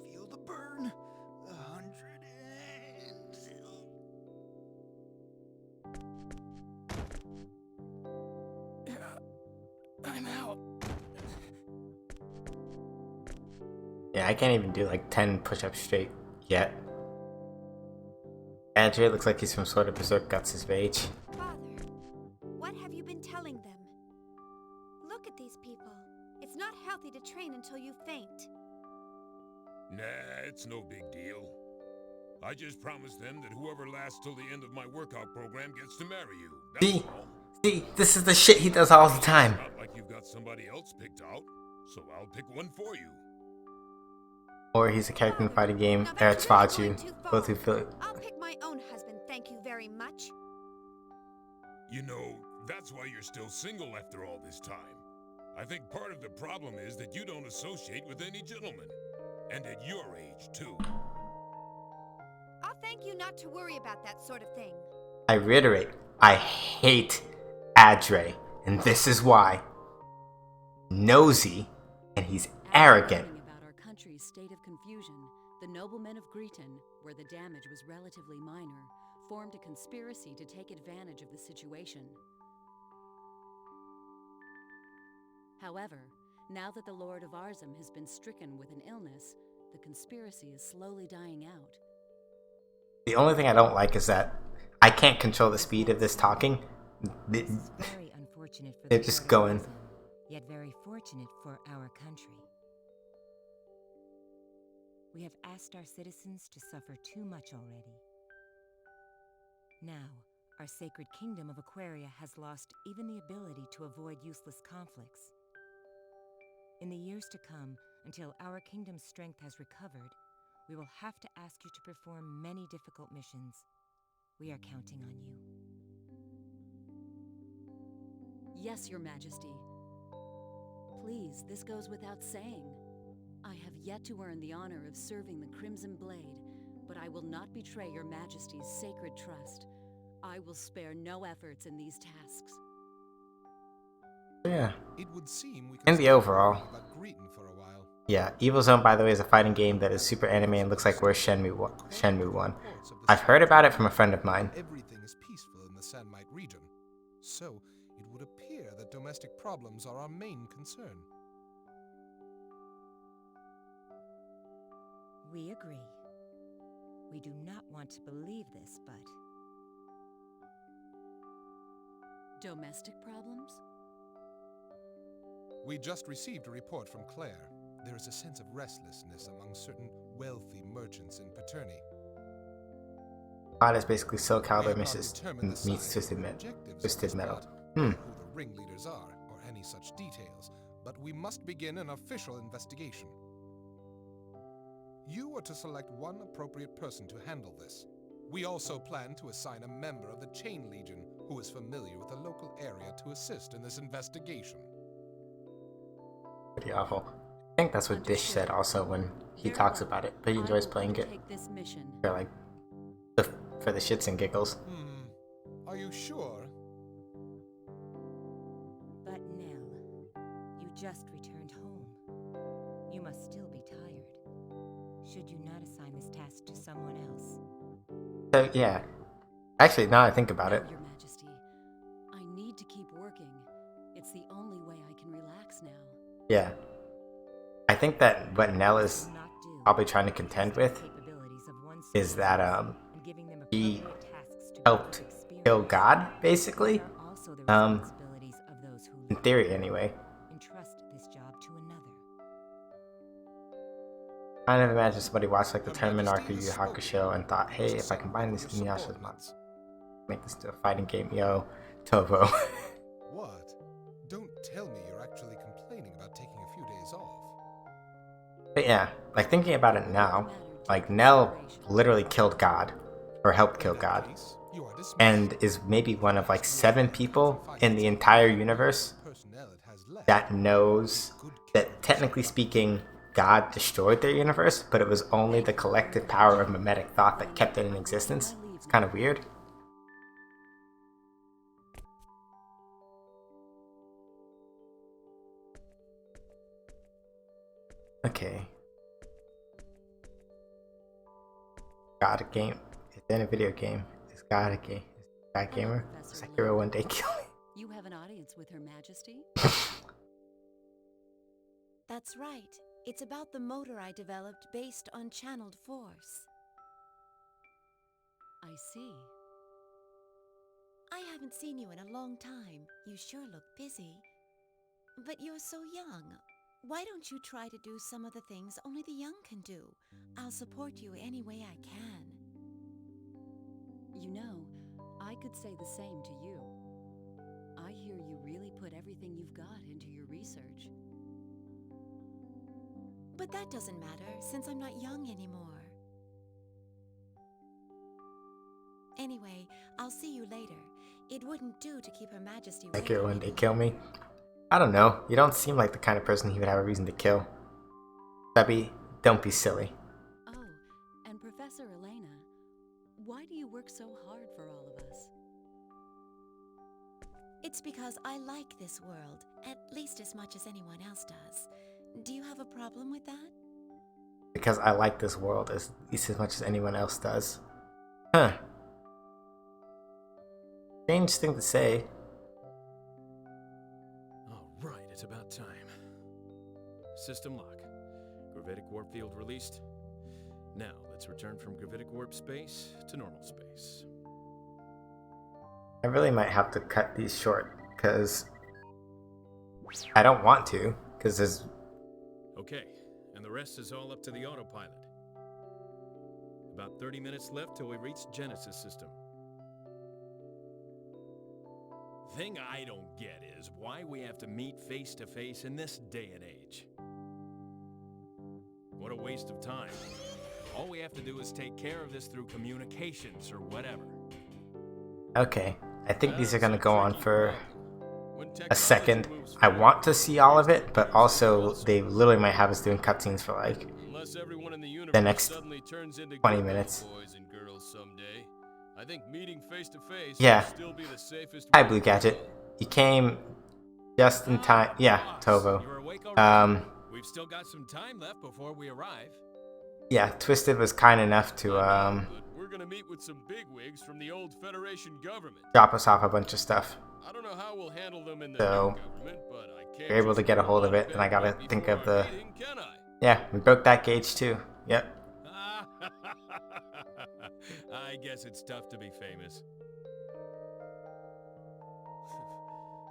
Feel the burn. 100 and... I'm out. Yeah, I can't even do like 10 push-ups straight yet. Andrew looks like he's some sort of berserk guts rage. Father, what have you been telling them? Look at these people. It's not healthy to train until you faint. Nah, it's no big deal. I just promised them that whoever lasts till the end of my workout program gets to marry you. That's all. See, this is the shit he does all the time. It's not like you've got somebody else picked out, so I'll pick one for you. Or he's a character in the fighting game, Eric's Faju, both who feel it. I'll pick my own husband, thank you very much. You know, that's why you're still single after all this time. I think part of the problem is that you don't associate with any gentlemen. And at your age, too. I'll thank you not to worry about that sort of thing. I reiterate, I hate Adre, and this is why. Nosy, and he's arrogant. About our country's state of confusion, the noblemen of Greeton, where the damage was relatively minor, formed a conspiracy to take advantage of the situation. However, now that the Lord of Arzum has been stricken with an illness, the conspiracy is slowly dying out. The only thing I don't like is that I can't control the speed of this talking. This is very unfortunate for They're the just Lord of going. Arzum, yet very fortunate for our country. We have asked our citizens to suffer too much already. Now, our sacred kingdom of Aquaria has lost even the ability to avoid useless conflicts. In the years to come, until our kingdom's strength has recovered, we will have to ask you to perform many difficult missions. We are counting on you. Yes, Your Majesty. Please, this goes without saying. I have yet to earn the honor of serving the Crimson Blade, but I will not betray Your Majesty's sacred trust. I will spare no efforts in these tasks. Yeah. It would seem we In the overall. about Greeton for a while. Yeah, Evil Zone, by the way, is a fighting game that is super anime and looks like where Shenmue 1. I've heard about it from a friend of mine. Everything is peaceful in the Sandmite region, so it would appear that domestic problems are our main concern. We agree. We do not want to believe this, but... Domestic problems? We just received a report from Claire. There is a sense of restlessness among certain wealthy merchants in Paterni. Plot is basically SoCal We where have not Mrs. determined the meets size Twisted, and objectives of Twisted this Metal. plot, or who the ringleaders are, or any such details, but we must begin an official investigation. You are to select one appropriate person to handle this. We also plan to assign a member of the Chain Legion who is familiar with the local area to assist in this investigation. Pretty awful. I think that's what Dish said also when he talks about it, but he enjoys playing it for like for the shits and giggles. Are you sure? But Nell, you just returned home. You must still be tired. Should you not assign this task to someone else? So yeah, Actually, now I think about it. No, Your Majesty. I need to keep working. It's the only way I can relax now. Yeah. I think that what Nell is probably trying to contend with is that he helped kill God, basically. In theory, anyway. Entrust this job to another. I never imagine somebody watched like the tournament arc of Yu Yu Hakusho and thought, hey, if I combine these Inuyasha's months, make this into a fighting game, yo, Tovo. What? Don't tell me you're actually complaining about taking a few days off. But yeah, like thinking about it now, like Nell literally killed God, or helped kill God, and is maybe one of like 7 people in the entire universe that knows that, technically speaking, God destroyed their universe, but it was only the collective power of mimetic thought that kept it in existence. It's kind of weird. Okay. God a game. It's in a video game. It's God a game. It's God gamer. Sekiro one day kill me. You have an audience with Her Majesty? That's right. It's about the motor I developed based on channeled force. I see. I haven't seen you in a long time. You sure look busy. But you're so young. Why don't you try to do some of the things only the young can do? I'll support you any way I can. You know, I could say the same to you. I hear you really put everything you've got into your research. But that doesn't matter, since I'm not young anymore. Anyway, I'll see you later. It wouldn't do to keep Her Majesty waiting. Sekiro one day kill me. I don't know. You don't seem like the kind of person he would have a reason to kill. Debbie, don't be silly. Oh, and Professor Elena, why do you work so hard for all of us? It's because I like this world, at least as much as anyone else does. Do you have a problem with that? Because I like this world at least as much as anyone else does. Huh. Strange thing to say. Right, it's about time. System lock. Gravitic warp field released. Now, let's return from gravitic warp space to normal space. I really might have to cut these short, because I don't want to, because there's... Okay, and the rest is all up to the autopilot. About 30 minutes left till we reach Genesis system. Thing I don't get is why we have to meet face to face in this day and age. What a waste of time. All we have to do is take care of this through communications or whatever. Okay, I think these are gonna go on for a second. I want to see all of it, but also they literally might have us doing cutscenes for like the next 20 minutes. I think meeting face to face Yeah. will still be the safest. Hi, Blue Gadget. You came just in time. Yeah, Tovo. We've still got some time left before we arrive. Yeah, Twisted was kind enough to We're gonna meet with some bigwigs from the old Federation government. drop us off a bunch of stuff. I don't know how we'll handle them in the So new government, but I can't. you're able to get a hold of it, and I gotta think of the... Can I? Yeah, we broke that gauge too. Yep. I guess it's tough to be famous.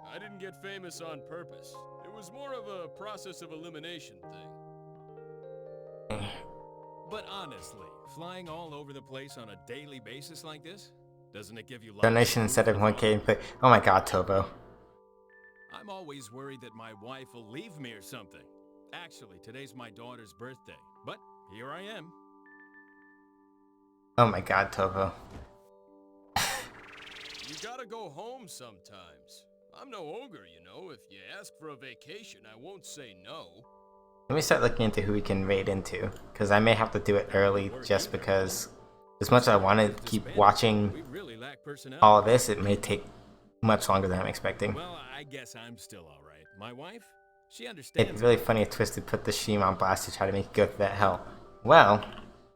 I didn't get famous on purpose. It was more of a process of elimination thing. But honestly, flying all over the place on a daily basis like this, doesn't it give you lots Donation of instead of food for 1K and play. Oh my god, Tovo. I'm always worried that my wife will leave me or something. Actually, today's my daughter's birthday, but here I am. Oh my god, Tovo. You gotta go home sometimes. I'm no ogre, you know. If you ask for a vacation, I won't say no. Let me start looking into who we can raid into, because I may have to do it early just because as much as I want to keep watching all of this, it may take much longer than I'm expecting. Well, I guess I'm still alright. My wife? She understands. It's really funny if Twisted put the stream on blast to try to make it go through that hell. Well...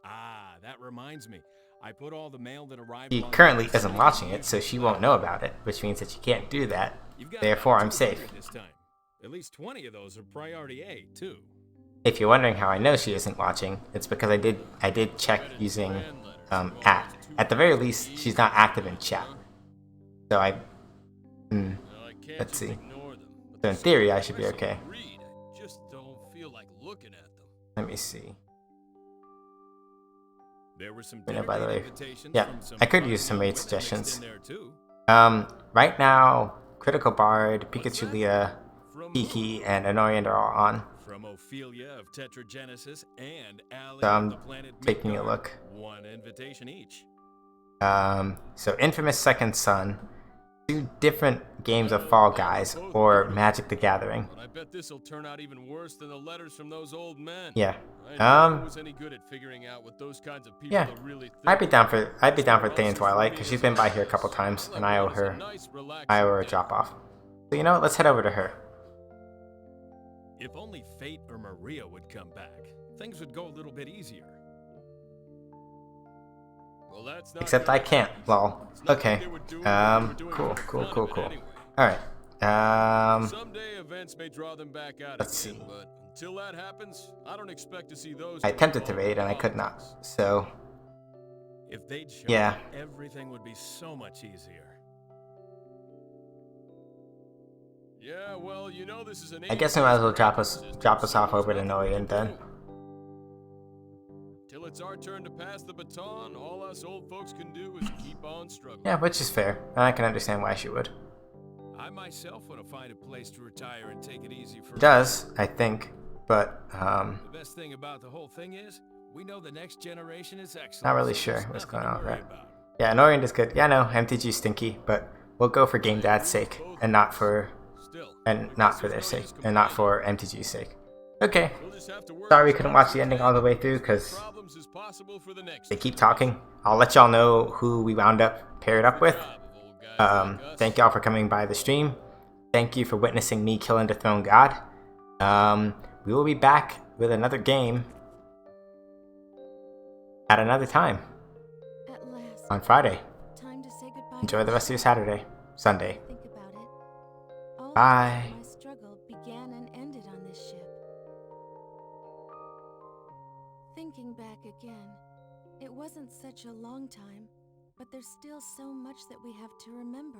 Ah, that reminds me. I put all the mail that arrived. She currently isn't watching it, so she won't know about it, which means that she can't do that. Therefore, I'm safe. This time. At least 20 of those are priority A, too. If you're wondering how I know she isn't watching, it's because I did check using at. At the very least, she's not active in chat. So let's see. So in theory, I should be okay. Just don't feel like looking at them. Let me see. There were some By the way, invitations yeah, from some I could use some young raid women suggestions. mixed in there, too. Right now, Critical Bard, Pikachu Leah, Kiki, and Annoyant are all on. From Ophelia of Tetragenesis and Allie So of I'm the planet taking a Midgard. look. One invitation each. So Infamous Second Son, 2 different games of Fall Guys, or Magic the Gathering. But I bet this'll turn out even worse than the letters from those old men. Yeah. I never was any good at figuring out what those kinds of people Yeah. are really think. I'd be down for Thane and Twilight, because she's been by here a couple times, and I owe her a drop off. So you know what? Let's head over to her. If only Fate or Maria would come back, things would go a little bit easier. Well, that's not Except I can't, lol. Okay. Cool. Alright. Someday events may draw them back out Let's again, see. but until that happens, I don't expect to see those. I attempted to raid and I could not. So If they'd show yeah. up, everything would be so much easier. Yeah, well, you know this is an I guess we might as well drop us off over to Noyan then. Till it's our turn to pass the baton, all us old folks can do is keep on struggling. Yeah, which is fair. And I can understand why she would. I myself want to find a place to retire and take it easy for. It does, I think. But The best thing about the whole thing is, we know the next generation is excellent. not really so sure there's what's nothing going to on with worry that. about. Yeah, Noyan is good. Yeah, no, MTG's stinky, but we'll go for Game Dad's sake and not for their sake and not for MTG's sake. Okay. Sorry we couldn't watch the ending all the way through because they keep talking. I'll let y'all know who we wound up paired up with. Thank y'all for coming by the stream. Thank you for witnessing me killing the Throne God. We will be back with another game at another time At last, on Friday. time to say goodbye. Enjoy the rest of your Sunday. Think about it. All Bye. my struggle began and ended on this ship. Thinking back again, it wasn't such a long time, but there's still so much that we have to remember.